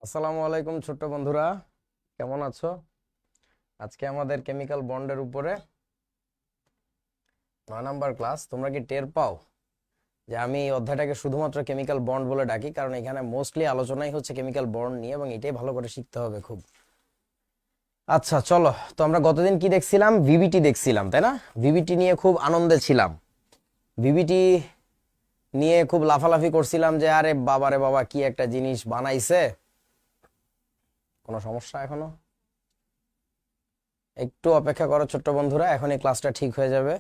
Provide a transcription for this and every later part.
আসসালামু আলাইকুম ছোট্ট বন্ধুরা, কেমন আছো? আজকে আমাদের কেমিক্যাল বন্ডের উপরে 9 নাম্বার ক্লাস। তোমরা কি টের পাও যে আমি এই অধ্যায়টাকে শুধুমাত্র কেমিক্যাল বন্ড বলে ডাকি? কারণ এখানে মোস্টলি আলোচনাই হচ্ছে কেমিক্যাল বন্ড নিয়ে এবং এটাই ভালো করে শিখতে হবে খুব। আচ্ছা চলো, তো আমরা গতদিন কি দেখছিলাম? ভিবিটি দেখছিলাম, তাই না? ভিবিটি নিয়ে খুব আনন্দে ছিলাম। ভিবিটি নিয়ে খুব লাফালাফি করছিলাম যে আরে বাবা রে বাবা, কি একটা জিনিস বানাইছে। কোনো সমস্যা এখনো? একটু অপেক্ষা করো ছোট্ট বন্ধুরা, এখনই ক্লাসটা ঠিক হয়ে যাবে।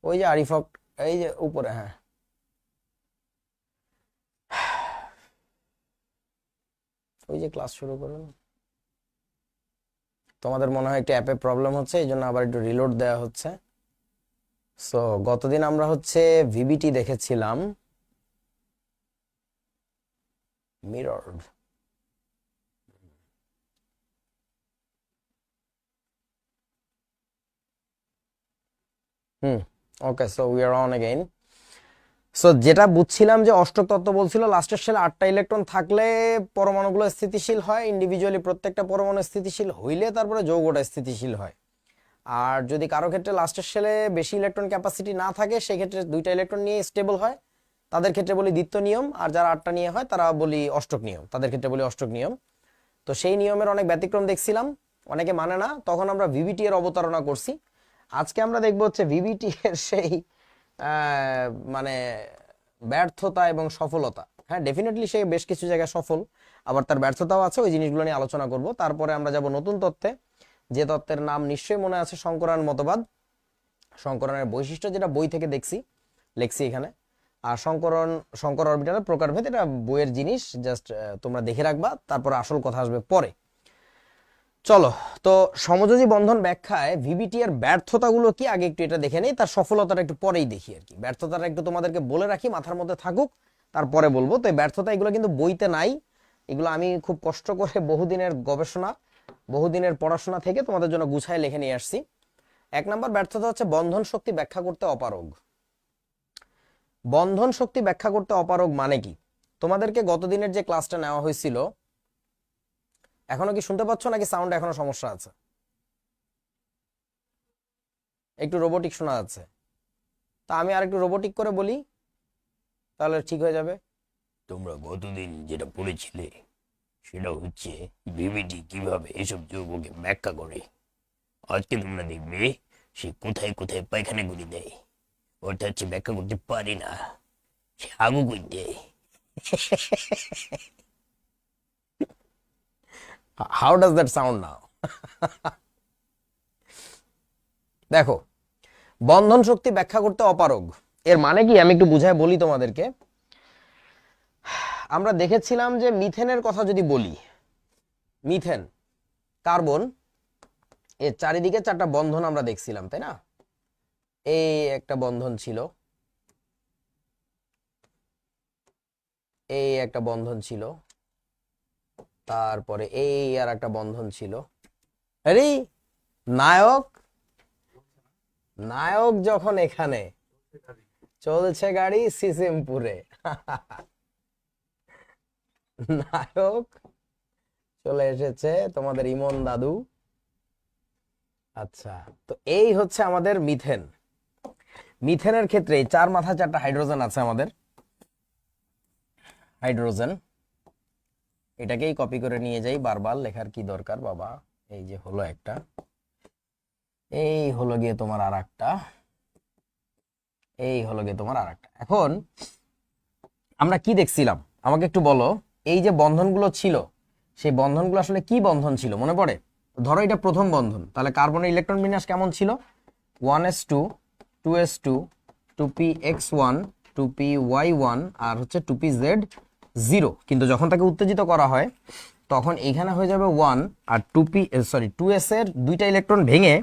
ওই যে আরিফক, এই যে উপরে, হ্যাঁ ওই যে ক্লাস শুরু করুন। তোমাদের মনে হয় একটু অ্যাপে প্রবলেম হচ্ছে, এই জন্য আবার একটু রিলোড দেওয়া হচ্ছে। সো গতদিন আমরা হচ্ছে ভিবিটি দেখেছিলাম, mirrored. Hmm, okay, so we are on again. So যেটা বুঝছিলাম যে অষ্টক তত্ত্ব বলছিল লাস্টের শেলে 8টা ইলেকট্রন থাকলে পরমাণুগুলো স্থিতিশীল হয়, ইন্ডিভিজুয়ালি প্রত্যেকটা পরমাণু স্থিতিশীল হইলে তারপরে যৌগটা স্থিতিশীল হয়। আর যদি কারো ক্ষেত্রে লাস্টের শেলে বেশি ইলেকট্রন ক্যাপাসিটি না থাকে, সেক্ষেত্রে 2টা ইলেকট্রন নিয়ে স্টেবল হয়, তাদের ক্ষেত্রে বলি দ্বিত্ব নিয়ম। আর যারা 8টা নিয়ে হয় তারা বলি অষ্টক নিয়ম, তাদের ক্ষেত্রে বলি অষ্টক নিয়ম। তো সেই নিয়মের অনেক ব্যতিক্রম দেখছিলাম, অনেকে মানে না, তখন আমরা ভিভিটি এর অবতারণা করছি। আজকে আমরা দেখবো হচ্ছে ভিভিটি এর সেই মানে ব্যর্থতা এবং সফলতা। হ্যাঁ, ডেফিনেটলি সে বেশ কিছু জায়গায় সফল, আবার তার ব্যর্থতাও আছে, ওই জিনিসগুলো নিয়ে আলোচনা করব। তারপরে আমরা যাব নতুন তত্ত্বে, যে তত্ত্বের নাম নিশ্চয়ই মনে আছে, শঙ্করায়ন মতবাদ। শঙ্করায়নের বৈশিষ্ট্য যেটা বই থেকে লেখছি এখানে। আর শঙ্কর অরবিটালের প্রকারভেদ, এটা বইয়ের জিনিস, জাস্ট তোমরা দেখে রাখবা, তারপরে আসল কথা আসবে পরে। চলো, তো সমযোজী বন্ধন ব্যাখ্যায় ভিবিটি এর ব্যর্থতাগুলো কি আগে একটু এটা দেখে নেই, তার সফলতাটা একটু পরেই দেখি আর কি। ব্যর্থতাটা একটু তোমাদেরকে বলে রাখি, মাথার মধ্যে থাকুক, তারপরে বলবো। তো এই ব্যর্থতা এগুলো কিন্তু বইতে নাই, এগুলো আমি খুব কষ্ট করে বহুদিনের গবেষণা, বহুদিনের পড়াশোনা থেকে তোমাদের জন্য গুছায় লিখে নিয়ে আসছি। 1 নম্বর ব্যর্থতা হচ্ছে বন্ধন শক্তি ব্যাখ্যা করতে অপারগ। বন্ধন শক্তি ব্যাখ্যা করতে অপারগ মানে কি? তোমাদেরকে গতদিনের যে ক্লাসটা নেওয়া হয়েছিল, এখনো কি শুনতে পাচ্ছ নাকি সাউন্ড এখনো সমস্যা আছে? একটু রোবোটিক শোনা যাচ্ছে, তা আমি আর একটু রোবোটিক করে বলি, তাহলে ঠিক হয়ে যাবে। তোমরা গতদিন যেটা পড়েছিলে সেটা হচ্ছে ভিভিটি কিভাবে এসব যৌগকে ব্যাখ্যা করে। আজকে তোমরা দেখবে সে কোথায় কোথায় পায়খানা করে দেয়। ওটা হচ্ছে ব্যাখ্যা করতে পারে না, সে হাগু করে দেয়। হাউ ডাজ দ্যাট সাউন্ড নাও? দেখো, বন্ধন শক্তি ব্যাখ্যা করতে অপারগ এর মানে কি আমি একটু বুঝায় বলি তোমাদেরকে। আমরা দেখেছিলাম যে মিথেনের কথা যদি বলি, মিথেন, কার্বন, এর চারিদিকে 4টা বন্ধন আমরা দেখছিলাম, তাই না? এই একটা বন্ধন ছিল, এই একটা বন্ধন ছিল, তারপরে এই আর একটা বন্ধন ছিল। আরে নায়ক, নায়ক যখন এখানে চলছে গাড়ি সিসিমপুরে, নায়ক চলে এসেছে, তোমাদের ইমন দাদু। আচ্ছা, তো এই হচ্ছে আমাদের মিথেন। মিথেনের ক্ষেত্রে 4 মাথায় 4টা হাইড্রোজেন আছে আমাদের, হাইড্রোজেন। এটাকেই কপি করে নিয়ে যাই, বারবার লেখার কি দরকার বাবা। এই যে হলো একটা, এই হলো গিয়ে তোমার আর একটা, এই হলো গিয়ে তোমার আর একটা। এখন আমরা কি দেখছিলাম আমাকে একটু বলো। এই যে বন্ধনগুলো ছিল, সেই বন্ধনগুলো আসলে কি বন্ধন ছিল মনে পড়ে? ধরো এটা প্রথম বন্ধন, তাহলে কার্বনের ইলেকট্রন বিন্যাস কেমন ছিল? 1s2, 2s2, 2px1, 2py1, আর হচ্ছে 2pz0। কিন্তু যখন তাকে উত্তেজিত করা হয় তখন এখানে হয়ে যাবে 1, আর 2s এর 2টা ইলেকট্রন ভেঙে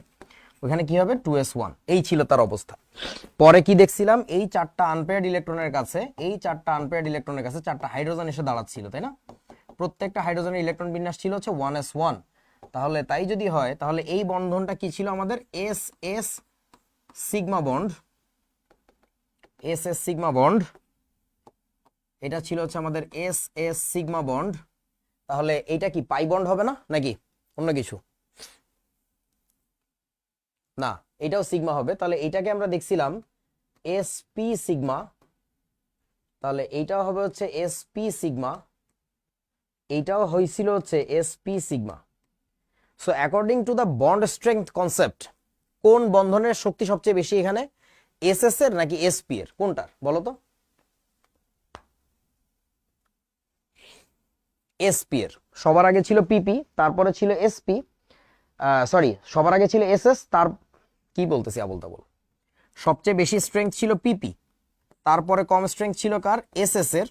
ওখানে কি হবে 2s1। এই ছিল তার অবস্থা। পরে কি দেখছিলাম, এই 4টা আনপেয়ার্ড ইলেকট্রনের কাছে, এই 4টা আনপেয়ার্ড ইলেকট্রনের কাছে 4টা হাইড্রোজেন এসে দাঁড়াচ্ছিল, তাই না? প্রত্যেকটা হাইড্রোজেনের ইলেকট্রন বিন্যাস ছিল হচ্ছে 1s1। তাহলে তাই যদি হয়, তাহলে এই বন্ধনটা কি ছিল আমাদের? S S sigma bond, S S sigma bond. এটা ছিল হচ্ছে আমাদের এস এস সিগমা বন্ড। তাহলে এইটা কি পাই বন্ড হবে না নাকি অন্য কিছু? না, এটাও সিগমা হবে। তাহলে এইটাকে আমরা দেখছিলাম এসপি সিগমা, তাহলে এইটাও হবে হচ্ছে এসপি সিগমা, এইটাও হয়েছিল হচ্ছে SP sigma. So according to the bond strength concept, কোন বন্ধনের শক্তি সবচেয়ে বেশি এখানে, এসএস এর নাকি এসপি এর, কোনটার বলো তো? এসপি এর। সবার আগে ছিল পিপি, তারপরে ছিল এসপি, সরি সবার আগে ছিল এসএস, তার কি বলতেছি আবল তাবল, সবচেয়ে বেশি স্ট্রেংথ ছিল পিপি, তারপরে কম স্ট্রেংথ ছিল কার, এসএস এর,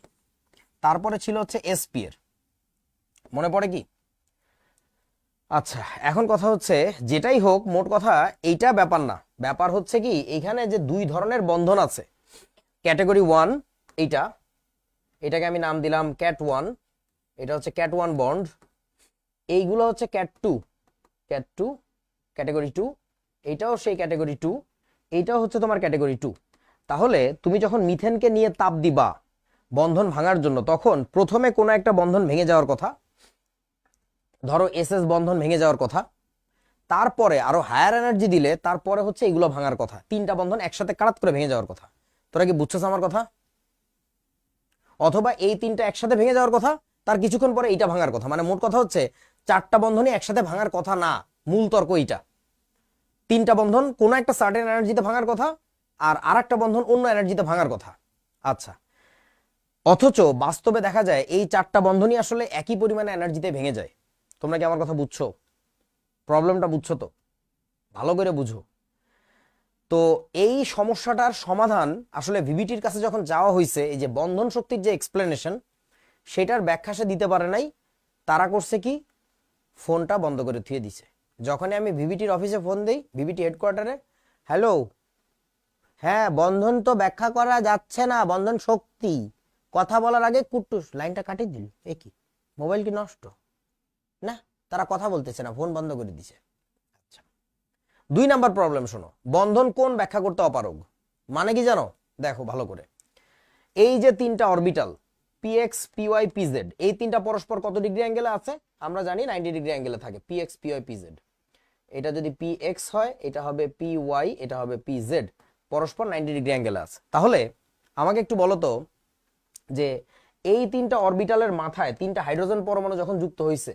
তারপরে ছিল হচ্ছে এসপি এর। মনে পড়ে কি? আচ্ছা, এখন কথা হচ্ছে যেটাই হোক, মোট কথা এইটা ব্যাপার না, ব্যাপার হচ্ছে কি এইখানে যে দুই ধরনের বন্ধন আছে, ক্যাটাগরি 1 এইটা, এটাকে আমি নাম দিলাম ক্যাট 1, এটা হচ্ছে ক্যাট 1 বন্ড, এইগুলো হচ্ছে ক্যাট 2, ক্যাট 2 ক্যাটাগরি 2, এইটাও সেই ক্যাটাগরি 2, এইটাও হচ্ছে তোমার ক্যাটাগরি 2। তাহলে তুমি যখন মিথেনকে নিয়ে তাপ দিবা বন্ধন ভাঙার জন্য, তখন প্রথমে কোনো একটা বন্ধন ভেঙে যাওয়ার কথা, ধরো এসএস বন্ধন ভেঙে যাওয়ার কথা, তারপরে আরো হায়ার এনার্জি দিলে তারপরে হচ্ছে এগুলো ভাঙার কথা, তিনটা বন্ধন একসাথে কারাত করে ভেঙে যাওয়ার কথা। তোরা কি বুঝছস আমার কথা? অথবা এই তিনটা একসাথে ভেঙে যাওয়ার কথা, তার কিছুক্ষণ পরে এইটা ভাঙার কথা। মানে মোট কথা হচ্ছে চারটা বন্ধনই একসাথে ভাঙার কথা না, মূল তর্ক এইটা। তিনটা বন্ধন কোনো একটা সার্টেন এনার্জিতে ভাঙার কথা, আর আরেকটা বন্ধন অন্য এনার্জিতে ভাঙার কথা। আচ্ছা, অথচ বাস্তবে দেখা যায় এই চারটা বন্ধনই আসলে একই পরিমাণে এনার্জিতে ভেঙে যায়। তোমরা কি আমার কথা বুঝছো? প্রবলেমটা বুঝছো তো? ভালো করে বুঝো। তো এই সমস্যাটার সমাধান আসলে ভিভিটির কাছে যখন যাওয়া হয়েছে, এই যে বন্ধন শক্তির যে এক্সপ্লেনেশন, সেটার ব্যাখ্যা সে দিতে পারে নাই। তারা করছে কি, ফোনটা বন্ধ করে থুয়ে দিছে। যখনই আমি ভিভিটির অফিসে ফোন দিই, ভিভিটি হেডকোয়ার্টারে, হ্যালো, হ্যাঁ বন্ধন তো ব্যাখ্যা করা যাচ্ছে না, বন্ধন শক্তি, কথা বলার আগে কুট্টুস লাইনটা কাটিয়ে দিল, এ কি মোবাইল কি নষ্ট? না, তারা কথা বলতেছে না, ফোন বন্ধ করে দিছে। আচ্ছা, 2 নাম্বার প্রবলেম শোনো, বন্ধন কোণ ব্যাখ্যা করতে অপারগ। মানে কি জানো? দেখো ভালো করে, এই যে তিনটা অরবিটাল পিএক্স পিওয়াই পিজেড, এই তিনটা পরস্পর কত ডিগ্রি অ্যাঙ্গেলে আছে? আমরা জানি 90 ডিগ্রি অ্যাঙ্গেলে থাকে পিএক্স পিওয়াই পিজেড। এটা যদি পিএক্স হয়, এটা হবে পিওয়াই, এটা হবে পিজেড, পরস্পর 90 ডিগ্রি অ্যাঙ্গেলে আছে। তাহলে আমাকে একটু বলো তো, যে এই তিনটা অরবিটালের মাথায় তিনটা হাইড্রোজেন পরমাণু যখন যুক্ত হয়েছে,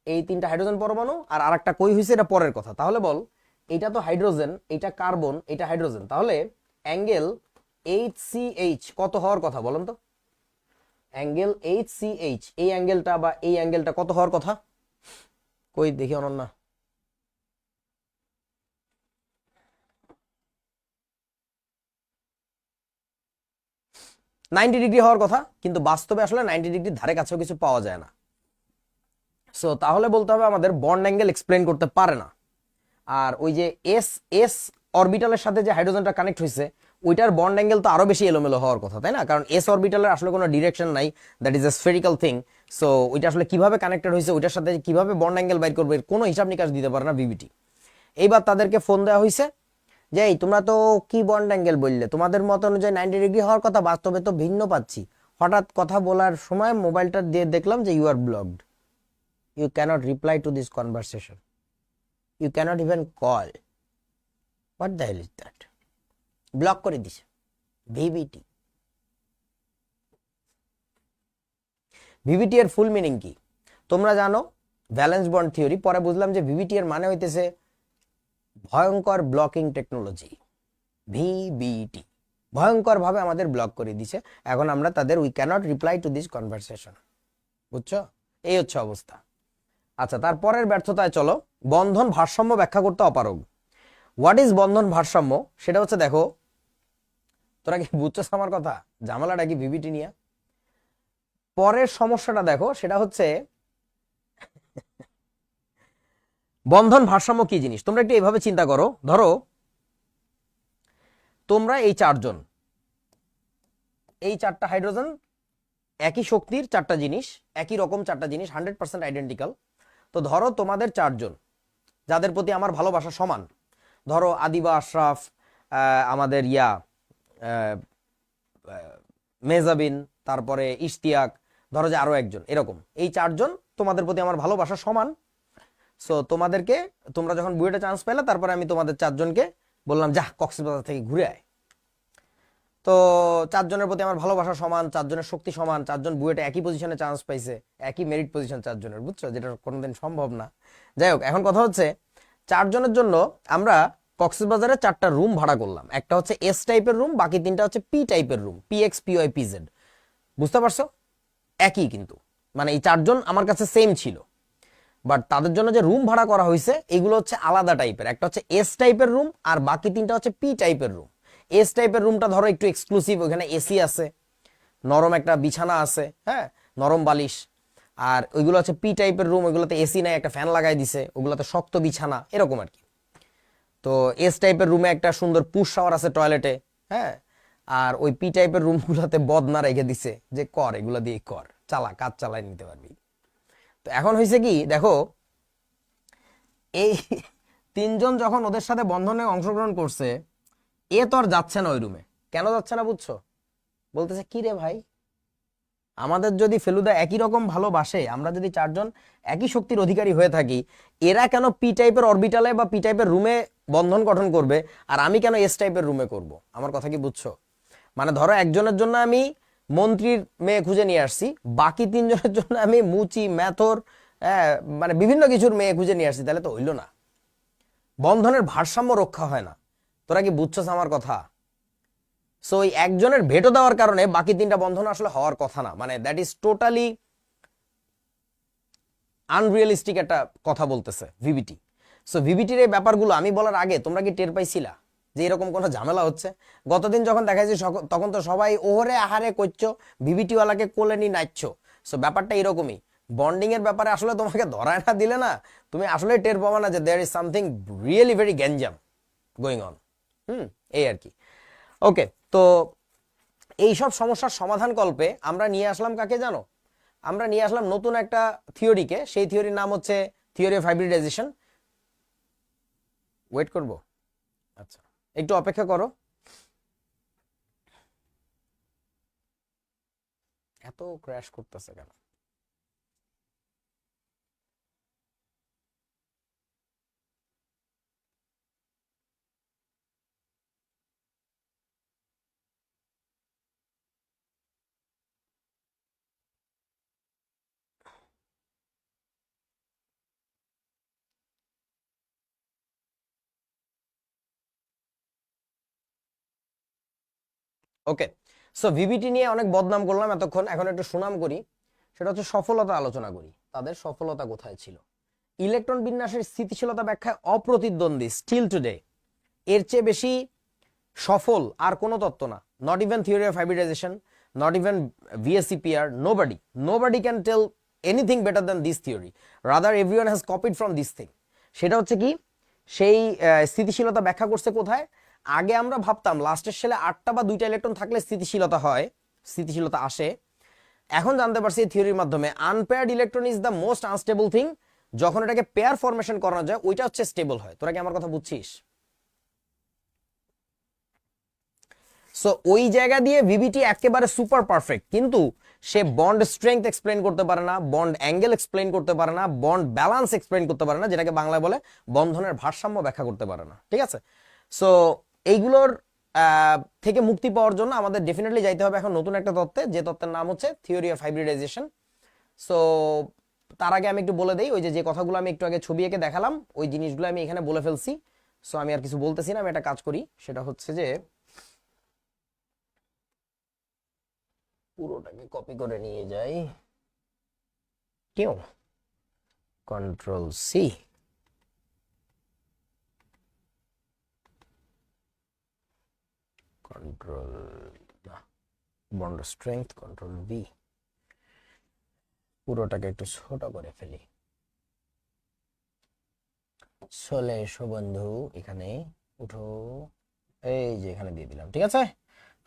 এই তিনটা হাইড্রোজেন পরমাণু আর আরেকটা কই হয়েছে, এটা পরের কথা। তাহলে বল, এটা তো হাইড্রোজেন, এটা কার্বন, এটা হাইড্রোজেন, তাহলে অ্যাঙ্গেল এইচ কত হওয়ার কথা বলেন তো? অ্যাঙ্গেল এইচ, এই অ্যাঙ্গেলটা বা এই অ্যাঙ্গেলটা কত হওয়ার কথা? কই দেখি অনন্যা। নাইনটি ডিগ্রি হওয়ার কথা, কিন্তু বাস্তবে আসলে 90 ডিগ্রির ধারে কাছেও কিছু পাওয়া যায় না। সো তাহলে বলতে হবে আমাদের বন্ড অ্যাঙ্গেল এক্সপ্লেন করতে পারে না। আর ওই যে এস এস অরবিটালের সাথে যে হাইড্রোজেনটা কানেক্ট হয়েছে, ওইটার বন্ড অ্যাঙ্গেল তো আরো বেশি এলোমেলো হওয়ার কথা, তাই না? কারণ এস অরবিটালের আসলে কোনো ডিরেকশন নাই, that is a spherical thing. So ওইটা আসলে কিভাবে কানেক্টেড হয়েছে, ওইটার সাথে কিভাবে বন্ড অ্যাঙ্গেল বাইর করবে, কোনো হিসাব নিকাশ দিতে পারে না ভিভিটি। এইবার তাদেরকে ফোন দেওয়া হয়েছে যে এই তোমরা তো কি বন্ড অ্যাঙ্গেল বললে, তোমাদের মত অনুযায়ী 90 ডিগ্রি হওয়ার কথা, বাস্তবে তো ভিন্ন পাচ্ছি। হঠাৎ কথা বলার সময় মোবাইলটা দিয়ে দেখলাম যে you are blocked, you can't reply to this conversation, you can't even call. What the hell is that? Block করে দিছে ভিভিটি। ভিভিটি এর ফুল মিনিং কি তোমরা জানো? Valence bond theory. পরে বুঝলাম যে ভিভিটি এর মানে হইতেছে ভয়ঙ্কর ব্লকিং টেকনোলজি। ভিবিটি ভয়ঙ্কর ভাবে আমাদের ব্লক করে দিছে। এখন আমরা তাদের we can't reply to this conversation. বুঝছো? এই হচ্ছে অবস্থা। আচ্ছা, তারপরের ব্যর্থতায় চলো, বন্ধন ভারসাম্য ব্যাখ্যা করতে অপারগ। হোয়াট ইজ বন্ধন ভারসাম্য? সেটা হচ্ছে, দেখো তোরা কি বুঝছো আমার কথা? ঝামেলাটা কি ভিভিটি নিয়ে? পরের সমস্যাটা দেখো, সেটা হচ্ছে বন্ধন ভারসাম্য কি জিনিস। তোমরা একটু এইভাবে চিন্তা করো, ধরো তোমরা এই চারজন, এই চারটা হাইড্রোজেন, একই শক্তির চারটা জিনিস, একই রকম চারটা জিনিস, 100% আইডেন্টিক্যাল। তো ধরো তোমাদের চারজন, যাদের প্রতি আমার ভালোবাসা সমান, ধরো আদিবা, আশরাফ, আমাদের মেজাবিন, তারপরে ইশতিয়াক, ধরো যে আরো একজন, এরকম এই 4জন তোমাদের প্রতি আমার ভালোবাসা সমান। সো তোমাদেরকে, তোমরা যখন বুয়েটে চান্স পেলে, তারপরে আমি তোমাদের 4জনকে বললাম যা কক্সবাজার থেকে ঘুরে আয়। তো 4জনের প্রতি আমার ভালোবাসা সমান, 4জনের শক্তি সমান, 4জন বুয়েটে একই পজিশনে চান্স পাইছে, একই মেরিট পজিশন 4জনের, বুঝছো, যেটা কোনোদিন সম্ভব না। যাই হোক, এখন কথা হচ্ছে 4জনের জন্য আমরা কক্সবাজারে 4টা রুম ভাড়া করলাম। একটা হচ্ছে এস টাইপের রুম, বাকি 3টা হচ্ছে পি টাইপের রুম, PX PY PZ, বুঝতে পারছো? একই কিন্তু, মানে এই 4জন আমার কাছে সেম ছিল, বাট তাদের জন্য যে রুম ভাড়া করা হয়েছে এগুলো হচ্ছে আলাদা টাইপের। একটা হচ্ছে এস টাইপের রুম, আর বাকি 3টা হচ্ছে পি টাইপের রুম। এস টাইপের রুমটা ধরো একটু এক্সক্লুসিভ, ওখানে এসি আছে, নরম একটা বিছানা আছে, হ্যাঁ, নরম বালিশ। আর ওইগুলো হচ্ছে পি টাইপের রুম, ওইগুলোতে এসি নাই, একটা ফ্যান লাগাই দিছে, ওগুলোতে শক্ত বিছানা, এরকম আর কি। তো এস টাইপের রুমে একটা সুন্দর পুশ শাওয়ার আছে টয়লেটে, হ্যাঁ। আর ওই পি টাইপের রুমগুলোতে বদনা রেখে দিছে যে কর, এগুলো দিয়ে কর, চালা, কাজ চালাই নিতে পারবি। তো এখন হয়েছে কি দেখো, এই 3জন যখন ওদের সাথে বন্ধনে অংশগ্রহণ করছে, এ তো আর যাচ্ছে না ওই রুমে। কেন যাচ্ছে না বুঝছো? বলতেছে কি রে ভাই, আমাদের যদি ফেলুদা একই রকম ভালোবাসে, আমরা যদি 4জন একই শক্তির অধিকারী হয়ে থাকি, এরা কেন পি টাইপের অরবিটালে বা পি টাইপের রুমে বন্ধন গঠন করবে, আর আমি কেন এস টাইপের রুমে করব? আমার কথা কি বুঝছো? মানে ধরো একজনের জন্য আমি মন্ত্রীর মেয়ে খুঁজে নিয়ে আসছি, বাকি 3জনের জন্য আমি মুচি ম্যাথর, মানে বিভিন্ন কিছুর মেয়ে খুঁজে নিয়ে আসছি, তাহলে তো হইলো না, বন্ধনের ভারসাম্য রক্ষা হয় না। তোরা কি বুঝছস আমার কথা? সো ওই একজনের ভেটো দেওয়ার কারণে বাকি 3টা বন্ধন আসলে হওয়ার কথা না, মানে দ্যাট ইজ টোটালি আনরিয়েলিস্টিক একটা কথা বলতেছে ভিভিটি। সো ভিভিটির এই ব্যাপারগুলো আমি বলার আগে তোমরা কি টের পাইছিলা যে এরকম কোনো ঝামেলা হচ্ছে? গতদিন যখন দেখা যায় তখন তো সবাই ওহরে আহারে করছো, ভিভিটি ওয়ালাকে কোলে নিয়ে নাচছো। সো ব্যাপারটা এরকমই, বন্ডিং এর ব্যাপারে আসলে তোমাকে ধরায় না দিলে না, তুমি আসলে টের পাবা না যে there is something really very গ্যাঞ্জাম গোয়িং অন। এই আর কি। ওকে, তো এই সব সমস্যার সমাধান কল্পে আমরা নিয়ে আসলাম কাকে জানো? আমরা নিয়ে আসলাম নতুন একটা থিওরিকে। সেই থিওরির নাম হচ্ছে থিওরি অফ হাইব্রিডাইজেশন। ওয়েট করব, আচ্ছা একটু অপেক্ষা করো। এত ক্র্যাশ করতেছে কেন? ওকে, সো ভিভিটি নিয়ে অনেক বদনাম করলাম এতক্ষণ, এখন একটু সুনাম করি। সেটা হচ্ছে সফলতা আলোচনা করি, তাদের সফলতা কোথায় ছিল। ইলেকট্রন বিন্যাসের স্থিতিশীলতা ব্যাখ্যায় অপ্রতিদ্বন্দ্বী স্টিল টুডে, এর চেয়ে বেশি সফল আর কোনো তত্ত্ব না। Not even theory of hybridisation, not even VSEPR, nobody can tell anything better than this theory, rather everyone has copied from this thing. সেটা হচ্ছে কি, সেই স্থিতিশীলতা ব্যাখ্যা করছে কোথায়? আগে আমরা ভাবতাম লাস্টের শেলে 8টা বা 2টা ইলেকট্রন থাকলে স্থিতিশীলতা হয়, স্থিতিশীলতা আসে। এখন জানতে পারছি এই থিওরির মাধ্যমে unpaired electron is the most unstable thing. যখন এটাকে পেয়ার ফরমেশন করানো যায় ওইটা হচ্ছে স্টেবল হয়। তোরা কি আমার কথা বুঝছিস? সো ওই জায়গা দিয়ে ভিভিটি একেবারে সুপার পারফেক্ট, কিন্তু সে বন্ড স্ট্রেংথ এক্সপ্লেন করতে পারে না, বন্ড অ্যাঙ্গেল এক্সপ্লেন করতে পারে না, বন্ড ব্যালেন্স এক্সপ্লেন করতে পারে না, যেটাকে বাংলায় বলে বন্ধনের ভারসাম্য ব্যাখ্যা করতে পারে না। ঠিক আছে, সো এইগুলোর থেকে মুক্তি পাওয়ার জন্য আমাদের ডেফিনেটলি যাইতে হবে এখন নতুন একটা তত্ত্বে, যে তত্ত্বের নাম হচ্ছে থিওরি অফ হাইব্রিডাইজেশন। সো তার আগে আমি একটু বলে দেই, ওই যে কথাগুলো আমি একটু আগে ছবি এঁকে দেখালাম, ওই জিনিসগুলো আমি এখানে বলে ফেলছি। সো আমি আর কিছু বলতেছি না, আমি একটা কাজ করি, সেটা হচ্ছে যে পুরোটাকে কপি করে নিয়ে যাই। কেউ Ctrl+C, control bond strength, Ctrl+V, পুরোটাকে একটু ছোট করে ফেলি। চলে এসো বন্ধু, এখানে উঠো, এই যে এখানে দিয়ে দিলাম। ঠিক আছে,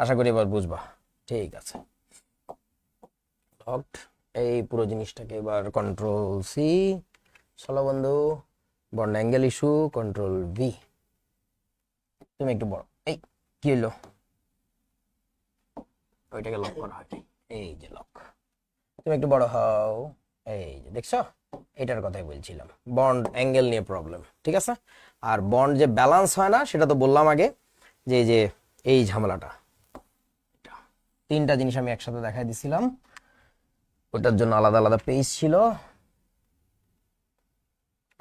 আশা করি এবার বুঝবা। ঠিক আছে, লকড। এই পুরো জিনিসটাকে এবার Ctrl+C, চলো বন্ধু, বন্ড অ্যাঙ্গেল ইস্যু, Ctrl+V। তুমি একটু বড়, এই কি হইলো, ওইটাকে লক করা হয়, এই যে লক। তুমি একটু বড় হও। এই যে দেখছো, এটার কথাই বলছিলাম, বন্ড অ্যাঙ্গেল নিয়ে প্রবলেম, ঠিক আছে। আর বন্ড যে ব্যালেন্স হয় না সেটা তো বললাম আগে, যে এই যে এই ঝামেলাটা, তিনটা জিনিস আমি একসাথে দেখাই দিছিলাম, ওটার জন্য আলাদা আলাদা পেজ ছিল।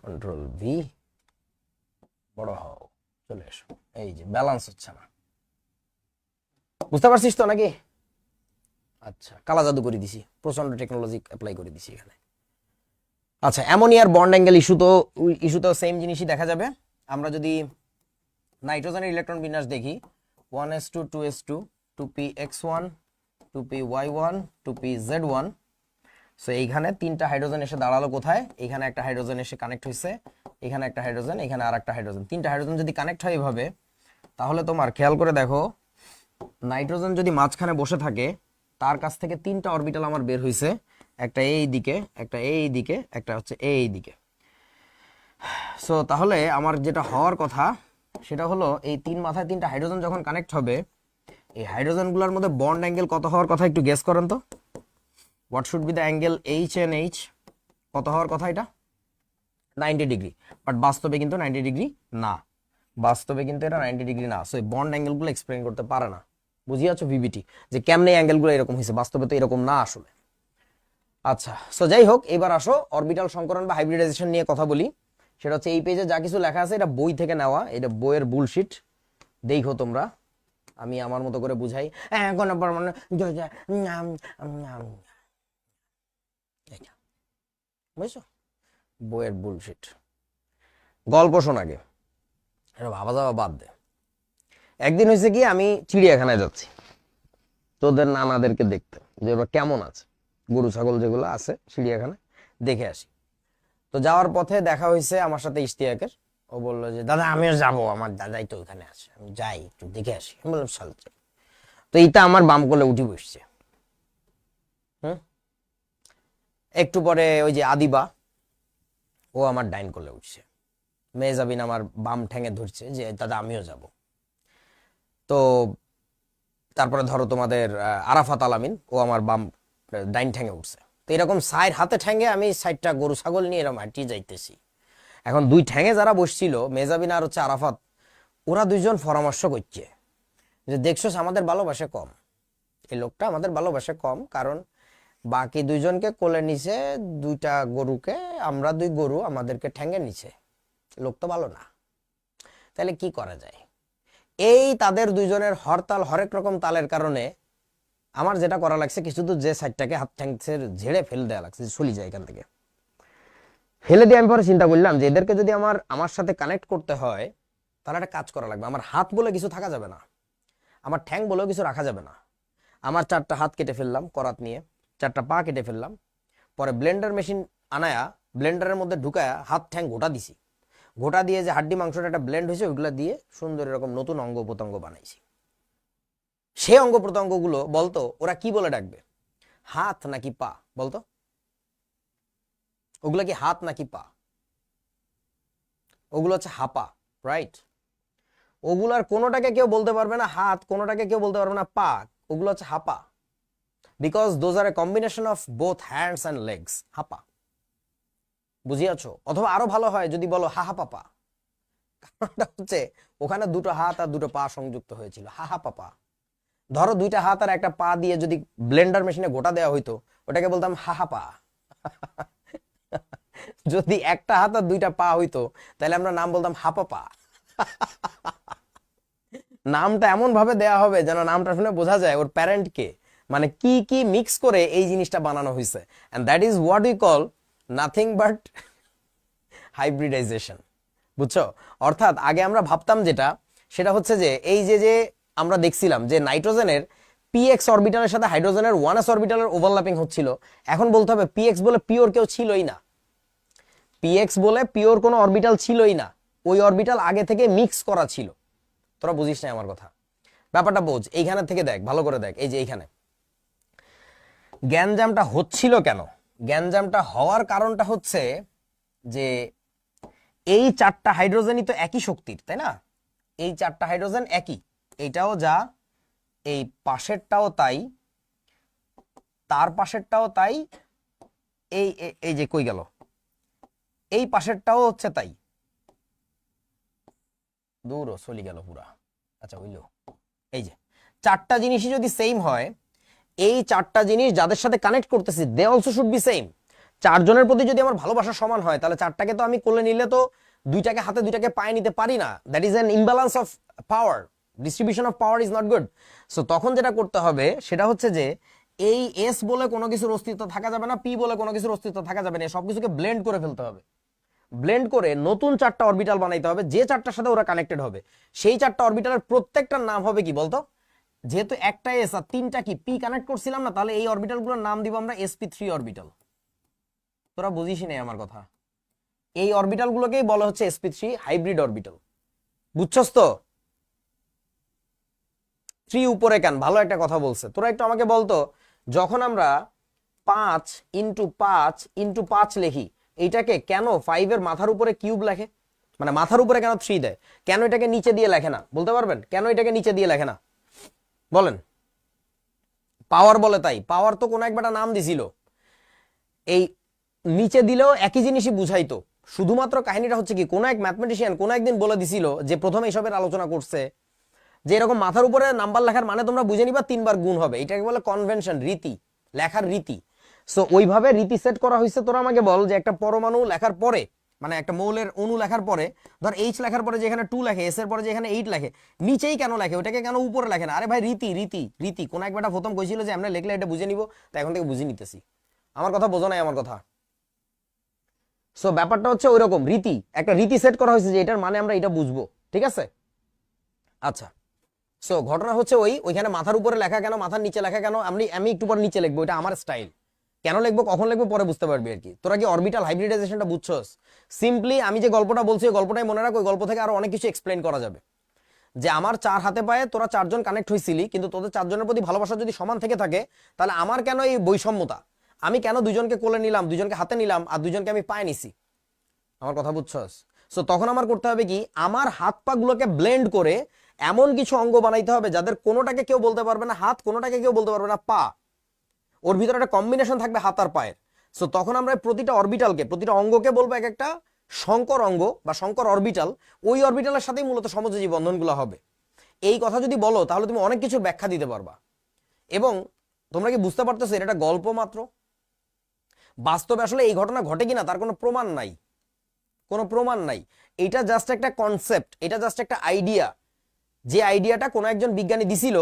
কন্ট্রোল ভি, বড় হও, চলে এসো। এই যে ব্যালেন্স হচ্ছে না, বুঝতে পারছিস তো নাকি? আচ্ছা, কালা জাদু করে দিছি, প্রচন্ড টেকনোলজি অ্যাপ্লাই করে দিছি এখানে। আচ্ছা, অ্যামোনিয়ার বন্ড অ্যাঙ্গেল ইস্যুতেও সেম জিনিসই দেখা যাবে। আমরা যদি নাইট্রোজেনের ইলেকট্রন বিন্যাস দেখি, 1s2 2s2 2px1 2py1 2pz1। So এইখানে তিনটা হাইড্রোজেন এসে দাঁড়ালো কোথায়? এখানে একটা হাইড্রোজেন এসে কানেক্ট হয়েছে, এখানে একটা হাইড্রোজেন, এখানে আর একটা হাইড্রোজেন। তিনটা হাইড্রোজেন যদি কানেক্ট হয় এভাবে, তাহলে তোমার খেয়াল করে দেখো, নাইট্রোজেন যদি মাঝখানে বসে থাকে, তার কাছ থেকে তিনটা অরবিটাল আমার বের হয়েছে, একটা এই দিকে, একটা এই দিকে, একটা হচ্ছে এই দিকে। সো তাহলে আমার যেটা হওয়ার কথা সেটা হলো, এই তিন মাথায় তিনটা হাইড্রোজেন যখন কানেক্ট হবে, এই হাইড্রোজেনগুলোর মধ্যে বন্ড অ্যাঙ্গেল কত হওয়ার কথা একটু গেস করেন তো। What should be the angle H N H? কত হওয়ার কথা এটা? 90 ডিগ্রি। বাট বাস্তবে কিন্তু 90 ডিগ্রি না, বাস্তবে কিন্তু এটা 90 ডিগ্রি না। সো এই বন্ড অ্যাঙ্গেলগুলো এক্সপ্লেন করতে পারে না। বুঝিয়াছো ভিভিটি, যে কেমনে অ্যাঙ্গেলগুলো এরকম হয়েছে, বাস্তবে তো এরকম না আসলে। আচ্ছা, সো যাই হোক, এবার আসো অরবিটাল সংকরণ বা হাইব্রিডাইজেশন নিয়ে কথা বলি। সেটা হচ্ছে এই পেজে যা কিছু লেখা আছে এটা বই থেকে নেওয়া, এটা বইয়ের বুলশিট। দেখো তোমরা, আমি আমার মতো করে বুঝাই। কোনো পরমাণু বুঝছো, বইয়ের বুলশিট। গল্প শোন আগে, এটা ভাবা যাওয়া বাদ দে। একদিন হয়েছে কি, আমি চিড়িয়াখানায় যাচ্ছি তোদের নানাদেরকে দেখতে, যে ওরা কেমন আছে, গরু ছাগল যেগুলো আছে চিড়িয়াখানায় দেখে আসি। তো যাওয়ার পথে দেখা হয়েছে আমার সাথে ইশতিয়াকের। ও বললো যে দাদা আমিও যাবো, আমার দাদাই তো ওখানে আছে, আমি যাই একটু দেখে আসি। আমি বললাম চল যাই। তো এইটা আমার বাম কোলে উঠে বসছে। একটু পরে ওই যে আদিবা, ও আমার ডাইন কোলে উঠছে। মেহজাবিন আমার বাম ঠ্যাঙে ধরছে যে দাদা আমিও যাব। তো তারপরে ধরো তোমাদের আরাফাত আলামিন, ও আমার বাম ডাইন ঠ্যাঙে উঠছে। তো এরকম সাইড হাতে ঠ্যাঙে আমি সাইডটা গরু ছাগল নিয়ে এরকম হাঁটিয়ে যাইতেছি। এখন দুই ঠ্যাঙে যারা বসছিল, মেহজাবিন আর হচ্ছে আরাফাত, ওরা দুইজন পরামর্শ করছে যে দেখছোস আমাদের ভালোবাসে কম, এই লোকটা আমাদের ভালোবাসে কম, কারণ বাকি দুইজনকে কোলে নিছে, দুইটা গরুকে, আমরা দুই গরু আমাদেরকে ঠ্যাঙে নিছে, লোক তো ভালো না, তাহলে কি করা যায়? এই তাদের দুইজনের হরতাল, হরেক রকম তালের কারণে আমার যেটা করা লাগছে, কিছু তো যে সাইডটাকে হাত ঠ্যাংসের ঝেড়ে ফেলে দেওয়া লাগছে, চলে যায় এখান থেকে। ফেলে দিয়ে আমি পরে চিন্তা করলাম যে এদেরকে যদি আমার সাথে কানেক্ট করতে হয়, তাহলে একটা কাজ করা লাগবে। আমার হাত বলে কিছু থাকা যাবে না, আমার ঠ্যাং বলেও কিছু রাখা যাবে না। আমার চারটা হাত কেটে ফেললাম করাত নিয়ে, চারটা পা কেটে ফেললাম, পরে ব্লেন্ডার মেশিন আনায়া ব্লেন্ডারের মধ্যে ঢুকায়া হাত ঠ্যাং গোটা দিছি। গোটা দিয়ে যে হাড্ডি মাংসটা একটা ব্লেন্ড হয়েছে, ওইগুলো দিয়ে সুন্দর এরকম নতুন অঙ্গ প্রত্যঙ্গ বানাইছি। সেই অঙ্গ প্রত্যঙ্গগুলো বলতো ওরা কি বলে ডাকবে, হাত নাকি পা? বলতো ওগুলো কি হাত নাকি পা? ওগুলো হচ্ছে হাপা, রাইট? ওগুলার কোনোটাকে কেউ বলতে পারবে না হাত, কোনোটাকে কেউ বলতে পারবে না পা, ওগুলো হচ্ছে হাপা। Because those are a combination of both hands and legs, হাপা। বুঝিয়াছো? অথবা আরো ভালো হয় যদি বলো হাহা পাপা। কারণটা হচ্ছে ওখানে দুটো হাত আর দুটো পা সংযুক্ত হয়েছিল, হাহা পাপা। ধরো দুইটা হাত আর একটা পা দিয়ে যদি ব্লেন্ডার মেশিনে গোটা দেওয়া হইতো, ওটাকে বলতাম হাহা পা। যদি একটা হাত আর দুইটা পা হইতো, তাহলে আমরা নাম বলতাম হাপাপা। নামটা এমন ভাবে দেয়া হবে যেন নামটা শুনে বোঝা যায় ওর প্যারেন্ট কে, মানে কি কি মিক্স করে এই জিনিসটা বানানো হয়েছে। And that is what we call nothing but hybridisation. বুঝছো? অর্থাৎ আগে আমরা ভাবতাম যেটা, সেটা হচ্ছে যে এই যে যে আমরা দেখছিলাম যে নাইট্রোজেনের পিএক্স অরবিটালের সাথে হাইড্রোজেনের 1s অরবিটালের ওভারল্যাপিং হচ্ছিল। এখন বলতে হবে পিএক্স বলে পিওর কেউ ছিলই না, পিএক্স বলে পিওর কোনো অরবিটাল ছিলই না, ওই অরবিটাল আগে থেকে মিক্স করা ছিল। তোরা বুঝিস না আমার কথা, ব্যাপারটা বোঝ। এইখানে থেকে দেখ, ভালো করে দেখ, এই যে এইখানে গ্যাঞ্জামটা হচ্ছিল কেন? গ্যাঞ্জামটা হওয়ার কারণটা হচ্ছে যে এই চারটা হাইড্রোজেনই তো একই শক্তির, তাই না? এই চারটা হাইড্রোজেন একই, এইটাও যা, এই পাশেরটাও তাই, তার পাশেরটাও তাই, এই এই যে কই গেল, এই পাশেরটাও হচ্ছে তাই, দূরও চলে গেল পুরা। আচ্ছা হইল, এই যে চারটা জিনিসই যদি সেম হয়, এই চারটা জিনিস যাদের সাথে কানেক্ট করতেছি they also should be same. চারজনের প্রতি যদি আমার ভালোবাসা সমান হয়, তাহলে চারটাকে তো আমি কোলে নিলে তো দুইটাকে হাতে দুইটাকে পায়ে নিতে পারি না। That is an imbalance of power, distribution of power is not good. So তখন যেটা করতে হবে সেটা হচ্ছে যে এই এস বলে কোনো কিছুর অস্তিত্ব থাকা যাবে না, পি বলে কোনো কিছুর অস্তিত্ব থাকা যাবে না, সবকিছুকে ব্লেন্ড করে ফেলতে হবে। ব্লেন্ড করে নতুন চারটা অরবিটাল বানাইতে হবে, যে চারটার সাথে ওরা কানেক্টেড হবে সেই চারটা অরবিটালের প্রত্যেকটার নাম হবে কি বলতো? যেহেতু একটা এস আর তিনটা কি পি কানেক্ট করছিলাম না, তাহলে এই অরবিটালগুলোর নাম দিব আমরা sp3 অরবিটাল। তোরা বুঝিস নাই আমার কথা? এই অরবিটালগুলোকেই বলা হচ্ছে sp3 হাইব্রিড অরবিটাল। বুঝছস তো? 3 উপরে কেন? ভালো একটা কথা বলছে। তোরা একটু আমাকে বলতো, যখন আমরা 5 × 5 × 5 লিখি, এইটাকে কেন 5 এর মাথার উপরে কিউব লেখে? মানে মাথার উপরে কেন 3 দেয়? কেন এটাকে নিচে দিয়ে লেখে না? বলতে পারবেন কেন এটাকে নিচে দিয়ে লেখে না? বলেন। পাওয়ার বলে তাই। পাওয়ার তো কোনো একটা নাম দিছিল, এই নিচে দিলেও একই জিনিসই বুঝাইতো। শুধুমাত্র কাহিনীটা হচ্ছে কি, কোনো এক ম্যাথমেটিশিয়ান কোনো একদিন বলে দিছিল যে প্রথমে এইসবের আলোচনা করছে যে এরকম মাথার উপরে নাম্বার লেখার মানে তোমরা বুঝে নিবা 3 বার গুণ হবে, এটাকে বলে কনভেনশন, রীতি, লেখার রীতি। সো ওইভাবে রীতি সেট করা হয়েছে। তোরা আমাকে বল যে একটা পরমাণু লেখার পরে, মানে একটা মৌলের অণু লেখার পরে, ধর এইচ লেখার পরে যেখানে 2 লেখে, এস এর পরে যেখানে 8 লেখে, নিচেই কেন লেখে? ওটাকে কেন উপরে লেখে না? আরে ভাই রীতি, রীতি, রীতি। কোন একবারটা প্রথম কইছিল যে আমরা লিখলে এটা বুঝে নিব, তাই এখন থেকে বুঝে নিতেছি। আমার কথা বোঝো নাই আমার কথা? সো ব্যাপারটা হচ্ছে ওইরকম, রীতি, একটা রীতি সেট করা হয়েছে যে এটার মানে আমরা এটা বুঝবো। ঠিক আছে? আচ্ছা, সো ঘটনা হচ্ছে ওইখানে মাথার উপরে লেখা কেন, মাথার নিচে লেখা কেন? আমি একটু পরে নিচে লিখবো, এটা আমার স্টাইল। কেন লিখবো, কখন লিখবো পরে বুঝতে পারবি আর কি। তোরা কি অরবিটাল হাইব্রিডাইজেশনটা বুঝছস? সিম্পলি আমি যে গল্পটা বলছি ওই গল্পটাই মনে রাখ, ওই গল্প থেকে আরো অনেক কিছু এক্সপ্লেন করা যাবে। যে আমার 4 হাতে পায়ে তোরা 4 জন কানেক্ট হইছিলি, কিন্তু তোদের 4 জনের প্রতি ভালোবাসা যদি সমান থেকে থাকে, তাহলে আমার কেন এই বৈষম্যতা? আমি কেন দুজনকে কোলে নিলাম, দুজনকে হাতে নিলাম, আর দুজনকে আমি পায়ে নিছি? আমার কথা বুঝছস? সো তখন আমার করতে হবে কি, আমার হাত পা গুলোকে ব্লেন্ড করে এমন কিছু অঙ্গ বানাইতে হবে যাদের কোনোটাকে কেউ বলতে পারবে না হাত, কোনোটাকে কেউ বলতে পারবে না পা, ওর ভিতরে একটা কম্বিনেশন থাকবে হাত আর পায়ের। সো তখন আমরা প্রতিটা অরবিটালকে, প্রতিটা অঙ্গকে বলবো এক একটা শঙ্কর অঙ্গ বা শঙ্কর অরবিটাল। ওই অরবিটালের সাথেই মূলত সমযোজী বন্ধনগুলো হবে। এই কথা যদি বলো তাহলে তুমি অনেক কিছুর ব্যাখ্যা দিতে পারবা। এবং তোমরা কি বুঝতে পারতেছো এটা একটা গল্প মাত্র? বাস্তবে আসলে এই ঘটনা ঘটে কিনা তার কোনো প্রমাণ নাই, কোনো প্রমাণ নাই। এটা জাস্ট একটা কনসেপ্ট, এটা জাস্ট একটা আইডিয়া। যে আইডিয়াটা কোনো একজন বিজ্ঞানী দিছিল,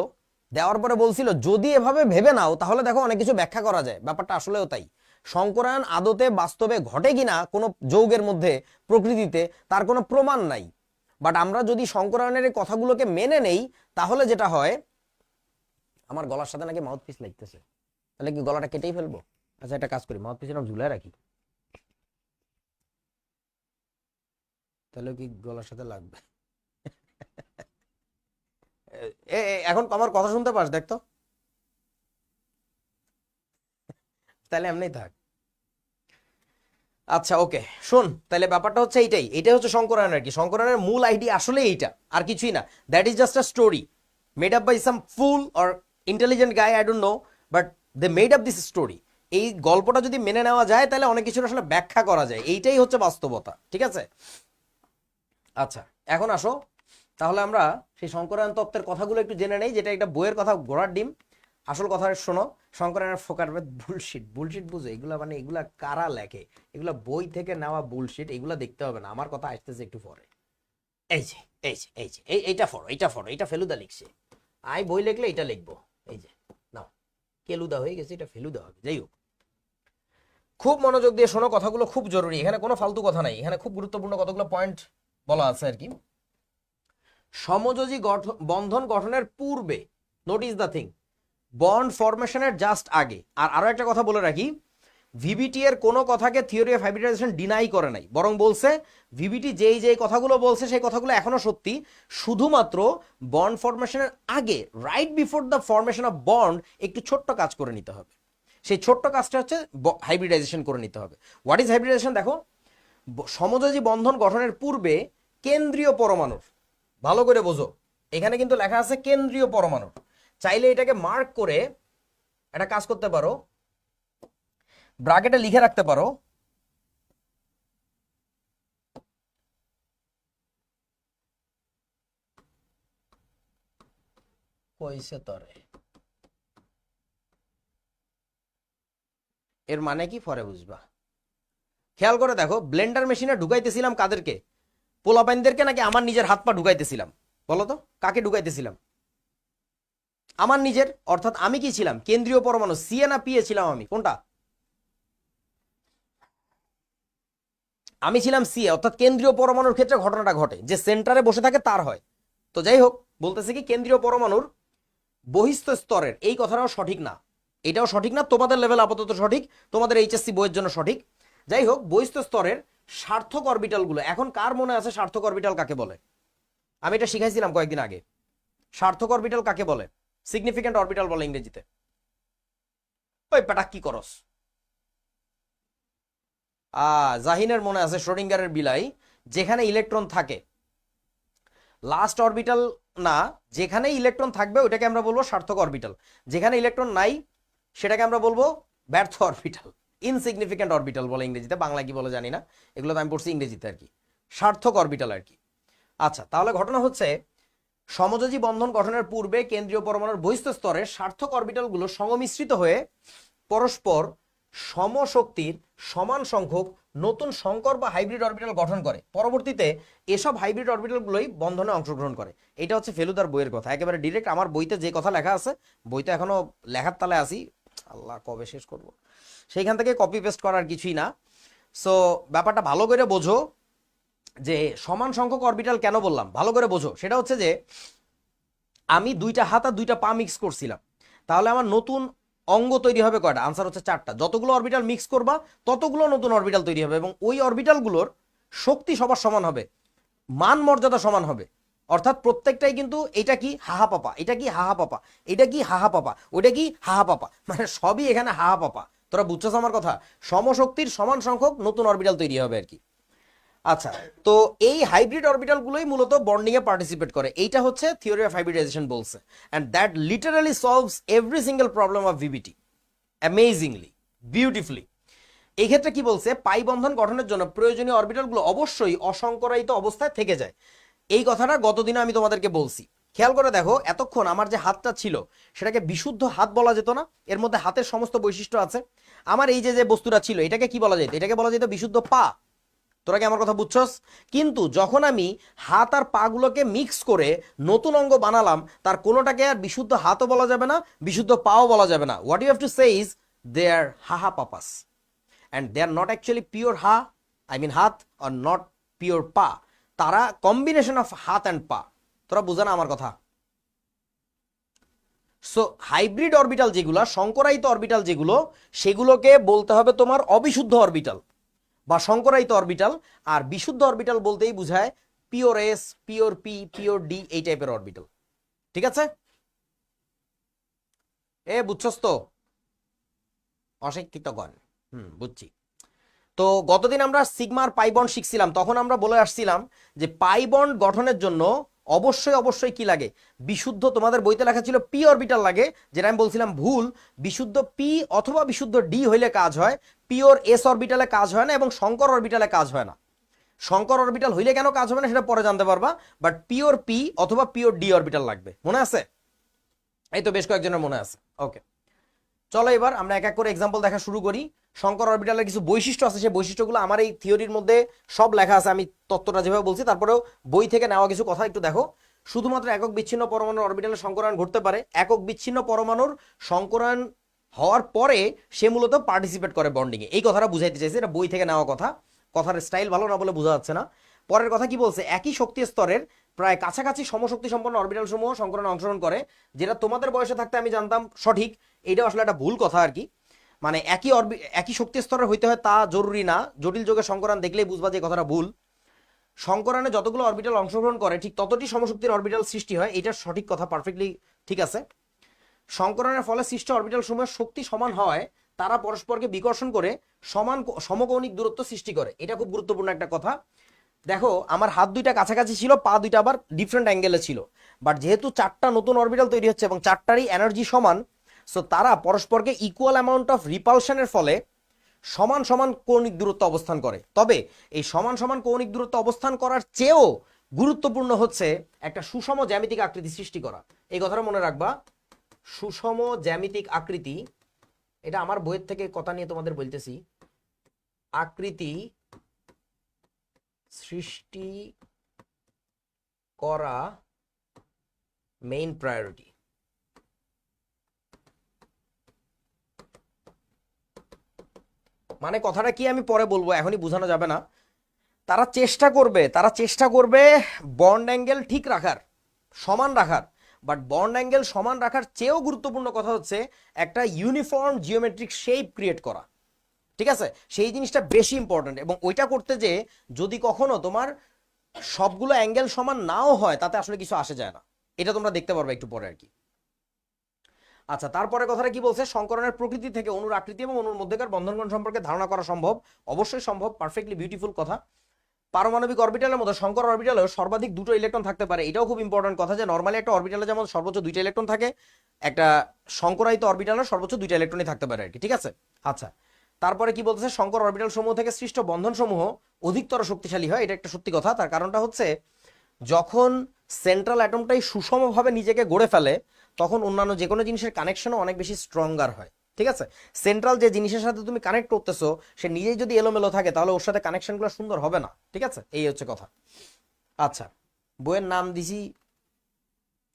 দেওয়ার পরে বলছিল যদি এভাবে ভেবে নাও তাহলে দেখো অনেক কিছু ব্যাখ্যা করা যায়। ব্যাপারটা আসলেও তাই। সংকরায়ন আদতে বাস্তবে ঘটে কিনা কোনো যৌগের মধ্যে, প্রকৃতিতে, তার কোনো প্রমাণ নাই। বাট আমরা যদি সংকরায়নের এই কথাগুলোকে মেনে নেই, তাহলে যেটা হয়, আমার গলার সাথে নাকি মাউথ পিস লাগতেছে, তাহলে কি গলাটা কেটেই ফেলবো? আচ্ছা একটা কাজ করি, মাউথ পিস এরকম ঝুলায় রাখি, তাহলে কি গলার সাথে লাগবে? এখন আমার কথা শুনতে পাস? দেখতো, তাহলে এমনিই থাক। আচ্ছা ওকে, শোন তাহলে ব্যাপারটা হচ্ছে এইটাই হচ্ছে শঙ্করায়ন আর কি। শঙ্করায়নের মূল আইডিয়া আসলে এইটা, আর কিছুই না। That is just a story made up by some fool or intelligent guy, I don't know, but they made up this story. এই গল্পটা যদি মেনে নেওয়া যায় তাহলে অনেক কিছুর আসলে ব্যাখ্যা করা যায়। এইটাই হচ্ছে বাস্তবতা। ঠিক আছে? আচ্ছা এখন আসো তাহলে আমরা সেই শঙ্করায়ন তত্ত্বের কথাগুলো একটু জেনে নেই, যেটা একটা বইয়ের কথা, ঘোড়ার ডিম। আসল কথা শোনো, শঙ্করায়নের ফোকার বুলশিট, বুলশিট বুঝো এগুলা, মানে এগুলা কারা লেখে, এগুলা বই থেকে নেওয়া বুলশিট, এগুলা দেখতে হবে না। আমার কথা আসতেছে একটু পরে। এই যে এই যে এই যে এইটা ফরো, এইটা ফরো, এটা ফেলুদা লিখছে। আই বই লিখলে এটা লিখবো। এই যে নাও, কেলুদা হয়ে গেছে, এটা ফেলুদা হবে। যাই হোক, খুব মনোযোগ দিয়ে শোনো, কথাগুলো খুব জরুরি। এখানে কোনো ফালতু কথা নাই, এখানে খুব গুরুত্বপূর্ণ কতগুলো পয়েন্ট বলা আছে আর কি। সমযোজী বন্ধন গঠনের পূর্বে, নোটিস দ্য থিং, বন্ড ফরমেশনের জাস্ট আগে। আর আরো একটা কথা বলে রাখি, ভিবিটি এর কোনো কথাকে থিওরি অফ হাইব্রিডাইজেশন ডিনাই করে নাই, বরং বলছে ভিবিটি যেই কথাগুলো বলছে সেই কথাগুলো এখনো সত্যি, শুধুমাত্র বন্ড ফরমেশনের আগে, right before the formation of bond, একটু ছোট্ট কাজ করে নিতে হবে। সেই ছোট্ট কাজটা হচ্ছে হাইব্রিডাইজেশন করে নিতে হবে। What is hybridization? দেখো, সমযোজী বন্ধন গঠনের পূর্বে কেন্দ্রীয় পরমাণুর, ভালো করে বোঝো, এখানে কিন্তু লেখা আছে কেন্দ্রীয় পরমাণু। চাইলে এটাকে মার্ক করে একটা কাজ করতে পারো, ব্র্যাকেটে লিখে রাখতে পারো কইছে তরে, এর মানে কি পরে বুঝবা। খেয়াল করে দেখো, ব্লেন্ডার মেশিনে ঢুকাইতেছিলাম কাদেরকে? পোলাপাইনদেরকে নাকি আমার নিজের হাত পা ঢুকাইতেছিলাম? বলো তো কাকে ঢুকাইতেছিলাম? আমার নিজের, অর্থাৎ আমি কি ছিলাম? কেন্দ্রীয় পরমাণু। সিএ না পিএ ছিলাম আমি? কোনটা? আমি ছিলাম সিএ, অর্থাৎ কেন্দ্রীয় পরমাণুর ক্ষেত্রে ঘটনাটা ঘটে যে সেন্টারে বসে থাকে তার হয়। তো যাই হোক, বলতেছি কি কেন্দ্রীয় পরমাণুর বহিস্থ স্তরের, এই কথাটাও সঠিক না, এটাও সঠিক না, তোমাদের লেভেল আপাতত সঠিক, তোমাদের এইচএসসি বইয়ের জন্য সঠিক। যাই হোক, বহিস্থ স্তরের সার্থক অরবিটালগুলো, এখন কার মনে আছে সার্থক অরবিটাল কাকে বলে? আমি এটা শিখাইছিলাম কয়েকদিন আগে। সার্থক অরবিটাল কাকে বলে? সিগনিফিক্যান্ট অরবিটাল বলে ইংরেজিতে। ওই পেটা কি করস? জাহিনের মনে আছে শ্রোডিঙ্গারের বিলাই, যেখানে ইলেকট্রন থাকে লাস্ট অরবিটাল না, যেখানে ইলেকট্রন থাকবে ওটাকে আমরা বলবো সার্থক অরবিটাল, যেখানে ইলেকট্রন নাই সেটাকে আমরা বলবো ব্যর্থ অরবিটাল, ইনসিগনিফিক্যান্ট অরবিটাল বলে ইংরেজিতে, বাংলা কি বলে জানি না, এগুলো তো আমি পড়ছি ইংরেজিতে আর কি, সার্থক অরবিটাল আর কি। আচ্ছা, তাহলে ঘটনা হচ্ছে সমযোজী বন্ধন গঠনের পূর্বে কেন্দ্রীয় পরমাণুর বহিস্থ স্তরে সার্থক অরবিটালগুলো সংমিশ্রিত হয়ে পরস্পর সমশক্তির সমান সংখ্যক নতুন সংকর বা হাইব্রিড অরবিটাল গঠন করে। পরবর্তীতে এসব হাইব্রিড অরবিটালগুলোই বন্ধনে অংশগ্রহণ করে। এটা হচ্ছে ফেলুদার বইয়ের কথা, একেবারে ডিরেক্ট আমার বইতে যে কথা লেখা আছে, বইতে এখনো লেখার তালে আসি, আল্লাহ কবে শেষ করব, সেইখান থেকে কপি পেস্ট করার কিছুই না। সো ব্যাপারটা ভালো করে বোঝো, যে সমান সংখ্যক অরবিটাল কেন বললাম ভালো করে বোঝো। সেটা হচ্ছে যে আমি দুইটা হাত আর দুইটা পা মিক্স করছিলাম, তাহলে আমার নতুন অঙ্গ তৈরি হবে কয়টা? আনসার হচ্ছে 4টা। যতগুলো অরবিটাল মিক্স করবা ততগুলো নতুন অরবিটাল তৈরি হবে, এবং ওই অরবিটালগুলোর শক্তি সবার সমান হবে, মান মর্যাদা সমান হবে। অর্থাৎ প্রত্যেকটাই কিন্তু, এটা কি হাহা পাপা, এটা কি হাহা পাপা, এটা কি হাহা পাপা, ওইটা কি হাহা পাপা, মানে সবই এখানে হাহা পাপা। তোরা বুঝছস আমার কথা? সমশক্তির সমান সংখ্যক নতুন অরবিটাল তৈরি হবে আর কি। আচ্ছা, তো এই হাইব্রিড অরবিটালগুলোই মূলত বন্ডিং এ পার্টিসিপেট করে। এইটা হচ্ছে থিওরি অফ হাইব্রিডাইজেশন বলছে, and that literally solves every single problem of VBT amazingly beautifully. এই ক্ষেত্রে কি বলছে? পাই বন্ধন গঠনের জন্য প্রয়োজনীয় অরবিটালগুলো অবশ্যই অসংকরায়িত অবস্থায় থেকে যায়। এই কথাটা গতদিনে আমি তোমাদেরকে বলছি। খেয়াল করে দেখো, এতক্ষণ আমার যে হাতটা ছিল সেটাকে বিশুদ্ধ হাত বলা যেত না, এর মধ্যে হাতের সমস্ত বৈশিষ্ট্য আছে। আমার এই যে যে বস্তুটা ছিল এটাকে কি বলা যেত? এটাকে বলা যেত বিশুদ্ধ পা। তোরা কি আমার কথা বুঝছস? কিন্তু যখন আমি হাত আর পা গুলোকে মিক্স করে নতুন অঙ্গ বানালাম, তার কোনোটাকে আর বিশুদ্ধ হাতও বলা যাবে না, বিশুদ্ধ পাও বলা যাবে না। What you have to say is they are হাহা পাপাস, and they are not actually pure হা, আই মিন হাত, আর নট পিওর পা। তারা কম্বিনেশন অফ হাত অ্যান্ড পা। তোরা বুঝা না আমার কথা? সো হাইব্রিড অরবিটাল যেগুলো, সংকরায়িত অরবিটাল যেগুলো, সেগুলোকে বলতে হবে তোমার অবিশুদ্ধ অরবিটাল বা সংকরায়িত অরবিটাল। আর বিশুদ্ধ অরবিটাল বলতেই বোঝায় pure S, pure P, pure D, এই টাইপের অরবিটাল। ঠিক আছে? বুঝছস তো? অশিক্ষিতগণ। বুঝছি। তো গতদিন আমরা সিগমা আর পাই বন্ড শিখছিলাম, তখন আমরা বলে আসছিলাম যে পাই বন্ড গঠনের জন্য অবশ্যই অবশ্যই কি লাগে? বিশুদ্ধ, তোমাদের বইতে লেখা ছিল পি অরবিটাল লাগে, যেটা আমি বলছিলাম ভুল। বিশুদ্ধ পি অথবা বিশুদ্ধ ডি হইলে কাজ হয়, পিওর এস অরবিটালে কাজ হয় না, এবং সংকর অরবিটালে কাজ হয় না। সংকর অরবিটাল হইলে কেন কাজ হবে না সেটা পরে জানতে পারবা, বাট পিওর পি অথবা পিওর ডি অরবিটাল লাগবে। মনে আছে? এই তো বেশ কয়েকজনের মনে আছে। ওকে, চলো এবার আমরা এক এক করে এক্সাম্পল দেখা শুরু করি। সংকর অরবিটালের কিছু বৈশিষ্ট্য আছে, সেই বৈশিষ্ট্যগুলো আমার এই থিওরির মধ্যে সব লেখা আছে, আমি তত্ত্বটা যেভাবে বলছি, তারপরেও বই থেকে নেওয়া কিছু কথা একটু দেখো। শুধুমাত্র একক বিচ্ছিন্ন পরমাণুর অরবিটালের সংকরায়ন ঘটতে পারে। একক বিচ্ছিন্ন পরমাণুর সংকরায়ন হওয়ার পরে সে মূলত পার্টিসিপেট করে বন্ডিংয়ে, এই কথাটা বুঝাইতে চাইছে, এটা বই থেকে নেওয়া কথা, কথার স্টাইল ভালো না বলে বোঝা যাচ্ছে না। পরের কথা কি বলছে? একই শক্তি স্তরের প্রায় কাছাকাছি সমশক্তি সম্পন্ন অরবিটাল সমূহ সংকরণে অংশগ্রহণ করে। যেটা তোমাদের বয়সে থাকতে আমি জানতাম সঠিক, এইটা আসলে একটা ভুল কথা আর কি। মানে একই শক্তি স্তরের হইতে হয় তা জরুরি না, জটিল যোগের সংকরণ দেখলেই বুঝবা যে কথাটা ভুল। সংকরণে যতগুলো অরবিটাল অংশগ্রহণ করে ঠিক ততটি সমশক্তির অরবিটাল সৃষ্টি হয়, এটা সঠিক কথা, পারফেক্টলি ঠিক আছে। সংকরণের ফলে সৃষ্ট অরবিটাল সমূহের শক্তি সমান হয়, তারা পরস্পরকে বিকর্ষণ করে সমকৌণিক দূরত্ব সৃষ্টি করে। এটা খুব গুরুত্বপূর্ণ একটা কথা। দেখো, আমার হাত দুইটা কাছাকাছি ছিল, পা দুইটা আবার ডিফারেন্ট অ্যাঙ্গেলে ছিল, বাট যেহেতু 4টা নতুন অরবিটাল তৈরি হচ্ছে এবং 4টারই এনার্জি সমান, সো তারা পরস্পরকে ইকুয়াল অ্যামাউন্ট অফ রিপালশনের ফলে সমান সমান কৌণিক দূরত্ব অবস্থান করে। তবে এই সমান সমান কৌণিক দূরত্ব অবস্থান করার চেয়েও গুরুত্বপূর্ণ হচ্ছে একটা সুষম জ্যামিতিক আকৃতি সৃষ্টি করা। এই কথাটা মনে রাখবা, সুষম জ্যামিতিক আকৃতি, এটা আমার বইয়ের থেকে কথা নিয়ে তোমাদের বলতেছি, আকৃতি সৃষ্টি করা মেইন প্রায়োরিটি। মানে কথাটা কি আমি পরে বলবো, এখনই বোঝানো যাবে না। তারা চেষ্টা করবে বন্ড অ্যাঙ্গেল ঠিক রাখার, সমান রাখার। বাট বন্ড অ্যাঙ্গেল সমান রাখার চেয়েও গুরুত্বপূর্ণ কথা হচ্ছে একটা ইউনিফর্ম জিওমেট্রিক শেপ ক্রিয়েট করা। ঠিক আছে, সেই জিনিসটা বেশি ইম্পর্টেন্ট। এবং ওইটা করতে যে যদি কখনো তোমার সবগুলো অ্যাঙ্গেল সমান নাও হয়, তাতে আসলে কিছু আসে যায় না। এটা তোমরা দেখতে পারবে একটু পরে আর কি। আচ্ছা, তারপরে কথাটা কি বলছে, সংকরণের প্রকৃতি থেকে অণুর আকৃতি এবং অণুর মধ্যেকার বন্ধনগণ সম্পর্কে ধারণা করা সম্ভব। অবশ্যই সম্ভব, পারফেক্টলি বিউটিফুল কথা। পারমাণবিক অরবিটালের মধ্যে সংকর অরবিটালেও সর্বাধিক দুটো ইলেকট্রন থাকতে পারে। এটাও খুব ইম্পর্টেন্ট কথা, যে নর্মালি একটা অরবিটালে যেমন সর্বোচ্চ দুইটা ইলেকট্রন থাকে, একটা সংকরায়িত অরবিটালে সর্বোচ্চ দুইটা ইলেকট্রনই থাকতে পারে আর কি। ঠিক আছে, আচ্ছা তারপরে কি বলতেছে, সংকর অরবিটাল সমূহ থেকে সৃষ্ট বন্ধন সমূহ অধিকতর শক্তিশালী হয়। এটা একটা সত্যি কথা। তার কারণটা হচ্ছে যখন সেন্ট্রাল অ্যাটমটাই সুষমভাবে নিজেকে গড়ে ফেলে, তখন অন্যান্য যে কোনো জিনিসের কানেকশনও অনেক বেশি স্ট্রঙ্গার হয়। ঠিক আছে, সেন্ট্রাল যে জিনিসের সাথে তুমি কানেক্ট করতেছো, সে নিজেই যদি এলোমেলো থাকে, তাহলে ওর সাথে কানেকশনগুলো সুন্দর হবে না। ঠিক আছে, এই হচ্ছে কথা। আচ্ছা, বইয়ের নাম দিছি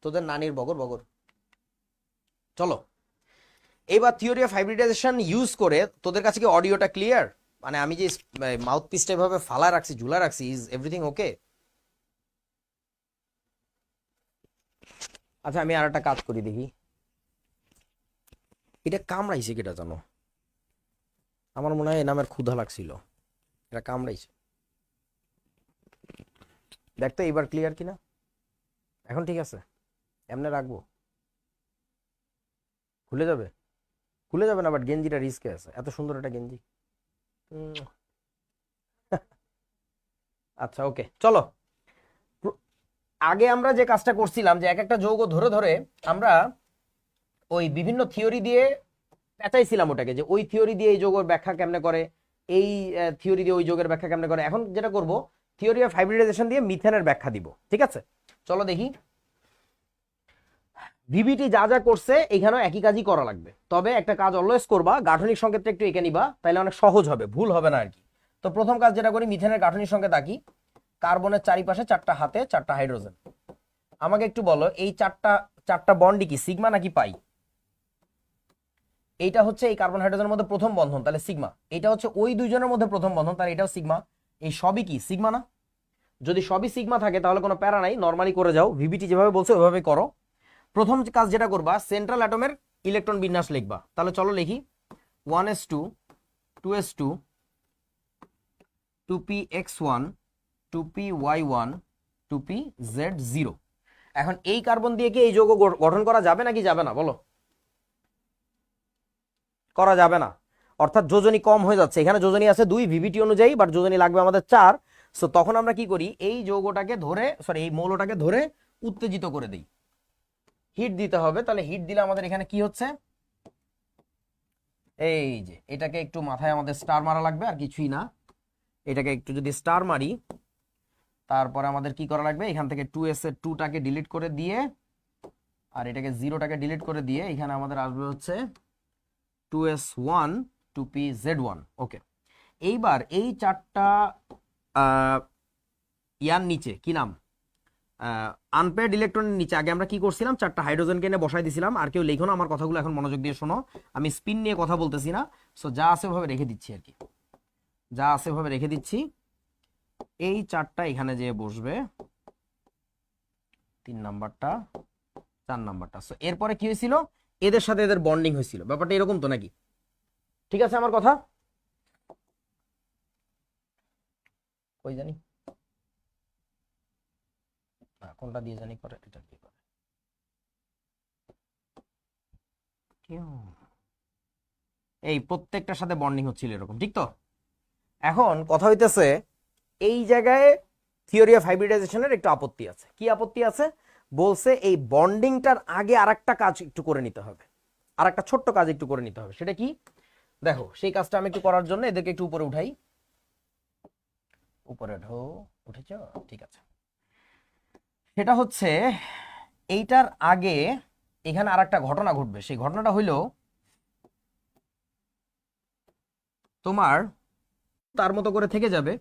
তোদের নানির বগর বগর। চলো এবার থিওরি অফ হাইব্রিডাইজেশন ইউজ করে, তোদের কাছে কি অডিওটা ক্লিয়ার? মানে আমি যে মাউথ পিসটা এভাবে ফালা রাখছি, ঝুলা রাখছি, ইজ এভরিথিং ওকে? আচ্ছা, আমি আর একটা কাজ করি দেখি, এটা কামড়াইছে কেটা জানো? আমার মনে হয় এই নামের ক্ষুধা লাগছিল, এটা কামড়াইছে। দেখতো এইবার ক্লিয়ার কিনা, এখন ঠিক আছে? এমনি রাখবো? খুলে যাবে? খুলে যাবে না, বাট গেঞ্জিটা রিস্কে আছে, এত সুন্দর একটা গেঞ্জি। উম, আচ্ছা ওকে, চলো। আগে আমরা যে কাজটা করছিলাম, যে এক একটা যৌগ ধরে ধরে আমরা ওই বিভিন্ন থিওরি দিয়ে পেঁচাইছিলাম ওটাকে, যে ওই থিওরি দিয়ে এই যৌগের ব্যাখ্যা কেমনে করে, এই থিওরি দিয়ে ওই যৌগের ব্যাখ্যা কেমনে করে। এখন যেটা করব, থিওরি অফ হাইব্রিডাইজেশন দিয়ে মিথেনের ব্যাখ্যা দিব। ঠিক আছে, চলো দেখি। ভিভিটি যা যা করছে এখানেও একই কাজই করা লাগবে। তবে একটা কাজ অলওয়েজ করবা, গাঠনিক সংকেতটা একটু এঁকে নিবা, তাহলে অনেক সহজ হবে, ভুল হবে না আর কি। তো প্রথম কাজ যেটা করি, মিথেনের গাঠনিক সংকেত আঁকি। কার্বনের চারিপাশে চারটা হাতে চারটা হাইড্রোজেন। আমাকে একটু বলো, এই চারটা বন্ডই কি সিগমা নাকি পাই? এইটা হচ্ছে এই কার্বন হাইড্রোজেনের মধ্যে প্রথম বন্ধন, তাহলে সিগমা। এটা হচ্ছে ওই দুইজনের মধ্যে প্রথম বন্ধন, তাহলে এটাও সিগমা। এই সবই কি সিগমা না? যদি সবই সিগমা থাকে তাহলে কোনো প্যারা নাই, নর্মালি করে যাও, ভিভিটি যেভাবে বলছে ওইভাবে করো। প্রথম কাজ যেটা করবা, সেন্ট্রাল অ্যাটমের ইলেকট্রন বিন্যাস লিখবা। তাহলে চলো লিখি, 1s2 2s2 2px1 2py1 2pz0। এখন এই কার্বন দিয়ে কি এই যৌগ গঠন করা যাবে নাকি যাবে না বলো? করা যাবে না, অর্থাৎ যোজনী কম হয়ে যাচ্ছে। এখানে যোজনী আছে 2 ভিভিটি অনুযায়ী, বাট যোজনী লাগবে আমাদের 4। সো তখন আমরা কি করি, এই যৌগটাকে ধরে, সরি এই মৌলটাকে ধরে উত্তেজিত করে দিই, হিট দিতে হবে। তাহলে হিট দিলে আমাদের এখানে কি হচ্ছে, এই যে এটাকে একটু মাথায় আমাদের স্টার মারা লাগবে, আর কিছুই না। এটাকে একটু যদি স্টার মারি, তারপরে আমাদের কি করা লাগবে, এখান থেকে 2s এর 2টাকে ডিলিট করে দিয়ে, আর এটাকে 0টাকে ডিলিট করে দিয়ে, এখানে আমাদের আসবে হচ্ছে 2s1 2pz1। ওকে, এইবার এই চারটা ইয়ার নিচে কি নাম, আনপেয়ার্ড ইলেকট্রনের নিচে আগে আমরা কি করছিলাম, চারটা হাইড্রোজেনকে এনে বসাই দিছিলাম। আর কেউ লেখো না আমার কথাগুলো, এখন মনোযোগ দিয়ে শোনো, আমি স্পিন নিয়ে কথা বলতেছি না। সো যা আছে ওভাবে রেখে দিচ্ছি আর কি, যা আছে ওভাবে রেখে দিচ্ছি। এই চারটা এখানে যে বসবে, 3 নাম্বারটা 4 নাম্বারটা। সো এরপরে কি হয়েছিল, এদের সাথে এদের বন্ডিং হয়েছিল। ব্যাপারটা এরকম তো নাকি? ঠিক আছে আমার কথা? কই জানি কোনটা দিয়ে জানি করে, এটা দিয়ে করে। এই প্রত্যেকটার সাথে বন্ডিং হচ্ছিল এরকম, ঠিক তো? এখন কথা হইতেছে, এই জায়গায় থিওরি অফ হাইব্রিডাইজেশনের একটু আপত্তি আছে। কি আপত্তি আছে? বলছে এই বন্ডিংটার আগে আরেকটা কাজ একটু করে নিতে হবে, আরেকটা ছোট্ট কাজ একটু করে নিতে হবে। সেটা কি? দেখো সেই কাজটা আমি একটু করার জন্য এদেরকে একটু উপরে উঠাই। উপরে উঠেছ, ঠিক আছে। সেটা হচ্ছে এইটার আগে এখানে আর একটা ঘটনা ঘটবে। সেই ঘটনাটা হইলো তোমার তার মতো করে থেকে যাবে,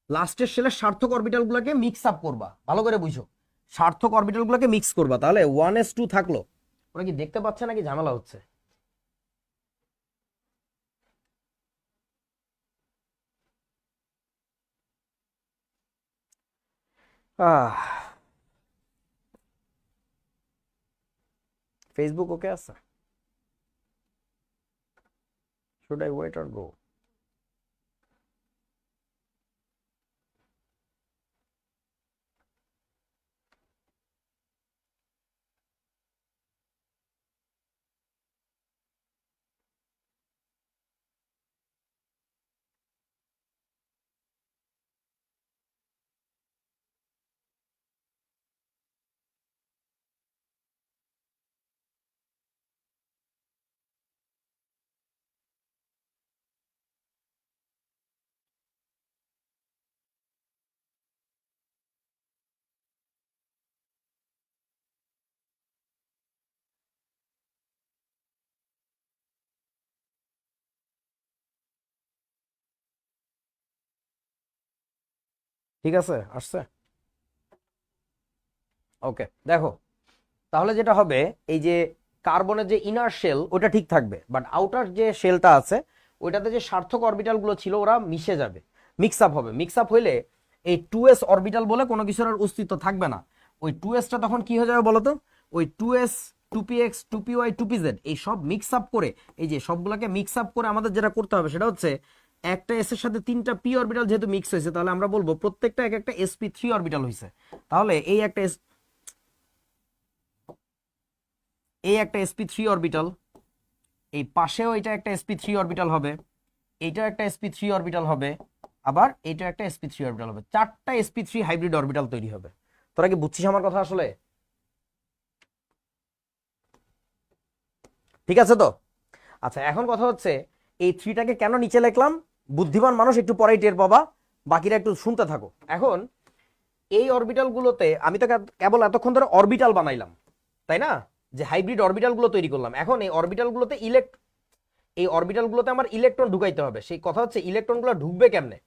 লাস্টের শেলের সার্থক অরবিটাল গুলোকে মিক্স আপ করবা, ভালো করে বুঝো, সার্থক অরবিটাল গুলোকে মিক্স করবা, তাহলে 1s2 থাকলো। ওরা কি দেখতে পাচ্ছে নাকি ঝামেলা হচ্ছে? ফেসবুক ওকে আছে? Should I wait or go? ঠিক আছে, আসছে। ওকে, দেখো তাহলে যেটা হবে, এই যে কার্বনের যে ইনার শেল ওটা ঠিক থাকবে, বাট আউটার যে শেলটা আছে ওইটাতে যে সার্থক অরবিটাল গুলো ছিল ওরা মিশে যাবে, মিক্স আপ হবে। মিক্স আপ হইলে এই 2s অরবিটাল বলে কোনো কিছুর আর অস্তিত্ব থাকবে না। ওই 2sটা তখন কি হয়ে যাবে বলতো? ওই 2s 2px 2py 2pz এই সব মিক্স আপ করে, এই যে সবগুলোকে মিক্স আপ করে আমাদের যেটা করতে হবে সেটা হচ্ছে একটা এস এর সাথে 3টা পি অরবিটাল যেহেতু মিক্স হয়েছে, তাহলে আমরা বলবো প্রত্যেকটা এক একটা sp3 অরবিটাল হয়েছে। তাহলে এই একটা sp3 অরবিটাল, এই পাশেও এটা একটা sp3 অরবিটাল হবে, এইটা একটা sp3 অরবিটাল হবে, আবার এইটা একটা sp3 অরবিটাল হবে, 4টা sp3 হাইব্রিড অরবিটাল তৈরি হবে। তোরা কি বুঝছিস আমার কথা আসলে? ঠিক আছে তো? আচ্ছা, এখন কথা হচ্ছে এই 3টাকে কেন নিচে লিখলাম, বুদ্ধিমান মানুষ একটু পরেই টের পাবা, বাকিরা একটু শুনতে থাকো। এখন এই অরবিটাল গুলোতে আমি তো কেবল এতক্ষণ ধরে অরবিটাল বানাইলাম, তাই না? যে হাইব্রিড অরবিটাল গুলো তৈরি করলাম। এখন এই অরবিটাল গুলোতে আমার ইলেকট্রন ঢুকাইতে হবে। সেই কথা হচ্ছে ইলেকট্রন গুলো ঢুকবে কেমনে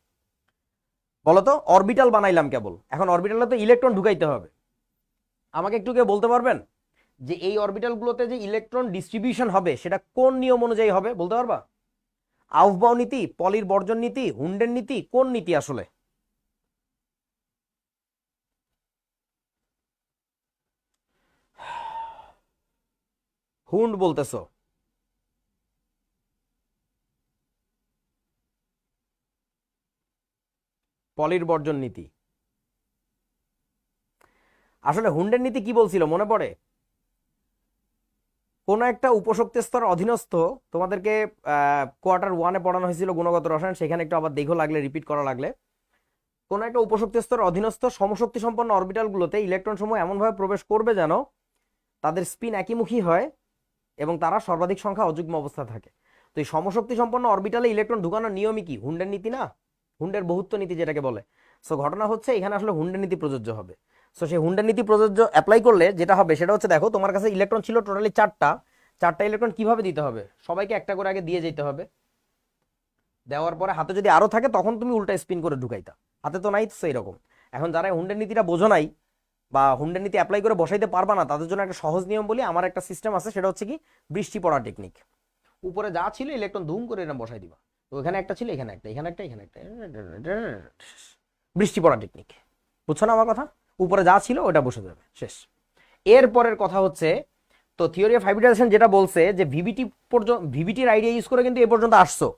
বলতো? অরবিটাল বানাইলাম কেবল, এখন অরবিটালে তো ইলেকট্রন ঢুকাইতে হবে। আমাকে একটু কেউ বলতে পারবেন যে এই অরবিটাল গুলোতে যে ইলেকট্রন ডিস্ট্রিবিউশন হবে সেটা কোন নিয়ম অনুযায়ী হবে, বলতে পারবা? আউফবাউ নীতি, পলির বর্জন নীতি, হুন্ডের নীতি, কোন নীতি আসলে? হুন্ড বলতেছো? পলির বর্জন নীতি। আসলে হুন্ডের নীতি কি বলছিল মনে পড়ে? কোন একটা উপশক্তি স্তর অধীনস্থ, তোমাদেরকে কোয়ার্টার 1-এ পড়ানো হয়েছিল গুণগত রসায়ন, সেখানে একটু আবার দেখো লাগলে, রিপিট করা লাগলে। কোন একটা উপশক্তি স্তর অধীনস্থ সমশক্তি সম্পন্ন অরবিটাল গুলোতে ইলেকট্রন সমূহ এমনভাবে প্রবেশ করবে যেন তাদের স্পিন একইমুখী হয় এবং তারা সর্বাধিক সংখ্যা অযুগ্ম অবস্থা থাকে। তো এই সমশক্তি সম্পন্ন অরবিটালে ইলেকট্রন ঢুকানোর নিয়মই কি? হুন্ডের নীতি না? হুন্ডের বহুত্ব নীতি যেটাকে বলে। সো ঘটনা হচ্ছে এখানে আসলে হুন্ডের নীতি প্রযোজ্য হবে। সো সেই হুন্ডের নীতি প্রযোজ্য অ্যাপ্লাই করলে যেটা হবে সেটা হচ্ছে, দেখো তোমার কাছে ইলেকট্রন ছিল টোটালি 4টা ইলেকট্রন কিভাবে দিতে হবে? সবাইকে একটা করে আগে দিয়ে যেতে হবে, দেওয়ার পরে হাতে যদি আরো থাকে তখন তুমি উল্টা স্পিন করে ঢুকাইতা, হাতে তো নাই, তো এইরকম। এখন যারা হুন্ডের নীতিটা বোঝো নাই বা হুন্ডের নীতি অ্যাপ্লাই করে বসাইতে পারবা না, তাদের জন্য একটা সহজ নিয়ম বলি, আমার একটা সিস্টেম আছে, সেটা হচ্ছে কি বৃষ্টি পড়া টেকনিক। উপরে যা ছিল ইলেকট্রন ধুম করে এরকম বসাই দিবা। তো এখানে একটা ছিল, এখানে একটা, এখানে একটা, এখানে একটা, বৃষ্টি পড়া টেকনিক। বুঝছো না আমার কথা? উপরে যা ছিল ওটা বসে যাবে, শেষ। এর পরের কথা হচ্ছে, তো থিওরি অফ হাইব্রিডাইজেশন যেটা বলছে যে ভিভিটি পর্যন্ত, ভিভিটির আইডিয়া ইউজ করে কিন্তু এ পর্যন্ত আসছো,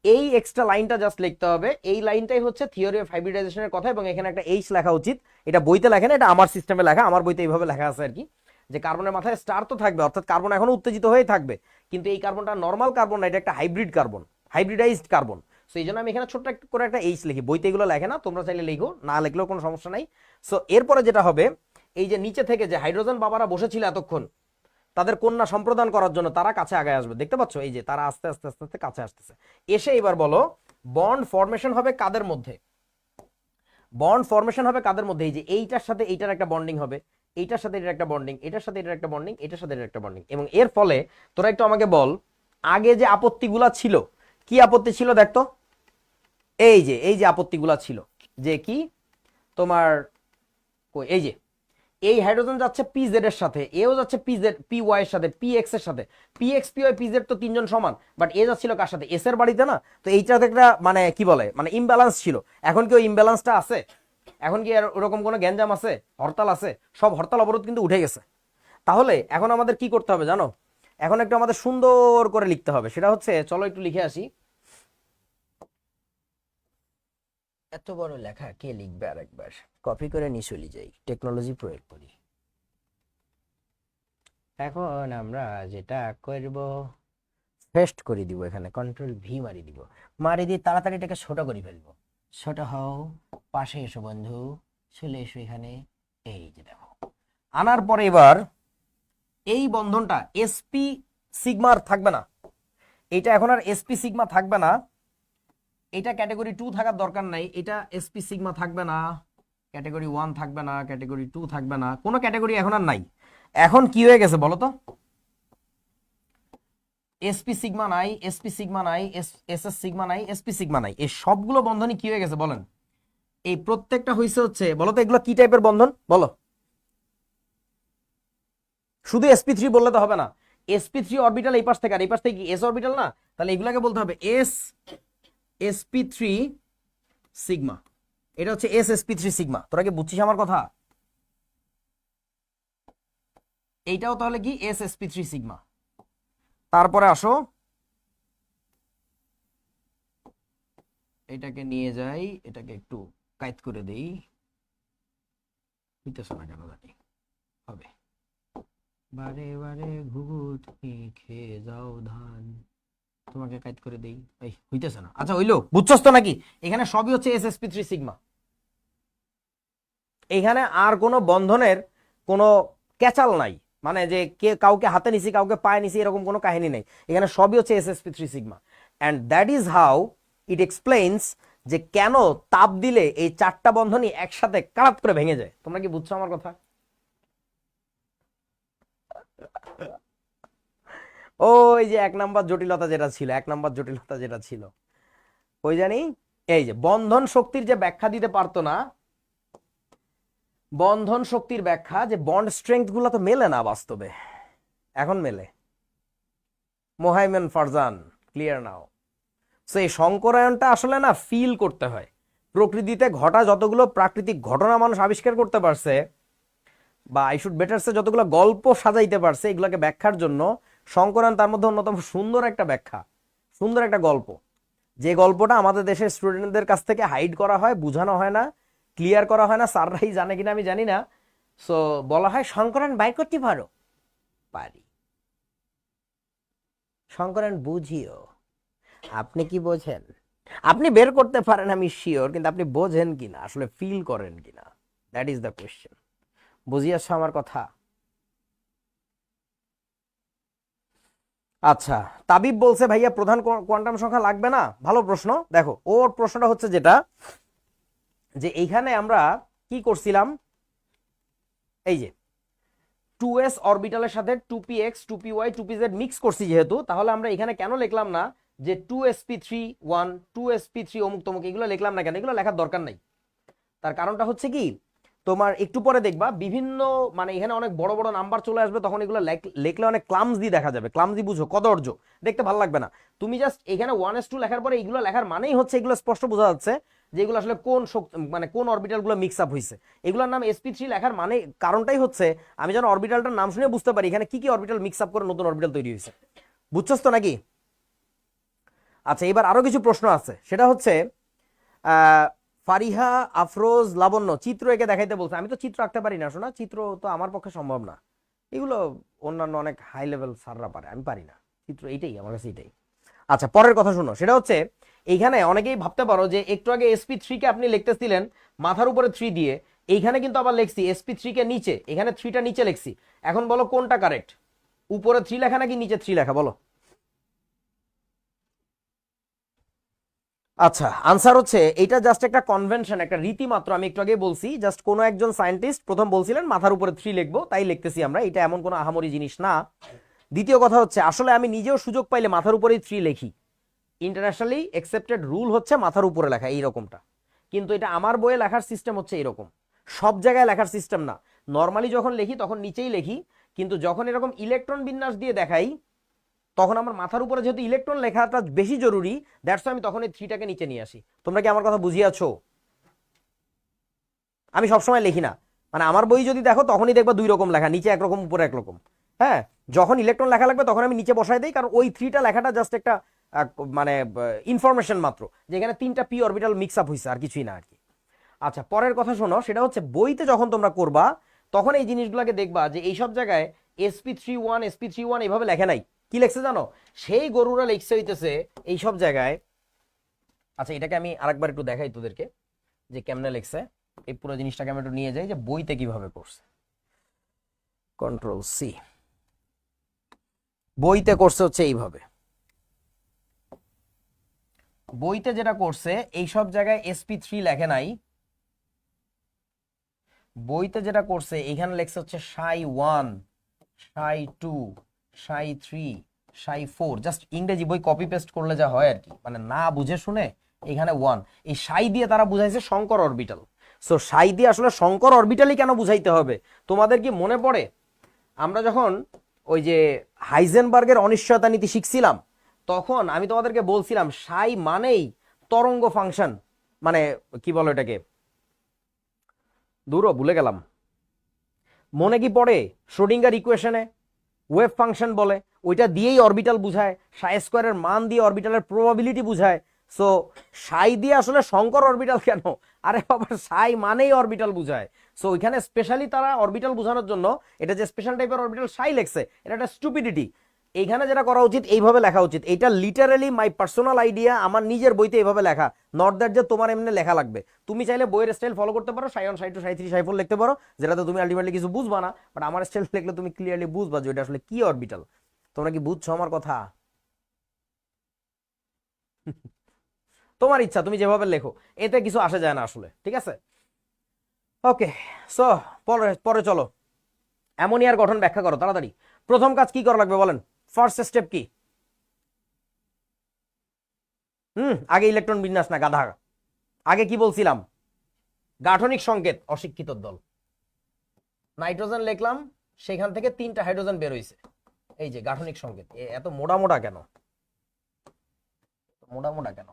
এই এক্সট্রা লাইনটা জাস্ট লিখতে হবে। এই লাইনটাই হচ্ছে থিওরি অফ হাইব্রিডাইজেশনের কথা, এবং এখানে একটা এইচ লেখা উচিত। এটা বইতে লেখে না, এটা আমার সিস্টেমে লেখা, আমার বইতে এইভাবে লেখা আছে আর কি, যে কার্বনের মাথায় স্টার তো থাকবে, অর্থাৎ কার্বন এখনো উত্তেজিত হয়ে থাকবে, কিন্তু এই কার্বনটা নর্মাল কার্বন না, এটা একটা hybrid carbon, hybridised carbon. So এই জন্য আমি এখানে ছোট্ট করে একটা এইচ লিখি, বইতে এগুলো লেখে না, তোমরা চাইলে লিখো, না লিখলেও কোনো সমস্যা নাই। সো এরপরে যেটা হবে, এই যে নিচে থেকে যে হাইড্রোজেন বাবারা বসেছিল এতক্ষণ, তাদের কন্যা সম্প্রদান করার জন্য তারা কাছে আগায় আসবে। দেখতে পাচ্ছ এই যে তারা আস্তে আস্তে আস্তে আস্তে কাছে আসতেছে। এসে এবার বলো বন্ড ফরমেশন হবে কাদের মধ্যে? বন্ড ফরমেশন হবে কাদের মধ্যে? এই যে এইটার সাথে এইটার একটা বন্ডিং হবে, এইটার সাথে এটার একটা বন্ডিং, এটার সাথে এটার একটা বন্ডিং, এটার সাথে এটার একটা বন্ডিং। এবং এর ফলে তোরা একটু আমাকে বল আগে যে আপত্তিগুলা ছিল, কি আপত্তি ছিল দেখতো? এই যে আপত্তিগুলা ছিল যে কি তোমার এই যে এই হাইড্রোজেন যাচ্ছে পিজেড এর সাথে, এও যাচ্ছে পিজেড পি ওয়াই এর সাথে, পি এক্স এর সাথে। P X P Y P Z তো তিনজন সমান, বাট এ যাচ্ছিল কার সাথে? এস এর বাড়িতে না। তো এইটাতে একটা মানে কি বলে মানে ইমব্যালেন্স ছিল। এখন কি ওই ইমব্যালেন্সটা আছে? এখন কি আর ওরকম কোনো গ্যাঞ্জাম আছে? হরতাল আছে? সব হরতাল অবরোধ কিন্তু উঠে গেছে। তাহলে এখন আমাদের কি করতে হবে জানো? এখন একটু আমাদের সুন্দর করে লিখতে হবে। সেটা হচ্ছে, চলো একটু লিখে আসি। এত বড় লেখা কে লিখবে? আরেকবার কপি করে নিয়ে চলে যাই, টেকনোলজি প্রয়োগ করি। এখন আমরা যেটা করব, পেস্ট করে দিব, এখানে কন্ট্রোল ভি মারি দিব, মারি দিয়ে তাড়াতাড়ি এটাকে ছোট করে ফেলবো। ছোট হও, পাশে এসো বন্ধু, চলে এসো এখানে। এই যে দেখো, আনার পরে এবার এই বন্ধনটা এসপি সিগমার থাকবে না, এটা এখন আর এসপি সিগমা থাকবে না। এটা ক্যাটাগরি 2 থাকার দরকার নাই, এটা এসপি সিগমা থাকবে না, ক্যাটাগরি 1 থাকবে না, ক্যাটাগরি 2 থাকবে না, কোনো ক্যাটাগরি এখন আর নাই। এখন কি হয়ে গেছে বলো তো? এসপি সিগমা নাই, এসপি সিগমা নাই, এসএস সিগমা নাই, এসপি সিগমা নাই, এই সবগুলো বন্ধনই কি হয়ে গেছে বলেন? এই প্রত্যেকটা হইছে হচ্ছে, বলো তো এগুলো কি টাইপের বন্ধন বলো? শুধু sp3 বললে তো হবে না, sp3 অরবিটাল এই পাশ থেকে আর এই পাশ থেকে কি s অরবিটাল না? তাহলে এগুলাকে বলতে হবে s sp3 সিগমা। এটা হচ্ছে s sp3 সিগমা। তোরা কি বুঝছিস আমার কথা? এইটাও তাহলে কি s sp3 সিগমা। তারপরে আসো এটাকে নিয়ে যাই, এটাকে একটু কাইট করে দেই, হইতেছ না কেন জানি, হবে। বারে বারে ঘুঘু তুমি খেয়ে যাও ধান, তোমাকে কাইট করে দেই, এই হইতেছে না। আচ্ছা হইলো, বুঝছস তো নাকি? এখানে সবই হচ্ছে এসএসপি3 সিগমা। এখানে আর কোনো বন্ধনের কোনো ক্যাচাল নাই, মানে যে কে কাউকে হাতে নিছি কাউকে পায়ে নিছি এরকম কোনো কাহিনী নেই। এখানে সবই হচ্ছে এসএসপি3 sigma. And that is how it explains যে কেন তাপ দিলে এই চারটা বন্ধনই একসাথে কারাত করে ভেঙে যায়। তোমরা কি বুঝছো আমার কথা? ওই যে এক নাম্বার জটিলতা যেটা ছিল, এক নাম্বার জটিলতা যেটা ছিল ওই জানি, এই যে বন্ধন শক্তির যে ব্যাখ্যা দিতে পারতো না, বন্ধন শক্তির ব্যাখ্যা, যে বন্ড স্ট্রেংথ গুলো তো মেলে না বাস্তবে, এখন মেলে। Mohaimen Farzan, clear now. So এই সংকরায়নটা আসলে না ফিল করতে হয়। প্রকৃতিতে ঘটা যতগুলো প্রাকৃতিক ঘটনা মানুষ আবিষ্কার করতে পারছে, বা আই শুড বেটার সে যতগুলো গল্প সাজাইতে পারছে, এগুলোকে ব্যাখ্যার জন্য সংকরায়ন তার মধ্যে অন্যতম সুন্দর একটা ব্যাখ্যা, সুন্দর একটা গল্প। যে গল্পটা আমাদের দেশের স্টুডেন্টদের কাছ থেকে হাইড করা হয়, বোঝানো হয় না, ক্লিয়ার করা হয় না। স্যাররাই জানে কিনা আমি জানি না। সো বলা হয় সংকরায়ন বাইর করতে পারো, পারি। সংকরায়ন বুঝিও, আপনি কি বোঝেন? আপনি বের করতে পারেন আমি শিওর, কিন্তু আপনি বোঝেন কিনা, আসলে ফিল করেন কিনা, দ্যাট ইজ দ্য কোয়েশ্চেন। বুঝিয়াছ আমার কথা? আচ্ছা, তাবিব বলছে ভাইয়া প্রধান কোয়ান্টাম সংখ্যা লাগবে না। ভালো প্রশ্ন। দেখো ওর প্রশ্নটা হচ্ছে যেটা, যে এইখানে আমরা কি করছিলাম, এই যে 2s অরবিটালের সাথে 2px 2py 2pz মিক্স করছি যেহেতু, তাহলে আমরা এখানে কেন লিখলাম না যে 2sp3 1 2sp3 অমুক তমুক, এগুলো লিখলাম না কেন? এগুলো লেখার দরকার নাই। তার কারণটা হচ্ছে কি, তোমার একটু পরে দেখবা বিভিন্ন মানে এখানে অনেক বড় বড় নাম্বার চলে আসবে, তখন এগুলো লিখলে অনেক ক্লামজি দেখা যাবে। ক্লামজি বুঝো, কদর্য, দেখতে ভালো লাগবে না। তুমি জাস্ট এখানে 1s2 লেখার পরে এইগুলো লেখার মানেই হচ্ছে এগুলো স্পষ্ট বোঝা যাচ্ছে যে এগুলো আসলে কোন মানে কোন অরবিটাল গুলো মিক্স আপ হয়েছে। এগুলোর নাম sp3 লেখার মানে কারণটাই হচ্ছে আমি যেন অরবিটালটার নাম শুনে বুঝতে পারি এখানে কি কি অরবিটাল মিক্স আপ করে নতুন অরবিটাল তৈরি হয়েছে। বুঝছস তো নাকি? আচ্ছা, এবার আরো কিছু প্রশ্ন আছে। সেটা হচ্ছে ফারিহা আফরোজ লাবণ্য চিত্র একে দেখাইতে বলছে। আমি তো চিত্র আঁকতে পারি না, শোনা, চিত্র তো আমার পক্ষে সম্ভব না। এগুলো অন্যান্য অনেক হাই লেভেল স্যাররা পারে, আমি পারি না চিত্র, এইটাই আমার কাছে এইটাই। আচ্ছা, পরের কথা শুনো। সেটা হচ্ছে এইখানে অনেকেই ভাবতে পারো যে একটু আগে sp3 কে আপনি লিখতেছিলেন মাথার উপরে 3 দিয়ে, এইখানে কিন্তু আবার লিখছি sp3 কে নিচে, এখানে 3টা নিচে লিখছি। এখন বলো কোনটা কারেক্ট? উপরে 3 লেখা নাকি নিচে 3 লেখা বলো? আচ্ছা, আনসার হচ্ছে এটা জাস্ট একটা কনভেনশন, একটা রীতি মাত্র। আমি একটু আগে বলছি, জাস্ট কোনো একজন সায়েন্টিস্ট প্রথম বলছিলেন মাথার উপরে 3 লিখবো, তাই লিখতেছি আমরা। এটা এমন কোনো আহামরি জিনিস না। দ্বিতীয় কথা হচ্ছে, আসলে আমি নিজেও সুযোগ পাইলে মাথার উপরেই 3 লিখি। ইন্টারন্যাশনালি অ্যাকসেপ্টেড রুল হচ্ছে মাথার উপরে লেখা এইরকমটা, কিন্তু এটা আমার বইয়ে লেখার সিস্টেম হচ্ছে এরকম, সব জায়গায় লেখার সিস্টেম না। নর্মালি যখন লিখি তখন নিচেই লিখি, কিন্তু যখন এরকম ইলেকট্রন বিন্যাস দিয়ে দেখাই তখন আমার মাথার উপরে যেহেতু ইলেকট্রন লেখাটা বেশি জরুরি, দ্যাটস আমি তখন এই 3টাকে নিচে নিয়ে আসি। তোমরা কি আমার কথা বুঝিয়াছো? আমি সবসময় লিখি না, মানে আমার বই যদি দেখো তখনই দেখবা 2 রকম লেখা, নিচে একরকম উপরে একরকম। হ্যাঁ, যখন ইলেকট্রন লেখা লাগবে তখন আমি নিচে বসাই দিই, কারণ ওই 3টা লেখাটা জাস্ট একটা মানে ইনফরমেশন মাত্র, যেখানে 3টা পি অরবিটাল মিক্স আপ হয়েছে, আর কিছুই না আর কি। আচ্ছা, পরের কথা শোনো, সেটা হচ্ছে বইতে যখন তোমরা করবা তখন এই জিনিসগুলোকে দেখবা যে এইসব জায়গায় sp31 এইভাবে লেখে নাই। কি লেখছে জানো? সেই গরুরা লিখছে হইতেছে এইসব জায়গায়। আচ্ছা, এটাকে আমি আরেকবার একটু দেখাই তোদেরকে যে কেমনে লিখছে। এই পুরো জিনিসটাকে আমি একটু নিয়ে যাই যে বইতে কিভাবে করছে। Control C. বইতে করছে হচ্ছে এইভাবে। বইতে যেটা করছে এইসব জায়গায় sp3 লেখে নাই। বইতে যেটা করছে এখানে লেখছে হচ্ছে সাই 1, সাই 2, সাই 3, সাই 4। জাস্ট ইংরেজি বই কপি পেস্ট করলে যা হয় আর কি, মানে না বুঝে শুনে এখানে 1। এই সাই দিয়ে তারা বুঝাইছে শঙ্কর অরবিটাল। সো সাই দিয়ে আসলে শঙ্কর অরবিটালই কেন বুঝাইতে হবে? তোমাদের কি মনে পড়ে আমরা যখন ওই যে হাইজেনবার্গের অনিশ্চয়তা নীতি শিখছিলাম, তখন আমি তোমাদেরকে বলছিলাম সাই মানেই তরঙ্গ ফাংশন, মানে কি বলো এটাকে, দূরও ভুলে গেলাম, মনে কি পড়ে? শ্রোডিঙ্গার ইকুয়েশনে ওয়েভ ফাংশন বলে, ওইটা দিয়েই অরবিটাল বুঝায়, সাই স্কোয়ারের মান দিয়ে অরবিটালের প্রবাবিলিটি বুঝায়। সো সাই দিয়ে আসলে শঙ্কর অরবিটাল কেন? আরে বাবা, সাই মানেই অরবিটাল বুঝায়। সো ওইখানে স্পেশালি তারা অরবিটাল বোঝানোর জন্য এটা যে স্পেশাল টাইপের অরবিটাল সাই লেখছে, এটা একটা স্টুপিডিটি। এইখানে যেটা করা উচিত এইভাবে লেখা উচিত। এটা লিটারালি মাই পার্সোনাল আইডিয়া, আমার নিজের বইতে এইভাবে লেখা, নট দ্যাট যে তোমার এমনি লেখা লাগবে। তুমি চাইলে বইয়ের স্টাইল ফলো করতে পারো, সাই 1, সাই 2, সাই 3, সাই 4 লিখতে পারো, যেটাতে তুমি আলটিমেটলি কিছু বুঝবা না, বাট আমার স্টাইল লিখলে তুমি ক্লিয়ারলি বুঝবা যে এটা আসলে কি অরবিটাল। তোমরা কি বুঝছো আমার কথা? তোমার ইচ্ছা, তুমি যেভাবে লেখো, এতে কিছু আসে যায় না আসলে, ঠিক আছে? ওকে, সো পরে পরে চলো, অ্যামোনিয়ার গঠন ব্যাখ্যা করো তাড়াতাড়ি। প্রথম কাজ কি করা লাগবে বলেন? ফার্স্ট স্টেপ কি? আগে ইলেকট্রন বিন্যাস না গাধা। আগে কি বলছিলাম? গাঠনিক সংকেত। অশিক্ষিত দল। নাইট্রোজেন লিখলাম, সেখান থেকে 3টা হাইড্রোজেন বের হইছে। এই যে গাঠনিক সংকেত। এত মোটা মোটা কেন? মোটা মোটা কেন?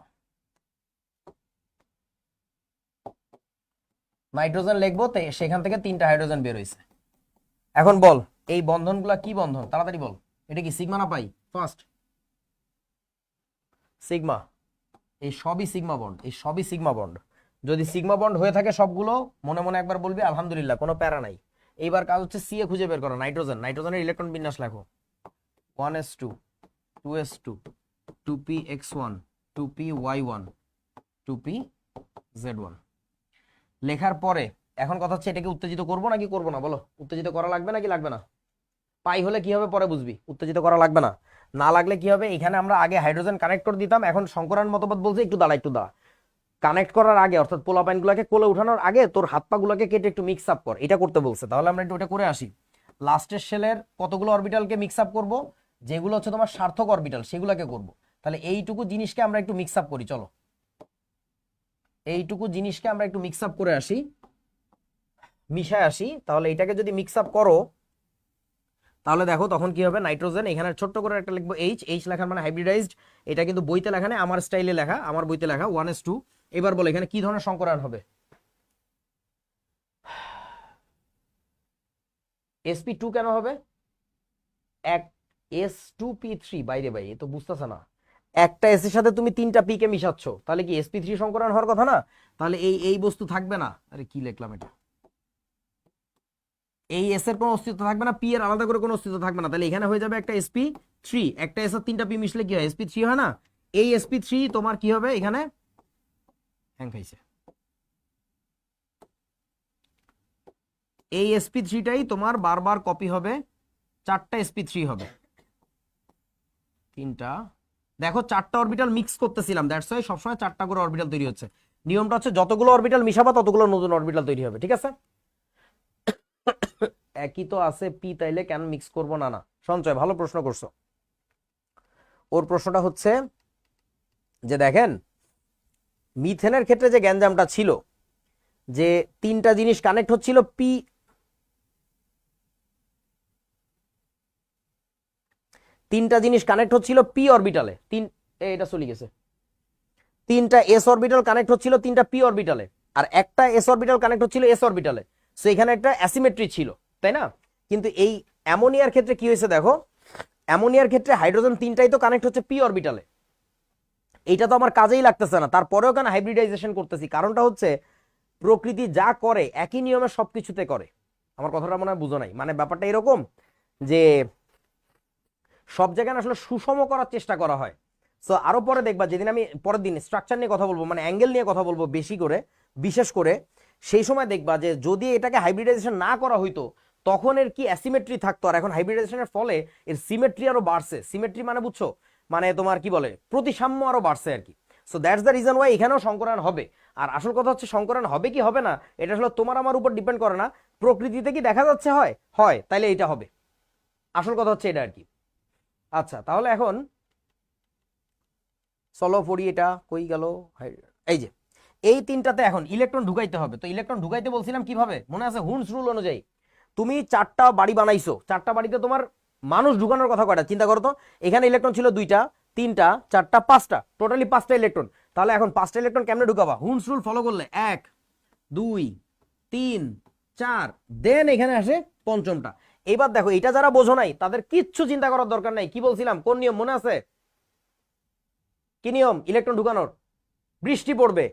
নাইট্রোজেন লিখবো, সেখান থেকে 3টা হাইড্রোজেন বের হইছে। এখন বল, এই বন্ধনগুলা কি বন্ধন? তাড়াতাড়ি বল। এটা কি সিগমা না পাই? First sigma. এই সবই সিগমা বন্ড, এই সবই সিগমা বন্ড। যদি সিগমা বন্ড হয়ে থাকে সবগুলো, মনে মনে একবার বলবি আলহামদুলিল্লাহ, কোনো প্যারা নাই। এইবার কাজ হচ্ছে সি এ খুঁজে বের করো। নাইট্রোজেন, নাইট্রোজেনের ইলেকট্রন বিন্যাস লেখো। 1s2, 2s2, 2px1, 2py1, 2pz1 লেখার পরে এখন কথা হচ্ছে এটাকে উত্তেজিত করবো নাকি করবো না? বলো, উত্তেজিত করা লাগবে নাকি লাগবে না? পাই হলে কি হবে পরে বুঝবি, উত্তেজিত করা লাগবে না। না লাগলে কি হবে, এখানে আমরা আগে হাইড্রোজেন কানেক্ট করে দিতাম, এখন শঙ্করায়ন মতবাদ বলছে একটু দাঁড়া একটু দাঁড়া, কানেক্ট করার আগে অর্থাৎ পোলাপাইন গুলাকে কোলে উঠানোর আগে তোর হাত পা গুলাকে কেটে একটু মিক্স আপ কর, এটা করতে বলছে। তাহলে আমরা একটু ওটা করে আসি। লাস্টের শেলের কতগুলো অরবিটালকে মিক্স আপ করবো, যেগুলো হচ্ছে তোমার সার্থক অরবিটাল সেগুলোকে করব। তাহলে এইটুকু জিনিসকে আমরা একটু মিক্স আপ করি, চলো এইটুকু জিনিসকে আমরা একটু মিক্স আপ করে আসি, মিশায় আসি। তাহলে এটাকে যদি মিক্স আপ করো তাহলে দেখো তখন কি হবে, নাইট্রোজেন এখানে ছোট্ট করে একটা লিখবো এইচ, এইচ লেখার মানে হাইব্রিডাইজড। এটা কিন্তু বইতে লেখা নেই, আমার স্টাইলে লেখা, আমার বইতে লেখা 1s2। এবার বলো এখানে কি ধরনের সংকরায়ন হবে? sp2 কেন হবে? এক s2p3, বাইরে ভাই এ তো বুঝতেছে না। একটা এস এর সাথে তুমি 3টা পি কে মিশাচ্ছ, তাহলে কি sp3 সংকরায়ন হওয়ার কথা না? তাহলে এই এই বস্তু থাকবে না। আরে কি লিখলাম এটা, এই এস এর কোনো অস্তিত্ব থাকবে না, পি এর আলাদা করে কোনো অস্তিত্ব থাকবে না। তাহলে এখানে হয়ে যাবে একটা sp3, একটা এস আর 3টা পি মিশলে কি হয়, sp3 হয় না? এই sp3 তোমার কি হবে এখানে, হ্যাং খাইছে, এই sp3টাই তোমার বারবার কপি হবে 4টা sp3 হবে, 3টা। দেখো 4টা অরবিটাল মিক্স করতেছিলাম, দ্যাটস ওয়াই সবসময় 4টা করে অরবিটাল তৈরি হচ্ছে। নিয়মটা হচ্ছে যতগুলো অরবিটাল মিশাবা ততগুলো নতুন অরবিটাল তৈরি হবে, ঠিক আছে? একই তো আছে পি, তাইলে কেন মিক্স করব? না না, সঞ্চয় ভালো প্রশ্ন করছো। ওর প্রশ্নটা হচ্ছে যে দেখেন মিথেনের ক্ষেত্রে যে গ্যাঞ্জামটা ছিল, যে 3টা জিনিস কানেক্ট হচ্ছিল পি, 3টা জিনিস কানেক্ট হচ্ছিল পি অরবিটালে, এটা চলে গেছে, 3টা এস অরবিটাল কানেক্ট হচ্ছিল 3টা পি অরবিটালে, আর একটা এস অরবিটাল কানেক্ট হচ্ছিল এস অরবিটালে। সো এখানে একটা অ্যাসিমেট্রি ছিল, তাই না? কিন্তু এই অ্যামোনিয়ার ক্ষেত্রে কি হয়েছে দেখো, অ্যামোনিয়ার ক্ষেত্রে হাইড্রোজেন 3টাই তো কানেক্ট হচ্ছে পি অরবিটালে। এইটা তো আমার কাজেই লাগতেছে না, তারপরেও কেন হাইব্রিডাইজেশন করতেছি? কারণটা হচ্ছে প্রকৃতি যা করে একই নিয়মে সবকিছুতে করে। আমার কথাটা মনে হয় বুঝো নাই। মানে ব্যাপারটা এরকম যে সব জায়গায় আসলে সুষম করার চেষ্টা করা হয়। সো আরো পরে দেখবা, যেদিন আমি পরের দিন স্ট্রাকচার নিয়ে কথা বলবো, মানে অ্যাঙ্গেল নিয়ে কথা বলবো বেশি করে, বিশেষ করে সেই সময় দেখবা যে যদি এটাকে হাইব্রিডাইজেশন না করা হইতো তখন এর কি অ্যাসিমেট্রি থাকতো, আর এখন হাইব্রিডাইজেশনের ফলে এর সিমেট্রি আরো বাড়ছে। সিমেট্রি মানে বুঝছো, মানে তোমার কি বলে, প্রতিসাম্য আরো বাড়ছে আর কি। So that's the reason why এখানেও সংকরায়ন হবে। আর আসল কথা হচ্ছে সংকরায়ন হবে কি হবে না এটা আসলে তোমার আমার উপর ডিপেন্ড করে না, প্রকৃতিতে কি দেখা যাচ্ছে হয় হয়, তাইলে এটা হবে। আসল কথা হচ্ছে এটা আর কি। আচ্ছা তাহলে এখন চলো পড়ি, এটা কই গেল? এই যে এই 3টাতে এখন ইলেকট্রন ঢুকাইতে হবে। তো ইলেকট্রন ঢুকাইতে বলছিলাম কিভাবে, মনে আছে? হুন্স রুল অনুযায়ী। তুমি 4টা বাড়ি বানাইছো, 4টা বাড়িতে তোমার মানুষ ঢুকানোর কথা কয়টা চিন্তা করো তো। এখানে ইলেকট্রন ছিল 2টা, 3টা, 4টা, 5টা, টোটালি 5টা ইলেকট্রন। তাহলে এখন 5টা ইলেকট্রন কেমনে ঢুকাবা? হুন্স রুল ফলো করলে 1 2 3 4, দেন এখানে আসে পঞ্চমটা। এবার দেখো এটা যারা বোঝো নাই তাদের কিচ্ছু চিন্তা করার দরকার নাই। কি বলছিলাম, কোন নিয়ম মনে আছে? কি নিয়ম ইলেকট্রন ঢুকানোর? বৃষ্টি পড়বে,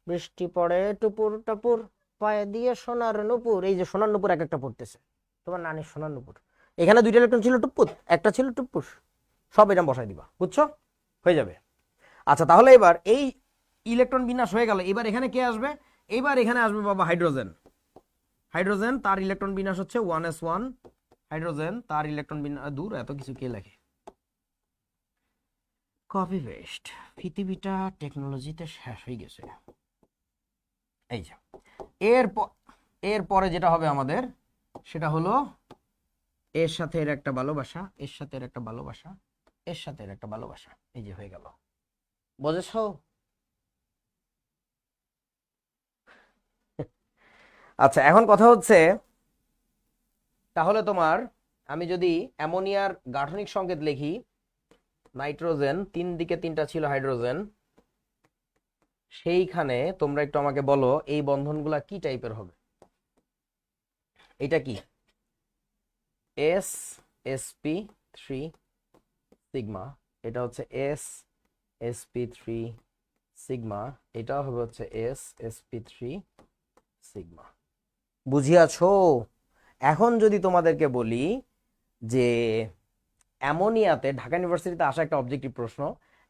বৃষ্টি পড়ে টুপুর টাপুর, পায়ে দিয়ে সোনার নুপুর। এই যে সোনার নুপুর এক একটা পড়তেছে, তোমার নানির সোনার নুপুর। এখানে 2টা ইলেকট্রন ছিল টুপুর, একটা ছিল টুপুর, সব এটা বসাই দিবা, বুঝছো? হয়ে যাবে। আচ্ছা তাহলে এবার এই ইলেকট্রন বিন্যাস হয়ে গেল, এবার এখানে কে আসবে? এবার এখানে আসবে বাবা হাইড্রোজেন। হাইড্রোজেন তার ইলেকট্রন বিন্যাস হচ্ছে 1s1। হাইড্রোজেন তার ইলেকট্রন বিন্যাস, দূর এত কিছু কে লেখে, কপি পেস্ট। পৃথিবীটা টেকনোলজিতে শেষ হয়ে গেছে। এই যে এরপরে যেটা হবে আমাদের, সেটা হলো এর সাথে এর একটা ভালোবাসা, এর সাথে এর একটা ভালোবাসা, এর সাথে এর একটা ভালোবাসা। এই যে হয়ে গেল, বুঝেছো? আচ্ছা এখন কথা হচ্ছে, তাহলে তোমার আমি যদি অ্যামোনিয়ার গাঠনিক সংকেত লিখি, নাইট্রোজেন 3 দিকে 3টা ছিল হাইড্রোজেন, সেইখানে তোমরা একটু আমাকে বলো এই বন্ধনগুলা কি টাইপের হবে? এটা কি? এস এসপি থ্রি সিগমা, এটা হচ্ছে এস এসপি থ্রি সিগমা, এটাও হবে হচ্ছে এস এসপি থ্রি সিগমা। বুঝিয়াছো? এখন যদি তোমাদেরকে বলি যে অ্যামোনিয়াতে, ঢাকা ইউনিভার্সিটিতে আসা একটা অবজেক্টিভ প্রশ্ন,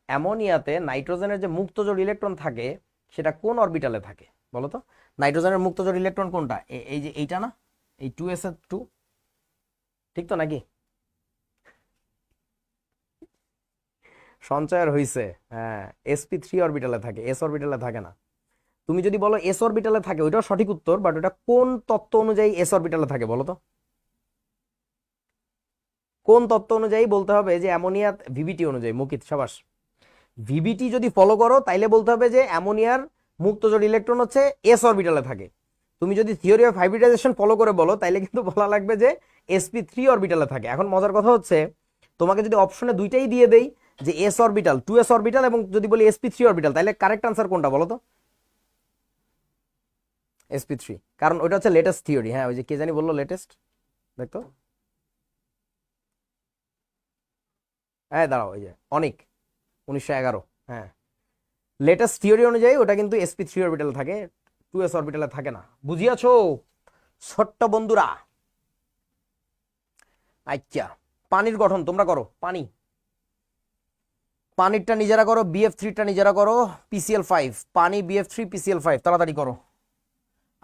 অ্যামোনিয়াতে নাইট্রোজেনের যে মুক্তজোড় ইলেকট্রন থাকে সেটা কোন অরবিটালে থাকে বলো তো? নাইট্রোজেনের মুক্তজোড় ইলেকট্রন কোনটা? এই যে এইটা না, এই 2s2, ঠিক তো নাকি? সঞ্চয়ের হইছে, হ্যাঁ sp3 অরবিটালে থাকে, এস অরবিটালে থাকে না। তুমি যদি বলো এস অরবিটালে থাকে, ওইটাও সঠিক উত্তর, বাট ওটা কোন তত্ত্ব অনুযায়ী এস অরবিটালে থাকে বলো তো? কোন তত্ত্ব অনুযায়ী বলতে হবে যে অ্যামোনিয়া, ভিবিটি অনুযায়ী। মুকিত সাবাস। ভিবিটি যদি ফলো করো তাইলে বলতে হবে যে অ্যামোনিয়ার মুক্তজোড় ইলেকট্রন হচ্ছে এস অরবিটালে থাকে। তুমি যদি থিওরি অফ হাইব্রিডাইজেশন ফলো করে বলো তাইলে কিন্তু বলা লাগবে যে sp3 অরবিটালে থাকে। এখন মজার কথা হচ্ছে, তোমাকে যদি অপশনে দুইটাই দিয়ে দেই যে এস অরবিটাল, 2s অরবিটাল, এবং যদি বলি sp3 অরবিটাল, তাহলে কারেক্ট আনসার কোনটা বলো তো? sp3, কারণ ওইটা হচ্ছে লেটেস্ট থিওরি। হ্যাঁ ওই যে কে জানি বললো লেটেস্ট, দেখতো। হ্যাঁ দাঁড়াও, ওই যে অনিক 1911, হ্যাঁ লেটেস্ট থিওরি অনুযায়ী ওটা কিন্তু sp3 অরবিটালে থাকে, 2s অরবিটালে থাকে না। বুঝিয়াছো ছোট্ট বন্ধুরা? আচ্ছা পানির গঠন তোমরা করো, পানিরটা নিজেরা করো, BF3টা নিজেরা করো, PCl5, পানি BF3 PCl5, তাড়াতাড়ি করো।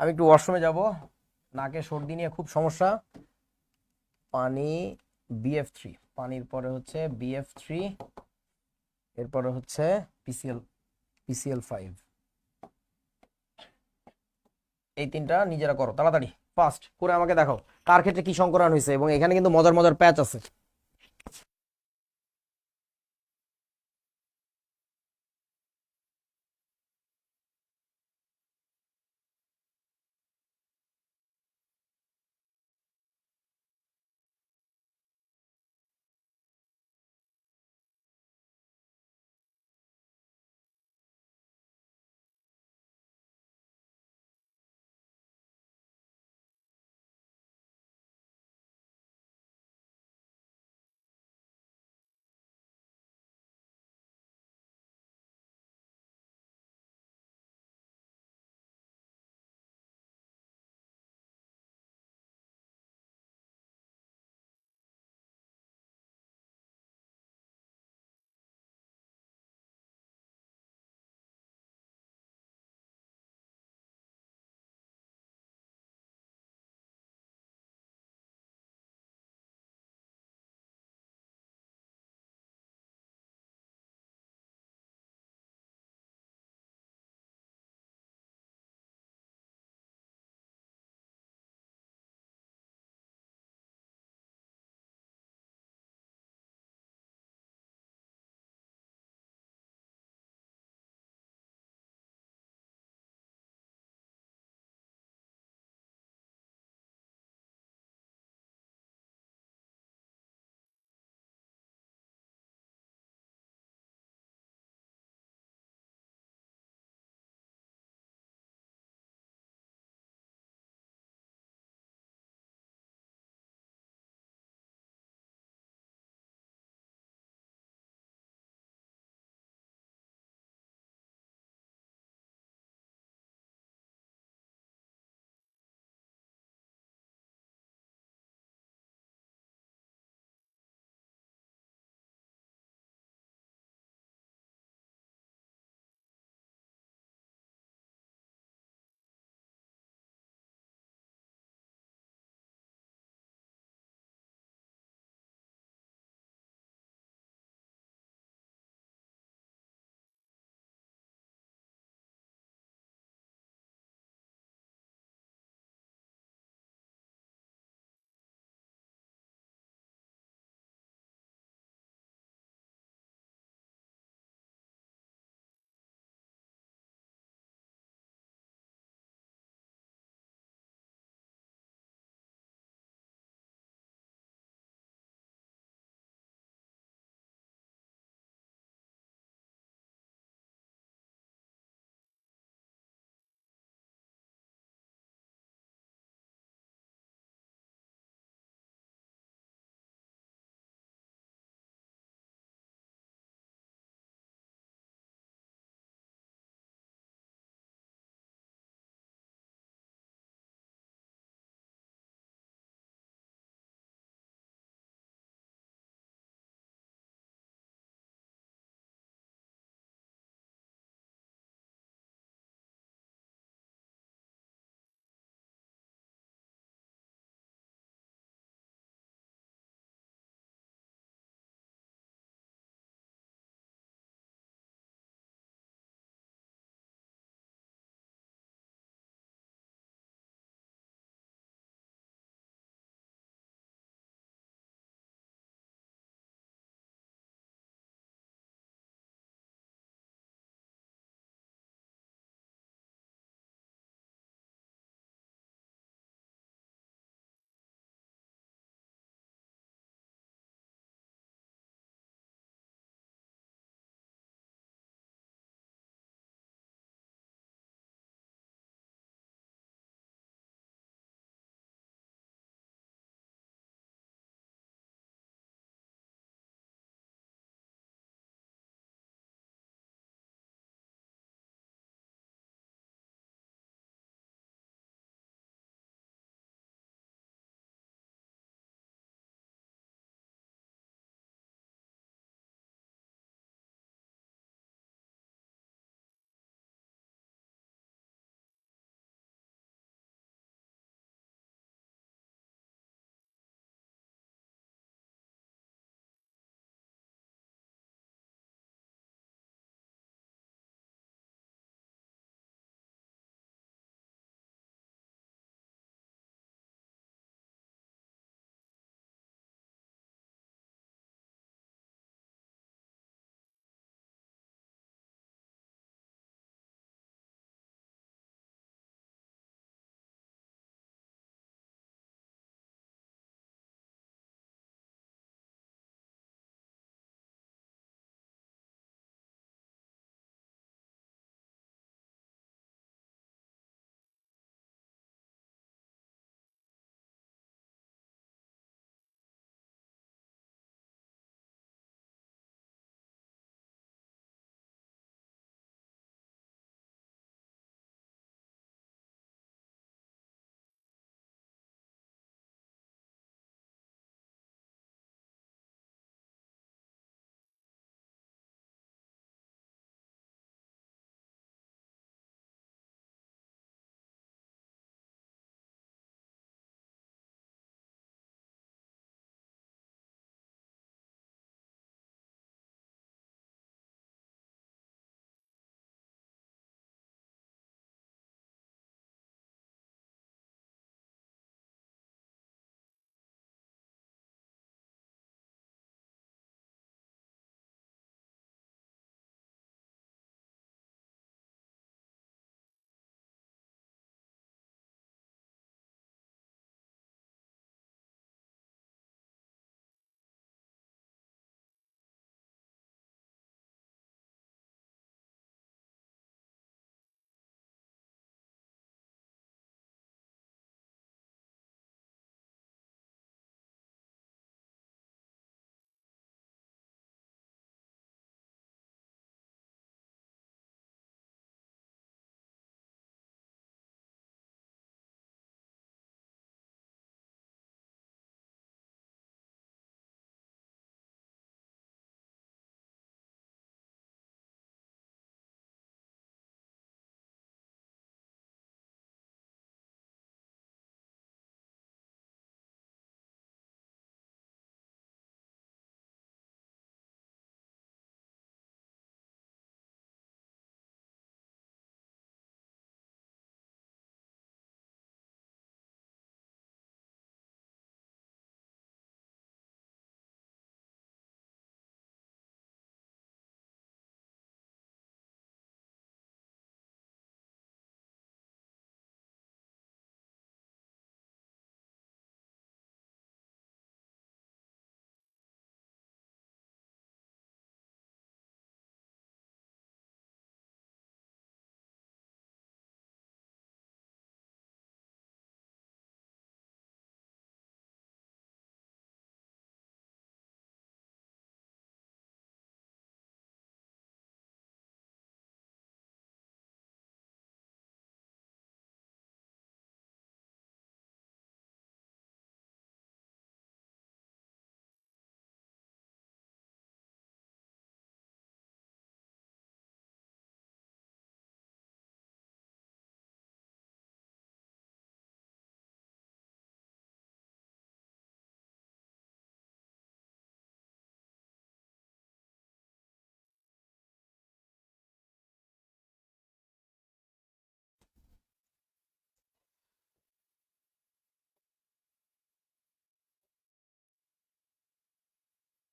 আমি একটু ওয়াশরুমে যাব, নাকে সর্দি নিয়ে খুব সমস্যা। পানি BF3, পানির পরে হচ্ছে BF3, এরপরে হচ্ছে PCl5। এই তিনটা নিজেরা করো তাড়াতাড়ি, ফাস্ট করে আমাকে দেখাও কার ক্ষেত্রে কি সংকরণ হয়েছে, এবং এখানে কিন্তু মজার মজার প্যাচ আছে।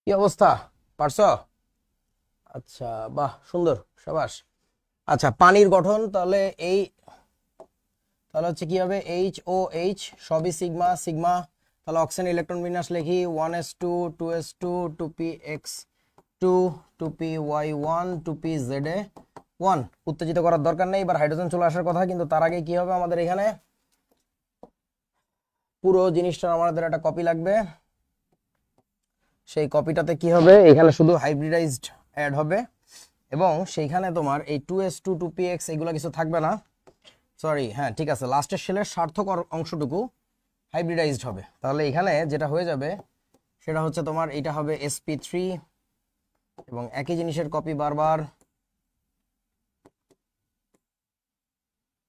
কি অবস্থা, পারছো? আচ্ছা, বাহ, সুন্দর, সাবাস। আচ্ছা, পানির গঠন তাহলে তাহলে হচ্ছে কি হবে, HOH সবই সিগমা সিগমা। তাহলে অক্সিজেন ইলেকট্রন বিন্যাস লিখি 1s2 2s2 2px2 2py1 2pza1। উত্তেজিত করার দরকার নেই, এবার হাইড্রোজেন চলে আসার কথা, কিন্তু তার আগে কি হবে আমাদের এখানে পুরো জিনিসটার আমাদের একটা কপি লাগবে। সেই কপিটাতে কি হবে, এখানে শুধু হাইব্রিডাইজড অ্যাড হবে এবং সেইখানে তোমার এই 2s2 2px এগুলো কিছু থাকবে না। সরি, হ্যাঁ ঠিক আছে, লাস্টের শেলের সার্থক অংশটুকু হাইব্রিডাইজড হবে। তাহলে এখানে যেটা হয়ে যাবে সেটা হচ্ছে তোমার এটা হবে sp3 এবং একই জিনিসের কপি বারবার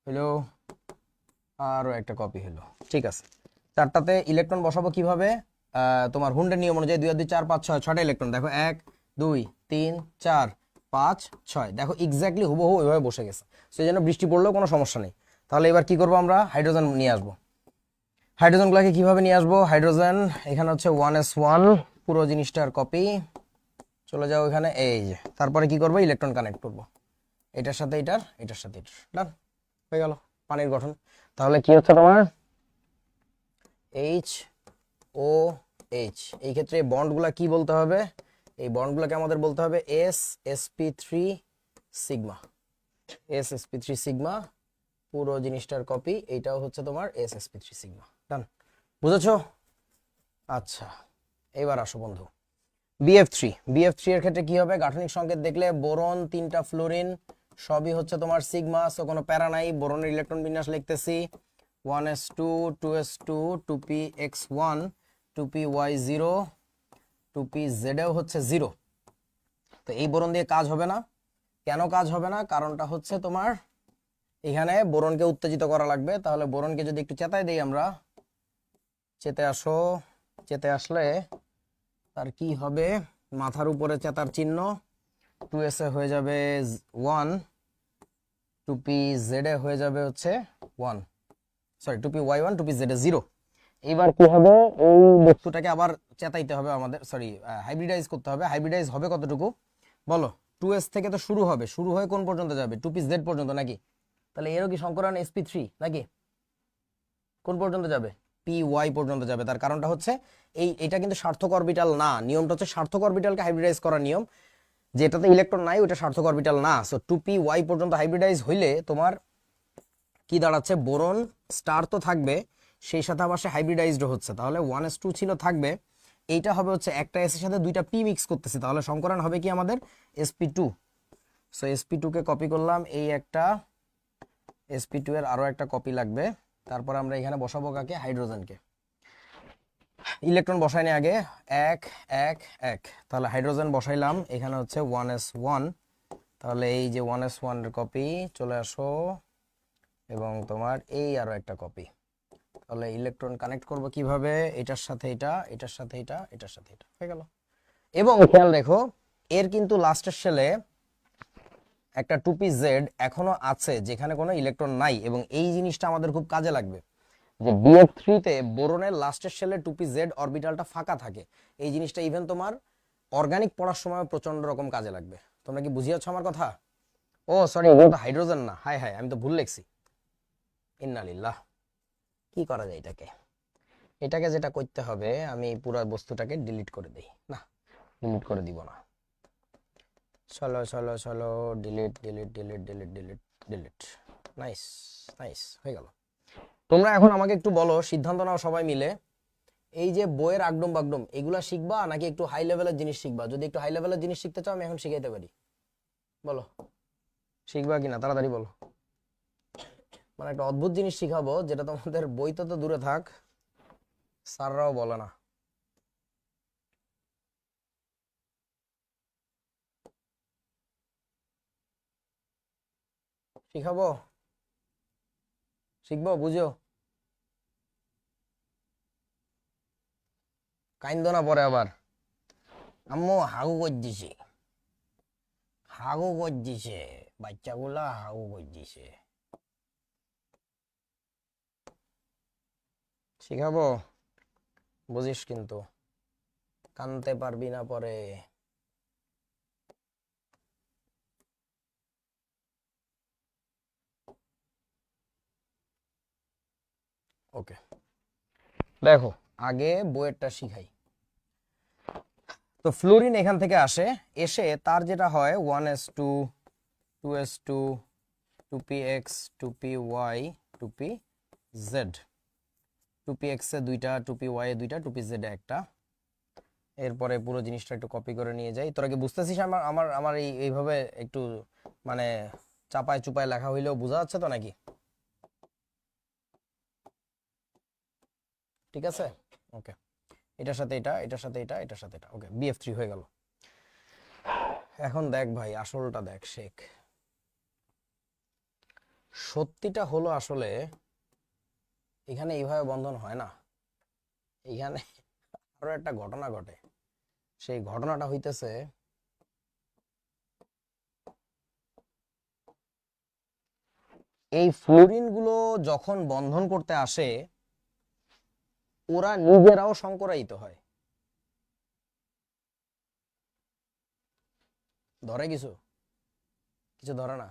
হলো, আরও একটা কপি হলো। ঠিক আছে, চারটাতে ইলেকট্রন বসাবো কিভাবে, তোমার হুন্ডের নিয়ম অনুযায়ী 2 আর 2 4 5 6 ছয়টা ইলেকট্রন। দেখো 1 2 3 4 5 6, দেখো এক্স্যাক্টলি হুবহু ওইভাবে বসে গেছে। সেই জন্য বৃষ্টি পড়লেও কোনো সমস্যা নেই। তাহলে এবার কি করবো, আমরা হাইড্রোজেন নিয়ে আসবো। হাইড্রোজেনগুলোকে কিভাবে নিয়ে আসবো, হাইড্রোজেন এখানে হচ্ছে 1s1 পুরো জিনিসটার কপি, চলে যাও এখানে, এই যে তারপরে কি করবো, ইলেকট্রন কানেক্ট করবো এটার সাথে এটার সাথে এটার, ডান হয়ে গেল পানির গঠন। তাহলে কি হচ্ছে তোমার HOH, এই ক্ষেত্রে বন্ডগুলা কি বলতে হবে, এই বন্ডগুলোকে আমাদের বলতে হবে ssp3 সিগমা, ssp3 সিগমা পুরো জিনিসটার কপি, এইটাও হচ্ছে তোমার ssp3 সিগমা, ডান, বুঝেছো? আচ্ছা, এবার আসো বন্ধু, BF3 এর ক্ষেত্রে কি হবে, গাঠনিক সংকেত দেখলে বোরন 3টা ফ্লোরিন সবই হচ্ছে তোমার সিগমা, সো কোনো প্যারা নাই। বোরনের ইলেকট্রন বিন্যাস লিখতেছি 1s2 2s2 2px1 2py0 2pza হচ্ছে 0। তো এই বোরন দিয়ে কাজ হবে না, কেন কাজ হবে না, কারণটা হচ্ছে তোমার এখানে বোরনকে উত্তেজিত করা লাগবে। তাহলে বোরনকে যদি একটু চেতাই দেই আমরা, চেতে আসো, চেতে আসলে তার কি হবে, মাথার উপরে চেতার চিহ্ন, 2s এ হয়ে যাবে 1, 2pz এ হয়ে যাবে হচ্ছে 1, সরি 2py1 2pz 0। এইবার কি হবে, এই বস্তুটাকে আবার চেতাইতে হবে আমাদের, সরি হাইব্রিডাইজ করতে হবে। হাইব্রিডাইজ হবে কতটুকু বলো, 2s থেকে তো শুরু হবে, শুরু হয়ে কোন পর্যন্ত যাবে, 2pz পর্যন্ত নাকি? তাহলে এরও কি সংকরণ sp3 নাকি? কোন পর্যন্ত যাবে, py পর্যন্ত যাবে। তার কারণটা হচ্ছে এটা কিন্তু সার্থক অরবিটাল না, নিয়মটা হচ্ছে সার্থক অরবিটালকে হাইব্রিডাইজ করার নিয়ম, যেটাতে ইলেকট্রন নাই ওটা সার্থক অরবিটাল না। সো 2py পর্যন্ত হাইব্রিডাইজ হইলে তোমার কি দাঁড়াচ্ছে, বোরন স্টার তো থাকবে, সেই সাথে আবার সে হাইব্রিডাইজড হচ্ছে। তাহলে 1s2 ছিল থাকবে, এইটা হবে হচ্ছে একটা এস এর সাথে দুইটা পি মিক্স করতেছে, তাহলে সংকরণ হবে কি আমাদের sp2। সো sp2 কে কপি করলাম, এই একটা sp2 এর আরো একটা কপি লাগবে। তারপর আমরা এখানে বসাবো কাকে, হাইড্রোজেনকে। ইলেকট্রন বসাই নি আগে, 1 1 1, তাহলে হাইড্রোজেন বসাইলাম, এখানে হচ্ছে 1s1। তাহলে এই যে 1s1 এর কপি চলে আসো এবং তোমার এই আরো একটা কপি। তাহলে ইলেকট্রন কানেক্ট করব কিভাবে, এটার সাথে এটা, এটার সাথে এটা, এটার সাথে এটা, হয়ে গেল। এবং খেয়াল রেখো এর কিন্তু লাস্টের শেলে একটা 2pz এখনো আছে যেখানে কোনো ইলেকট্রন নাই, এবং এই জিনিসটা আমাদের খুব কাজে লাগবে যে BF3 তে বোরনের লাস্টের শেলে 2pz অরবিটালটা ফাঁকা থাকে। এই জিনিসটা ইভেন তোমার অর্গানিক পড়ার সময় প্রচন্ড রকম কাজে লাগবে। তোমরা কি বুঝিয়েছো আমার কথা? ও সরি, এটা তো হাইড্রোজেন না, হাই হাই আমি তো ভুল লিখছি, ইন্নালিল্লাহ। কি করা যায় এটাকে, এটাকে যেটা করতে হবে আমি পুরো বস্তুটাকে ডিলিট করে দেই, না ডিলিট করে দিব না, চলো চলো চলো, delete delete delete delete delete delete, nice nice, হয়ে গেল। তোমরা এখন আমাকে একটু বলো, সিদ্ধান্ত নাও সবাই মিলে, এই যে বইয়ের আগডম বাগডম এগুলা শিখবা নাকি একটু হাই লেভেলের জিনিস শিখবা? যদি একটু হাই লেভেলের জিনিস শিখতে চাও আমি এখন শিখাইতে পারি, বলো শিখবা কিনা, তাড়াতাড়ি বলো। মানে একটা অদ্ভুত জিনিস শিখাবো যেটা তোমাদের বইতে তো দূরে থাক, স্যাররাও বলে না। শিখাবো, শিখবো, বুঝো, কাইন্দ না পরে আবার। আম্মু হাগু করে দিছে, হাগু করে দিছে, বাচ্চাগুলা হাগু করে দিছে। শিখাবো, বুঝিস কিন্তু। কানতে পারবি না পরে। ওকে, দেখো আগে বইয়েরটা শিখাই। তো ফ্লোরিন এখান থেকে আসে, এসে তার যেটা হয় 1s2 2s2 2px 2py 2pz, 2px এ দুইটা, 2py এ দুইটা, 2pz এ একটা। এরপরে পুরো জিনিসটা একটু কপি করে নিয়ে যাই। তোরা কি বুঝতেছিস আমার আমার আমার এইভাবে একটু মানে চাপায় চুপায় লেখা হইলেও বোঝা যাচ্ছে তো নাকি? ঠিক আছে, ওকে। এটার সাথে এটা, এটার সাথে এটা, এটার সাথে এটা, ওকে, BF3 হয়ে গেল। এখন দেখ ভাই, আসলটা দেখ শেখ। সত্যিটা হলো আসলে এখানে এইভাবে বন্ধন হয় না। এখানে আরো একটা ঘটনা ঘটে। সেই ঘটনাটা হইতেছে এই ফ্লোরিন গুলো যখন বন্ধন করতে আসে ওরা নিজেরাও সংকরায়িত হয়। ধরে কিছু কিছু ধরে না?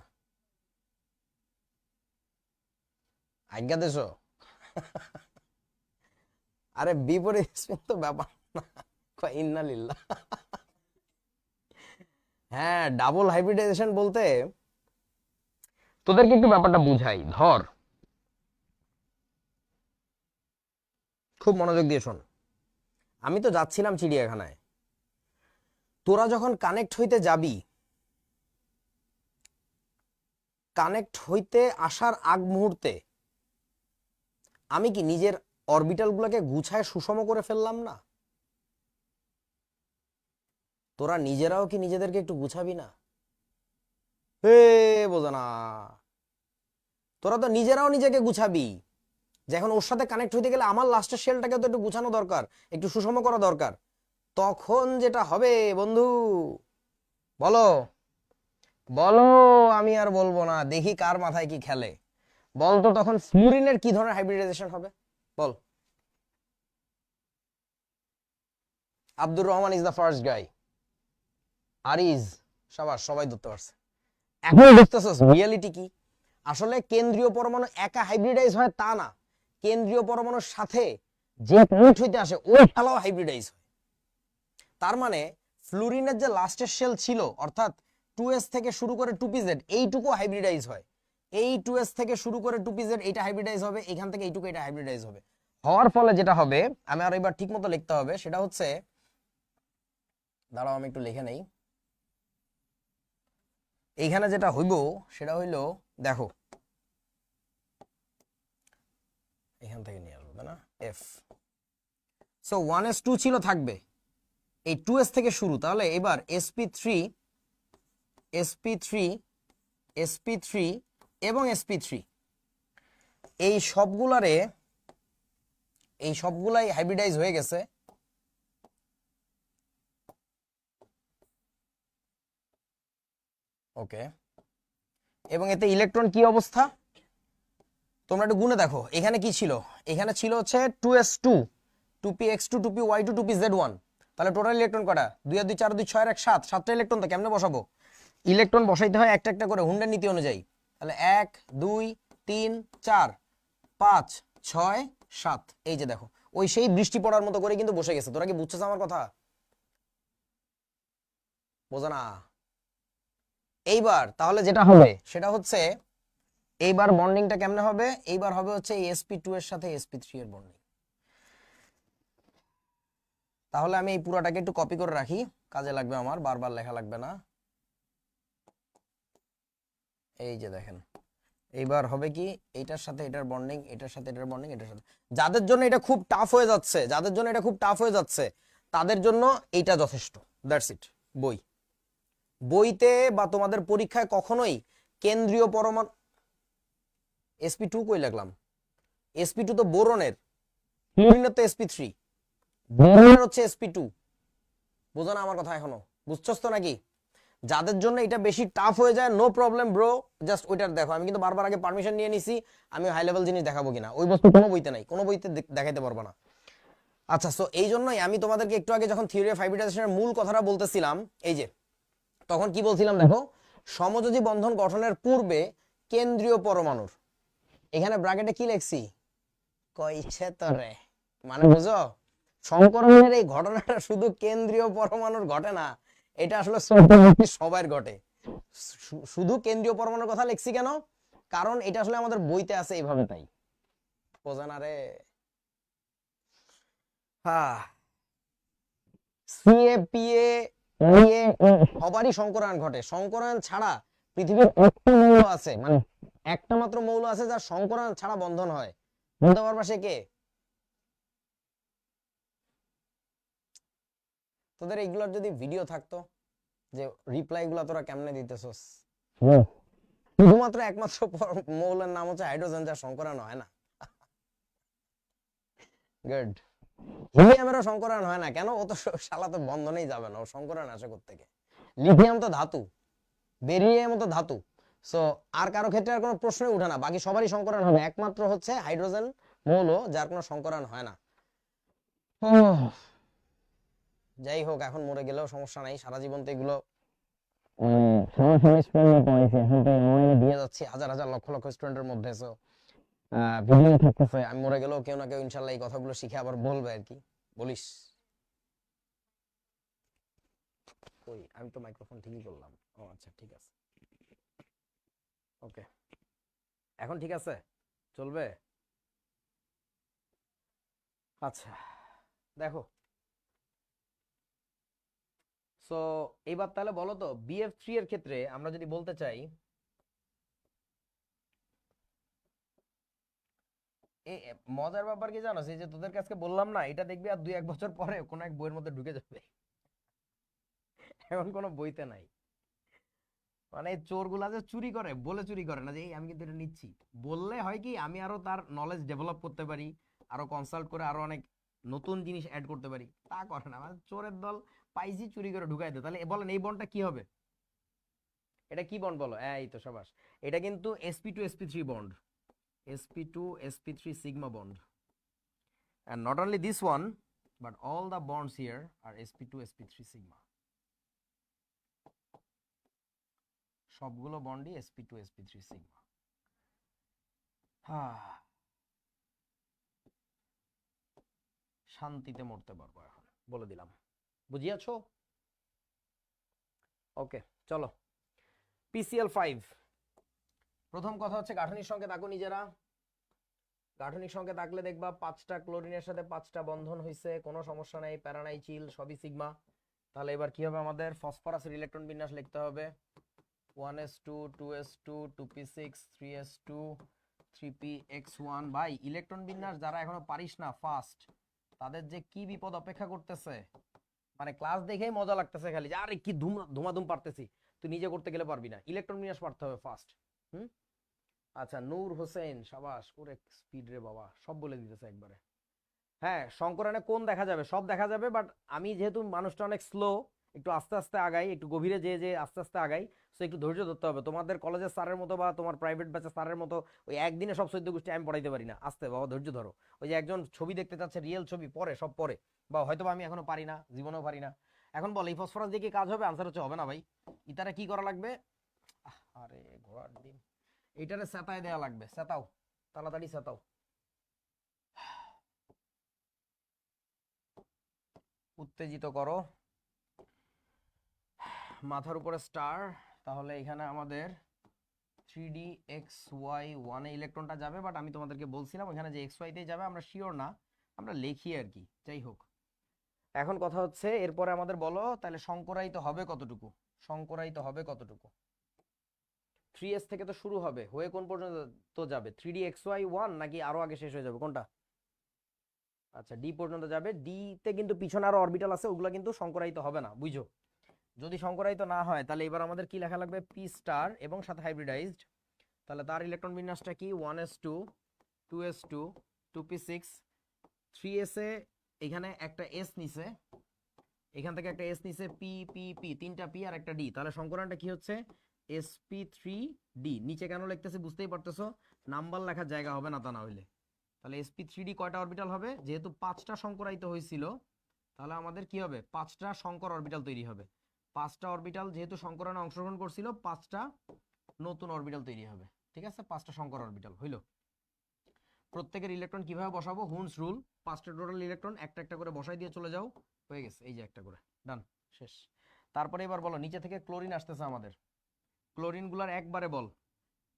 আজ্ঞা দেশ। আরে বিপরীত spin তো ব্যাপার না। কয় ইন্নালিল্লাহ। হ্যাঁ, ডাবল হাইব্রিডাইজেশন বলতে তোদেরকে একটু ব্যাপারটা বুঝাই। ধর, খুব মনোযোগ দিয়ে শোন। আমি তো যাচ্ছিলাম চিড়িয়াখানায়, তোরা যখন কানেক্ট হইতে যাবি, কানেক্ট হইতে আসার আগ মুহূর্তে আমি কি নিজের অরবিটাল গুলোকে গুছায় সুষম করে ফেললাম না? তোরা নিজেরাও কি নিজেদেরকে একটু গুছাবি না? হে বোঝা না, তোরা তো নিজেরাও নিজেকে গুছাবি। যে এখন ওর সাথে কানেক্ট হইতে গেলে আমার লাস্টের শেলটাকে তো একটু গুছানো দরকার, একটু সুষম করা দরকার। তখন যেটা হবে বন্ধু, বলো বলো, আমি আর বলবো না, দেখি কার মাথায় কি খেলে। বল তো তখন ফ্লুরিনের কি ধরনের হাইব্রিডাইজেশন হবে বল। Abdur Rahman is the first guy. Ariz, সাবাস, সবাই ধরতে পারছে। এখন বুঝতেছস রিয়েলিটি কি? আসলে কেন্দ্রীয় পরমাণু একা হাইব্রিডাইজ হয় তা না, কেন্দ্রীয় পরমাণুর সাথে যে মিট হইতে আসে ওই শালাও হাইব্রিডাইজ হয়। তার মানে ফ্লুরিনের যে লাস্টের শেল ছিল, অর্থাৎ 2s থেকে শুরু করে 2pz, এইটুকু হাইব্রিডাইজ হয়। এই 2s থেকে শুরু করে 2pz এইটা হাইব্রিডাইজ হবে, এখান থেকে এইটুকু এটা হাইব্রিডাইজ হবে। হওয়ার ফলে যেটা হবে, আমি আর এবার ঠিক মতো লিখতে হবে, সেটা হচ্ছে, দাঁড়াও আমি একটু লিখে নেই। এইখানে যেটা হইব সেটা হইল, দেখো এখান থেকে নিয়ে আসবো না, এফ। সো 1s2 ছিল, থাকবে এই 2s থেকে শুরু। তাহলে এবার sp3 sp3 sp3 এবং sp3 এই সবগুলাই হাইব্রিডাইজ হয়ে গেছে। ওকে, এবং এতে ইলেকট্রন কি অবস্থা তোমরা একটু গুনে দেখো। এখানে কি ছিল? এখানে ছিল হচ্ছে 2s2 2px2 2py2 2pz1। তাহলে টোটাল ইলেকট্রন কটা? 2 আর 2 4 2 6 আর 1 7, 7টা ইলেকট্রন। তো কেমনে বসাবো? ইলেকট্রন বসাইতে হয় একটা একটা করে হুন্ডের নীতি অনুযায়ী। তাহলে 1 2 3 4 5 6 7, এই যে দেখো ওই সেই বৃষ্টি পড়ার মতো করে কিন্তু বসে গেছে। তোরা কি বুঝছিস আমার কথা? বোঝা না? এইবার তাহলে যেটা হবে সেটা হচ্ছে, এইবার বন্ডিংটা কেমনে হবে? এইবার হবে হচ্ছে এই sp2 এর সাথে sp3 এর বন্ডিং। তাহলে আমি এই পুরাটাকে একটু কপি করে রাখি, কাজে লাগবে আমার, বারবার লেখা লাগবে না। এই যে দেখেন, এইবার হবে কি, এইটার সাথে এটার বন্ডিং, এটার সাথে এটার বন্ডিং, এটার সাথে। যাদের জন্য এটা খুব টাফ হয়ে যাচ্ছে, যাদের জন্য এটা খুব টাফ হয়ে যাচ্ছে, তাদের জন্য এইটা যথেষ্ট। That's it. বইতে বা তোমাদের পরীক্ষায় কখনোই কেন্দ্রীয় পরমাণু sp2 কই লাগলাম? sp2 তো বোরনের, ফ্লুরিনের তো sp3, বোরনের হচ্ছে sp2। বুঝো না আমার কথা এখনো? বুঝছস তো নাকি? যাদের জন্য এটা বেশি টাফ হয়ে যায়, নো প্রবলেম ব্রো, জাস্ট ওইটার দেখো। আমি কিন্তু বারবার আগে পারমিশন নিয়ে নিছি, আমি হাই লেভেল জিনিস দেখাবো কিনা। ওই বস্তু কোনো বইতে নাই, কোনো বইতে দেখাইতে পারবো না। আচ্ছা, সো এই জন্যই আমি তোমাদেরকে একটু আগে যখন থিওরি অফ হাইব্রিডাইজেশনের মূল কথাটা বলতেছিলাম, এই যে তখন কি বলছিলাম দেখো, সমযোজী বন্ধন গঠনের পূর্বে কেন্দ্রীয় পরমাণুর, এখানে ব্র্যাকেটে কি লিখছি, কইছে তরে, মানে বুঝো সংকরণের এই ঘটনাটা শুধু কেন্দ্রীয় পরমাণুর ঘটে না, এটা আসলে সবার ঘটে। শুধু কেন্দ্রীয় পরমাণুর কথা লিখছি কেন, কারণ এটা আসলে আমাদের বইতে আছে এইভাবে, তাই বোঝা না রে। হ্যাঁ, সিএপিএ সবারই সংকরায়ন ঘটে। সংকরায়ন ছাড়া পৃথিবীর একটা মৌল আছে, মানে একটা মাত্র মৌল আছে যার সংকরায়ন ছাড়া বন্ধন হয়, বলতে পারবা সে কে? তোদের এগুলোর যদি ভিডিও থাকতো, যে রিপ্লাই গুলা তোরা কেমনে দিতেছস, শুধুমাত্র একমাত্র মৌলের নাম হচ্ছে হাইড্রোজেন, যার সংকরায়ন হয় না। গুড। হিলিয়ামেরও সংকরায়ন হয় না কেন? ও তো শালা তো বন্ধনেই যাবে না, ও সংকরায়ন আসে কোত্থেকে? লিথিয়াম তো ধাতু, বেরিলিয়াম তো ধাতু। সো আর কারো ক্ষেত্রে আর কোনো প্রশ্নই উঠে না, বাকি সবারই সংকরায়ন হবে, একমাত্র হচ্ছে হাইড্রোজেন মৌল যার কোনো সংকরায়ন হয় না। যাই হোক, এখন মরে গেলেও সমস্যা নাই, সারা জীবন তো এগুলো দিয়ে যাচ্ছি হাজার হাজার লক্ষ লক্ষ স্টুডেন্টের মধ্যে। সো ভিডিও থাকতেছে, আমি মরে গেলেও কেউ না কেউ ইনশাল্লাহ এই কথাগুলো শিখে আবার বলবে আর কি। বলিস ওই, আমি তো মাইক্রোফোন ঠিকই করলাম। ও আচ্ছা, ঠিক আছে, ওকে, এখন ঠিক আছে, চলবে। আচ্ছা, দেখো, সো এইবার তাহলে বলো তো, BF3 এর ক্ষেত্রে আমরা যদি বলতে চাই, মজার ব্যাপার কি জানো, সেই যে তোদের কাছে বললাম না, এটা দেখবি আর 2-1 বছর পরে কোনো এক বইয়ের মধ্যে ঢুকে যাবে, এখন কোনো বইতে নাই। মানে চোরগুলা যে চুরি করে, বলে চুরি করে না যে এই আমি কিন্তু এটা নিচ্ছি, বললে হয় কি আমি আরো তার নলেজ ডেভেলপ করতে পারি, আরো কনসাল্ট করে আরো অনেক নতুন জিনিস অ্যাড করতে পারি, তা করে না, মানে চোরের দল পাইছি চুরি করে ঢুকাই দেয়। তাহলে বলেন এই বন্ডটা কি হবে? এটা কি বন্ড বলো? এই তো সাবাস, এটা কিন্তু sp2sp3 bond, sp2sp3 sigma bond, and not only this one but all the bonds here are sp2sp3 sigma, সবগুলো বন্ডই sp2sp3 sigma। শান্তিতে মরতে পারবো এখন, বলে দিলাম, বুঝিয়াছো? ওকে, চলো, PCl5। প্রথম কথা হচ্ছে গাঠনিক সংকেত আঁকো নিজেরা। গাঠনিক সংকেত আঁকলে দেখবা 5টা ক্লোরিনের সাথে 5টা বন্ধন হইছে, কোনো সমস্যা নাই, প্যারা নাই, চিল, সবই সিগমা। তাহলে এবার কি হবে, আমাদের ফসফরাসের ইলেকট্রন বিন্যাস লিখতে হবে, 1s2 2s2 2p6 3s2 3px1। ভাই ইলেকট্রন বিন্যাস যারা এখনো পারিস না ফার্স্ট, তাদের যে কি বিপদ অপেক্ষা করতেছে, মানে ক্লাস দেখেই মজা লাগতেছে খালি, যে আরে কি ধুমাধুম পারতেছি, তুই নিজে করতে গেলে পারবি না, ইলেকট্রন বিন্যাস পারতে হবে ফার্স্ট। আচ্ছা, নূর হোসেন, সাবাস, করে স্পিড রে বাবা, সব বলে দিতেছে একবারে। হ্যাঁ, সংকরণে কোন দেখা যাবে, সব দেখা যাবে, বাট আমি যেহেতু মানুষটা অনেক স্লো, একটু আস্তে আস্তে আগাই, একটু গভীরে যে যে আস্তে আস্তে আগাই, সো একটু ধৈর্য ধরতে হবে। তোমাদের কলেজের স্যারের মতো বা তোমার প্রাইভেট ব্যাচের স্যারের মতো ওই একদিনে সব 14 গোষ্ঠী আমি পড়াইতে পারি না, আস্তে বাবা ধৈর্য ধরো। ওই যে একজন ছবি দেখতে চাচ্ছে, রিয়েল ছবি পরে, সব পরে, বা হয়তো আমি এখনো পারি না, জীবনেও পারি না। এখন বল, এই ফসফরাস দিয়ে কি কাজ হবে? আনসার হচ্ছে হবে না ভাই। ইতারে কি করা লাগবে? আরে ঘোড়ার ডিম, এইটারে সেতায় দেওয়া লাগবে, সেতাও, তাড়াতাড়ি সেতাও, উত্তেজিত করো, মাথার উপরে স্টার। তাহলে এখানে আমাদের 3dxy1 এ ইলেকট্রনটা যাবে, বাট আমি তোমাদেরকে বলছিলাম এখানে যে xy তেই যাবে, আমরা শিওর না, আমরা লিখি আর কি। যাই হোক, এখন কথা হচ্ছে এরপরে আমাদের বলো তাহলে সংকরায়িত হবে কতটুকু, সংকরায়িত হবে কতটুকু? 3s থেকে তো শুরু হবে, হয়ে কোন পর্যন্ত তো যাবে? 3dxy1 নাকি আরো আগে শেষ হয়ে যাবে, কোনটা? আচ্ছা, ডি পর্যন্ত যাবে। ডি তে কিন্তু পিছনে আরো অরবিটাল আছে, ওগুলা কিন্তু সংকরায়িত হবে না, বুঝো? যদি সংকরায়িত না হয় তাহলে এবার আমাদের কি লেখা লাগবে? পি স্টার এবং সাথে হাইব্রিডাইজড। তাহলে তার ইলেকট্রন বিন্যাসটা কি? 1s2 2s2 2p6 3s এ এখানে একটা এস নিছে, এখান থেকে একটা এস নিছে, পি পি পি, তিনটা পি আর একটা ডি। তাহলে সংকরণটা কি হচ্ছে? sp3d। নিচে কেন লিখতেছে বুঝতেই পারতেছো, নাম্বার লেখার জায়গা হবে না তা না হইলে। তাহলে sp3d কয়টা অরবিটাল হবে? যেহেতু 5টা সংকরায়িত হয়েছিল তাহলে আমাদের কি হবে? 5টা সংকর অরবিটাল তৈরি হবে। 5টা অরবিটাল যেহেতু সংকরণে অংশগ্রহণ করছিল, 5টা নতুন অরবিটাল তৈরি হবে। ঠিক আছে, 5টা সংকর অরবিটাল হইল। প্রত্যেকের ইলেকট্রন কিভাবে বসাবো? হুন্স রুল। 5টা টোটাল ইলেকট্রন একটা একটা করে বসাই দিয়ে চলে যাও, হয়ে গেছে। এই যে একটা করে, ডান, শেষ। তারপরে এবার বলো, নিচে থেকে ক্লোরিন আসতেছে আমাদের, ক্লোরিন গুলার একবারে বল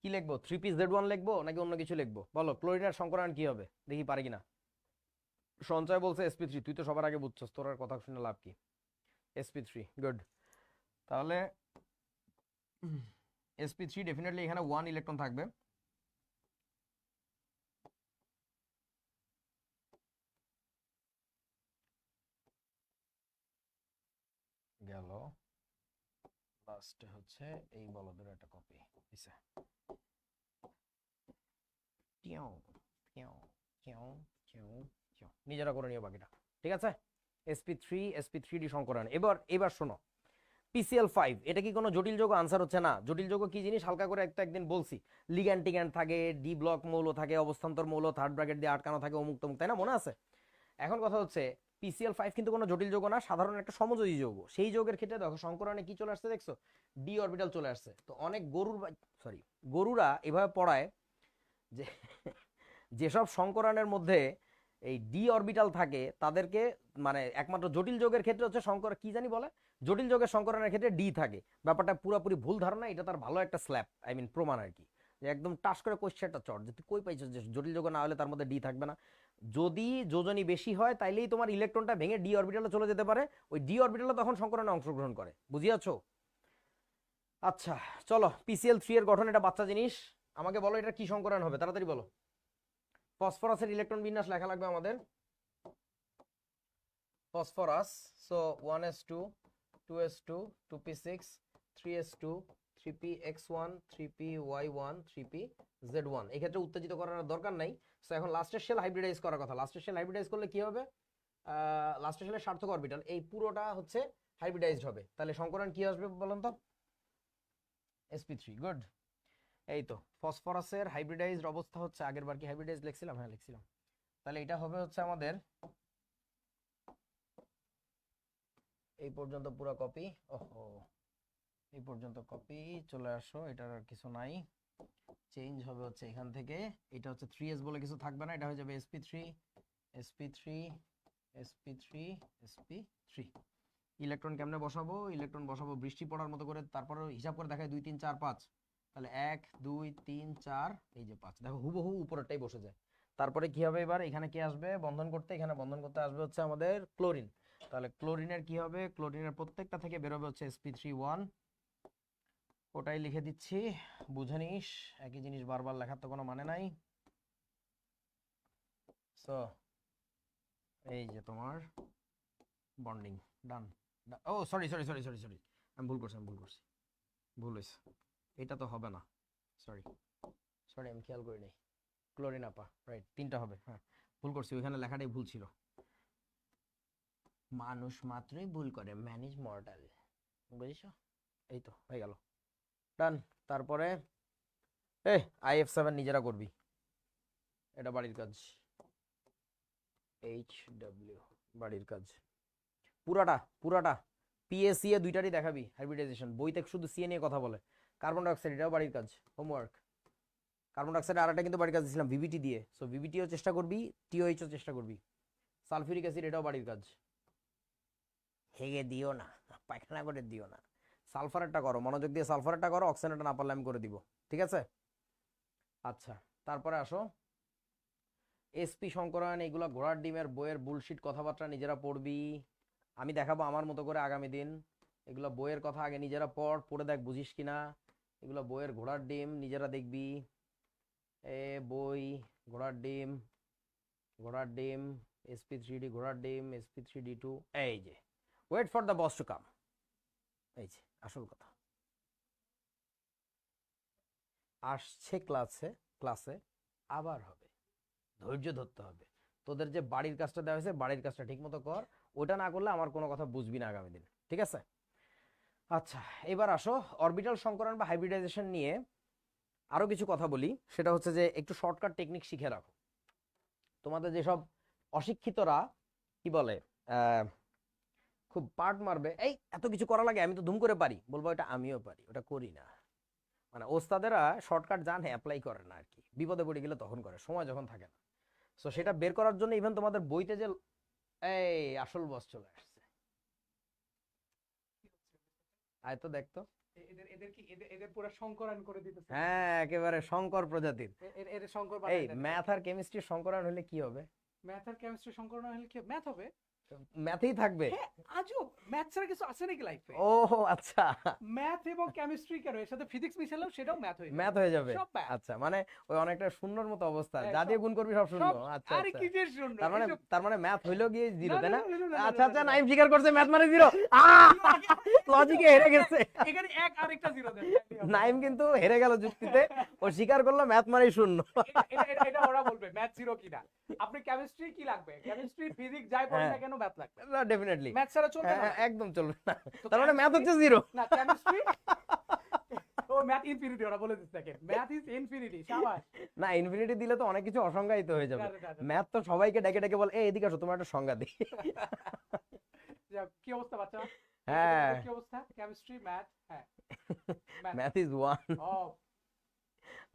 কি লিখবো? 3p(Z1) লিখবো নাকি অন্য কিছু লিখবো? বলো ক্লোরিনের সংকরায়ন কি হবে, দেখি পারি কিনা। সঞ্চয় বলছে sp3, তুই তো সবার আগে বুঝছস, তোর আর কথা শুনে লাভ কি? sp3, good. তাহলে sp3 ডেফিনেটলি এখানে 1 ইলেকট্রন থাকবে। গেল, লাস্টে হচ্ছে এই বলদের একটা কপি দিছে। টিয়াও টিয়াও টিয়াও টিয়াও টিয়াও, নিজেরা করে নিও বাকিটা। ঠিক আছে, sp3d সংকরণ। এবার শোনো, PCl5 এটা কি কোনো জটিল যৌগ? আনসার হচ্ছে না। জটিল যৌগ কি জিনিস হালকা করে একটা একদিন বলছি, লিগ্যান্ড টিগ্যান্ড থাকে, ডি ব্লক মৌল থাকে, অবস্থান্তর মৌল থার্ড ব্র্যাকেট দিয়ে আটকানো থাকে, অমুক তমুক, তাই না? মনে আছে? এখন কথা হচ্ছে PCl5 কিন্তু কোনো জটিল যৌগ না, সাধারণ একটা সমযোজী যৌগ। সেই যৌগের ক্ষেত্রে দেখো সংকরণে কি চলে আসছে দেখছো? ডি অরবিটাল চলে আসছে। তো অনেক গরুরা এভাবে পড়ায় যে যেসব সংকরণের মধ্যে এই ডি অরবিটাল থাকে তাদেরকে, মানে একমাত্র জটিল যৌগের ক্ষেত্রে হচ্ছে সংকর কি জানি বলে, জটিল যৌগের সংকরণের ক্ষেত্রে ডি থাকে। ব্যাপারটা পুরোপুরি ভুল ধারণা, এটা তার ভালো একটা স্ল্যাপ, আই মিন প্রমাণ আর কি, যে একদম টাস করে কোশ্চেনটা চট, যে তুই কই পাইছিস যে জটিল যৌগ না হলে তার মধ্যে ডি থাকবে না। যদি যোজনী বেশি হয় তাইলেই তোমার ইলেকট্রনটা ভেঙে ডি অরবিটালে চলে যেতে পারে, ওই ডি অরবিটালে তখন সংকরণে অংশগ্রহণ করে। বুঝিয়াছো? আচ্ছা চলো, PCl3 এর গঠন, এটা বাচ্চা জিনিস। আমাকে বলো এটা কি সংকরণ হবে, তাড়াতাড়ি বলো। ফসফরাসের ইলেকট্রন বিন্যাস লেখা লাগবে আমাদের। Phosphorus, so 1s2 2s2 2p6 3s2 3px1 3py1 3pz1। এই ক্ষেত্রে উত্তেজিত করার দরকার নাই। সো এখন লাস্টের শেল হাইব্রিডাইজ করার কথা। লাস্টের শেল হাইব্রিডাইজ করলে কি হবে? লাস্টের শেলের সার্থক অরবিটাল এই পুরোটা হচ্ছে হাইব্রিডাইজড হবে। তাহলে সংকরণ কি আসবে বলুন তো? sp3, good. এই তো ফসফরাসের হাইব্রিডাইজড অবস্থা হচ্ছে, আগের বার কি হাইব্রিডাইজ লিখছিলাম? হ্যাঁ লিখছিলাম। তাহলে এটা হবে হচ্ছে আমাদের এই পর্যন্ত পুরো কপি। ওহো, এই পর্যন্ত কপি, চলে আসো, এটার আর কিছু নাই, চেঞ্জ হবে হচ্ছে এখান থেকে। এটা হচ্ছে 3s বলে কিছু থাকবে না, এটা হয়ে যাবে sp3 sp3 sp3 sp3। Electron কেমনে বসাবো? ইলেকট্রন বসাবো বৃষ্টি পড়ার মতো করে, তারপরে হিসাব করে দেখায় 2 3 4 5। তাহলে 1 2 3 4, এই যে 5, দেখো হুবহু উপরেরটাই বসে যায়। তারপরে কি হবে? এবার এখানে কি আসবে বন্ধন করতে? এখানে বন্ধন করতে আসবে হচ্ছে আমাদের ক্লোরিন। তাহলে ক্লোরিনের কি হবে? ক্লোরিনের প্রত্যেকটা থেকে বেরোবে হচ্ছে sp3(1), ওটাই লিখে দিচ্ছি, বুঝে নিস। একই জিনিস বারবার লেখার তো কোনো মানে নাই। সো এই যে তোমার বন্ডিং ডান। ও sorry sorry sorry sorry sorry, আমি ভুল করছি ভুল হয়েছে, এটা তো হবে না, সরি সরি, আমি খেয়াল করি নাই। ক্লোরিন আপা, রাইট, 3টা হবে। হ্যাঁ ভুল করছি, ওইখানে লেখাটাই ভুল ছিল। মানুষ মাত্রই ভুল করে, ম্যান ইজ মর্টাল, বুঝেছো? এই তো হয়ে গেল, ডান। তারপরে IF7 নিজেরা করবি, এটা বাড়ির কাজ। HW বাড়ির কাজ, পুরাটা PSC এ দুইটারই দেখাবি হাইব্রিডাইজেশন। বইতে শুধু CA নিয়ে কথা বলে। কার্বন ডাইঅক্সাইড, এটাও বাড়ির কাজ, হোমওয়ার্ক। কার্বন ডাইঅক্সাইড আর একটা কিন্তু বাড়ির কাজ দিয়েছিলাম VBT দিয়ে, সো VBTও চেষ্টা করবি, TOH ও চেষ্টা করবি। সালফিউরিক অ্যাসিড, এটাও বাড়ির কাজ। হেগে দিও না, পায়খানা করে দিও না। সালফারেরটা করো, মনোযোগ দিয়ে সালফারেরটা করো, অক্সিজেনটা না পারলে আমি করে দিব, ঠিক আছে? আচ্ছা তারপরে আসো, SP সংকরণ, এগুলো ঘোড়ার ডিমের বইয়ের বুলশিট কথাবার্তা, নিজেরা পড়বি। আমি দেখাবো আমার মতো করে আগামী দিন। এগুলো বইয়ের কথা আগে নিজেরা পড়ে দেখ বুঝিস কিনা। এগুলো বইয়ের ঘোড়ার ডিম, নিজেরা দেখবি। বই ঘোড়ার ডিম sp3d ঘোড়ার ডিম sp3d2। এই যে wait for the boss to come, এই যে আসল কথা আসছে। ক্লাসে আবার হবে, ধৈর্য ধরতে হবে। তোদের যে বাড়ির কাজটা দেওয়া হয়েছে, বাড়ির কাজটা ঠিক মতো কর। ওটা না করলে আমার কোনো কথা বুঝবি না আগামী দিন, ঠিক আছে? আচ্ছা এবার আসো, অরবিটাল সংকরণ বা হাইব্রিডাইজেশন নিয়ে আরো কিছু কথা বলি। সেটা হচ্ছে যে একটু শর্টকাট টেকনিক শিখে রাখো। তোমাদের যেসব অশিক্ষিতরা কি বলে খুব পার্ট মারবে, এই এত কিছু করা লাগে, আমি তো ধুম করে পারি, বলবো এটা আমিও পারি, ওটা করি না। মানে ওস্তাদেরা শর্টকাট জানে, অ্যাপ্লাই করে না আর কি, বিপদে পড়ে গেলে তখন করে, সময় যখন থাকে না। সো সেটা বের করার জন্য ইভেন তোমাদের বইতে যে এই আসল বস চলে আসছে, আয় তো দেখতো। এদের এদের কি এদের পুরো সংকরায়ন করে দিতেছে। হ্যাঁ একেবারে শঙ্কর প্রজাতির। এদের সংকর এই বানাই দেন। ম্যাথ আর কেমিস্ট্রি শঙ্করায়ণ হলে কি হবে? ম্যাথ আর কেমিস্ট্রি সংকরণ হলে কি ম্যাথ হবে? ম্যাথেই থাকবে। হ্যাঁ, আজব, ম্যাথ ছাড়া কিছু আছে নাকি লাইফে? ও আচ্ছা, ম্যাথ এবং কেমিস্ট্রি কেন, এর সাথে ফিজিক্স মিশালেও সেটাও ম্যাথ হয়ে যাবে। ম্যাথ হয়ে যাবে। সব math। আচ্ছা মানে ওই অনেকটা শূন্যর মতো অবস্থা, হ্যাঁ, যা দিয়ে সব- গুণ করবি সব শূন্য। সব- আচ্ছা আরে আচ্ছা, কি যে শূন্য, এসব- তার মানে ম্যাথ হইলো গিয়ে জিরো, না, তাই না, না? না, না, না, আচ্ছা না, আচ্ছা, না, না। নাইম স্বীকার করছে ম্যাথ মানে জিরো। লজিকে হেরে গেছে। এখানে এক আরেকটা জিরো দেন। নাইম কিন্তু হেরে গেল যুক্তিতে, ও স্বীকার করলো ম্যাথ মানে শূন্য। এটা ওরা বলবে ম্যাথ জিরো কিনা। আপনি কেমিস্ট্রি কি লাগবে, কেমিস্ট্রি ফিজিক্স যাই পড়েন না হ্যাঁ। কেন ম্যাথ লাগবে। না ডেফিনেটলি, ম্যাথ ছাড়া চলবে না। একদম চলবে না। তো তার মানে ম্যাথ chemistry- হচ্ছে জিরো। না কেমিস্ট্রি ও ম্যাথ ইনফিনিটি, ওরা বলে দিচ্ছে দেখেন ম্যাথ ইজ ইনফিনিটি। শাবাশ। না ইনফিনিটি দিলে তো অনেক কিছু অসংজ্ঞায়িত হয়ে যাবে। না, না, না, না। ম্যাথ তো সবাইকে ডেকে ডেকে বল, এই এদিকে আসো তোমার একটা সংজ্ঞা দিই। যাক, কি অবস্থা বাচ্চা? হ্যাঁ। কি অবস্থা? কেমিস্ট্রি, ম্যাথ, হ্যাঁ। Math is one. ও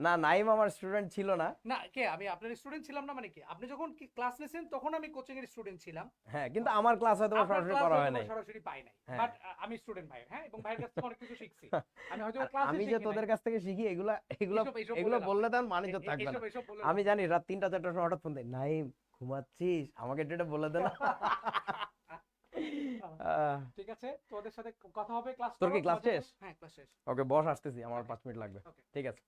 না নাইম আমার স্টুডেন্ট ছিল না। না, কে আমি আপনার স্টুডেন্ট ছিলাম না মানে কি? আপনি যখন ক্লাস নিয়েছেন তখন আমি কোচিং এর স্টুডেন্ট ছিলাম। হ্যাঁ কিন্তু আমার ক্লাস হয়তো আপনার সরাসরি class করা হয়তো হয় নাই। সরাসরি পাই নাই, হ্যাঁ। বাট আমি স্টুডেন্ট ভাই, হ্যাঁ, এবং ভাইয়ের কাছ থেকে অনেক কিছু শিখছি। আমি হয়তো আর ক্লাসে আমি যে তোদের কাছ থেকে শিখি এগুলা এগুলা এসব এগুলো বলে বললে তো আর মানিজ্য থাকবে না। এসব বলে আমি জানি রাত 3টা 4টার সময় হঠাৎ ফোন দেয়, নাইম ঘুমাচ্ছিস, আমাকে এটা বলে দে না। ঠিক আছে, তোদের সাথে কথা হবে। ক্লাস তোর কি class শেষ? হ্যাঁ, ক্লাস শেষ। ওকে বস, আসতেছি, আমার 5 মিনিট লাগবে। Okay. ঠিক আছে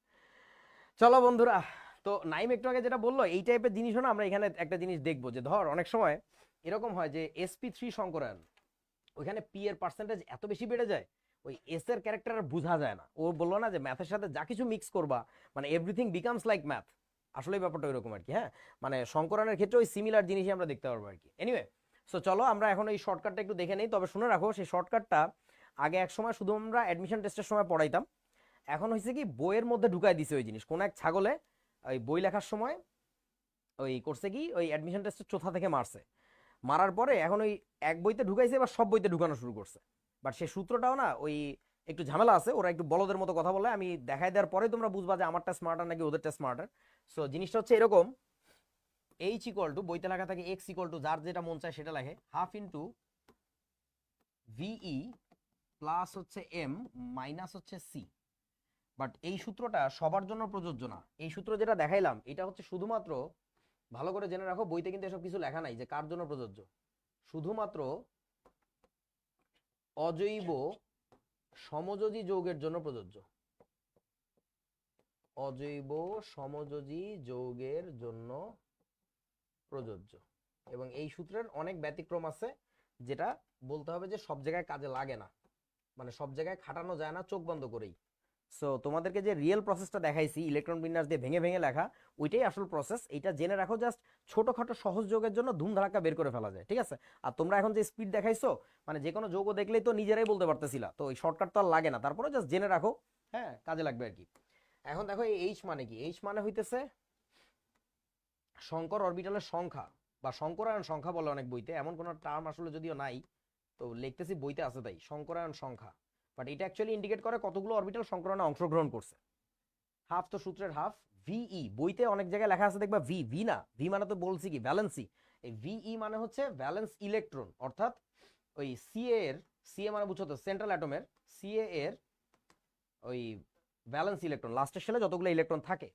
চলো বন্ধুরা। তো নাইম একটু আগে যেটা বললো, এই টাইপের জিনিসও না আমরা এখানে একটা জিনিস দেখবো, যে ধর অনেক সময় এরকম হয় যে SP3 সংকরায়ন, ওইখানে পি এর পার্সেন্টেজ এত বেশি বেড়ে যায়, ওই এস এর ক্যারেক্টার আর বোঝা যায় না। ও বললো না যে ম্যাথের সাথে যা কিছু মিক্স করবা মানে এভরিথিং বিকামস লাইক ম্যাথ, আসলে ব্যাপারটা ওইরকম আর কি। হ্যাঁ মানে সংকরায়নের ক্ষেত্রে ওই সিমিলার জিনিসই আমরা দেখতে পারবো আর কি। এনিওয়ে সো চলো আমরা এখন এই শর্টকাটটা একটু দেখে নেই। তবে শুনে রাখো, সেই শর্টকাটটা আগে এক সময় শুধু আমরা অ্যাডমিশন টেস্টের সময় পড়াইতাম, এখন হয়েছে কি বইয়ের মধ্যে ঢুকাই দিছে ওই জিনিস। কোন এক ছাগলে ওই বই লেখার সময় ওই করছে কি, ওই অ্যাডমিশন টেস্টের চোথা থেকে মারছে, মারার পরে এখন ওই এক বইতে ঢুকাইছে, এবার সব বইতে ঢুকানো শুরু করছে। বাট সেই সূত্রটাও না ওই একটু ঝামেলা আছে, ওরা একটু বলদের মতো কথা বলে, আমি দেখাই দেওয়ার পরে তোমরা বুঝবা যে আমারটা স্মার্টার নাকি ওদেরটা স্মার্টার। সো জিনিসটা হচ্ছে এরকম, এইচ ইকুয়াল টু, বইতে লেখা থাকে এক্স ইকুয়াল টু, যার যেটা মন চায় সেটা লেখে, হাফ ইন্টু ভিই প্লাস হচ্ছে এম মাইনাস হচ্ছে সি। বাট এই সূত্রটা সবার জন্য প্রযোজ্য না। এই সূত্র যেটা দেখাইলাম এটা হচ্ছে শুধুমাত্র, ভালো করে জেনে রাখো, বইতে কিন্তু এসব কিছু লেখা নাই যে কার জন্য প্রযোজ্য, শুধুমাত্র অজৈব সমযোজী যৌগের জন্য প্রযোজ্য। অজৈব সমযোজী যৌগের জন্য প্রযোজ্য। এবং এই সূত্রের অনেক ব্যতিক্রম আছে, যেটা বলতে হবে যে সব জায়গায় কাজে লাগে না, মানে সব জায়গায় খাটানো যায় না চোখ বন্ধ করেই। সো তোমাদেরকে যে রিয়েল প্রসেসটা দেখাইছি ইলেকট্রন বিন্যাস দিয়ে ভেঙে ভেঙে লেখা, ওইটাই আসল প্রসেস। এটা জেনে রাখো, জাস্ট ছোটখাটো সহজ যোগের জন্য ধুমধারাক্কা বের করে ফেলা যায়, ঠিক আছে? আর তোমরা এখন যে স্পিড দেখাইছো, মানে যে কোনো যোগ দেখলেই তো নিজেরাই বলতে পারতেছিলা, তো ওই শর্টকাট তো আর লাগে না, তারপরে জাস্ট জেনে রাখো, হ্যাঁ কাজে লাগবে আর কি। এখন দেখো এই এইচ মানে কি, এইচ মানে হইতেছে শঙ্কর অরবিটালের সংখ্যা, বা শঙ্করায়ন সংখ্যা বলে অনেক বইতে, এমন কোনো টার্ম আসলে যদিও নাই, তো লিখতেছি বইতে আছে তাই, শঙ্করায়ন সংখ্যা। বাট এটা অ্যাকচুয়ালি ইন্ডিকেট করে কতগুলো অরবিটাল সংকরণে অংশগ্রহণ করছে। হাফ তো সূত্রের হাফ, ভিই বইতে অনেক জায়গায় লেখা আছে দেখবা ভি, ভি না, ভি মানে তো বলছি কি ভ্যালেন্সি, এই ভিই মানে হচ্ছে ভ্যালেন্স ইলেকট্রন, অর্থাৎ ওই সিএ এর, সিএ মানে বুঝছো তো সেন্ট্রাল অ্যাটমের, সিএ এর ওই ভ্যালেন্স ইলেকট্রন, লাস্টের শেলে যতগুলো ইলেকট্রন থাকে।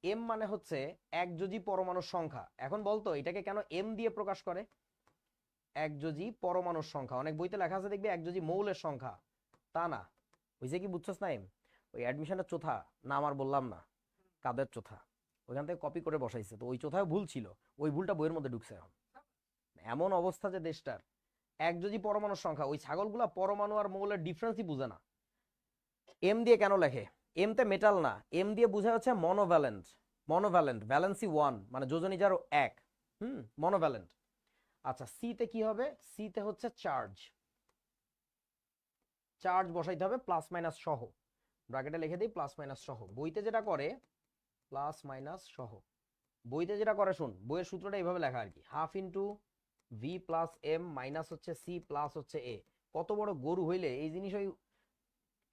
এম মানে হচ্ছে একযোজী পরমাণুর সংখ্যা। এখন বলতো এটাকে কেন এম দিয়ে প্রকাশ করে? একযোজী পরমাণুর সংখ্যা, অনেক বইতে লেখা আছে দেখবি একযোজী মৌলের সংখ্যা, তা না। হয়েছে কি বুঝছস না, ওই অ্যাডমিশনের চোথা নাম আর বললাম না, কাদের চোথা, ওইখান থেকে কপি করে বসাইছে, তো ওই চোথায় ভুল ছিল, ওই ভুলটা বইয়ের মধ্যে ঢুকছে। এখন এমন অবস্থা যে দেশটার, একযোজী পরমাণুর সংখ্যা, ওই ছাগলগুলা পরমাণু আর মৌলের ডিফারেন্সই বুঝে না। এম দিয়ে কেন লেখে? এম তে মেটাল না, এম দিয়ে বোঝা হচ্ছে মনোভ্যালেন্ট, মনোভ্যালেন্ট ভ্যালেন্সি 1 মানে যোজনী যার 1, মনোভ্যালেন্ট। আচ্ছা সি তে কি হবে? সি তে হচ্ছে চার্জ, চার্জ বসাইতে হবে প্লাস মাইনাস সহ, ব্র্যাকেটে লিখে দিই প্লাস মাইনাস সহ। বইতে যেটা করে প্লাস মাইনাস সহ, বইতে যেটা করে শুন, বইয়ের সূত্রটা এইভাবে লেখা আর কি, half into V plus M minus হচ্ছে সি প্লাস হচ্ছে এ। কত বড় গরু হইলে এই জিনিস ওই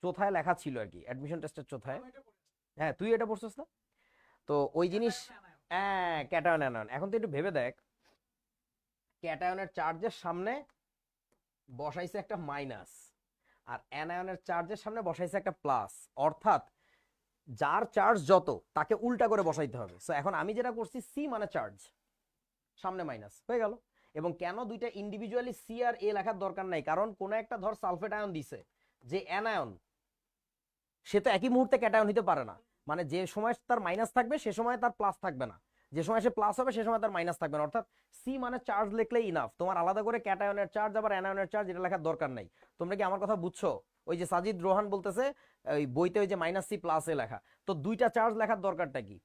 চোথায় লেখা ছিল আর কি, অ্যাডমিশন টেস্টের চোথায়। হ্যাঁ তুই এটা পড়ছিস না? তো ওই জিনিস, হ্যাঁ ক্যাটায়ন অ্যানায়ন। এখন তুই একটু ভেবে দেখ, ক্যাটায়নের চার্জের সামনে বসাইছে একটা মাইনাস, আর অ্যানায়নের চার্জের সামনে বসাইছে একটা প্লাস, অর্থাৎ যার চার্জ যত তাকে উল্টা করে বসাইতে হবে। সো এখন আমি যেটা করছি, সি মানে চার্জ, সামনে মাইনাস হয়ে গেল। এবং কেন দুইটা ইন্ডিভিজুয়ালি সি আর এ লেখার দরকার নাই, কারণ কোন একটা ধর সালফেট আয়ন দিছে, যে অ্যানায়ন, সে তো একই মুহূর্তে ক্যাটায়ন হতে পারে না। মানে যে সময় তার মাইনাস থাকবে সে সময় তার প্লাস থাকবে না, যে সময় সে প্লাস হবে সে সময় তার মাইনাস থাকবে না। অর্থাৎ সি মানে চার্জ লিখলেই ইনাফ, তোমার আলাদা করে ক্যাটায়নের চার্জ আবার অ্যানায়নের চার্জ এটা লেখার দরকার নাই। তোমরা কি আমার কথা বুঝছো? ওই যে সাজিদ রোহান বলতেছে ওই বইতে ওই যে মাইনাস সি প্লাস এ লেখা, তো দুইটা চার্জ লেখার দরকারটা কি?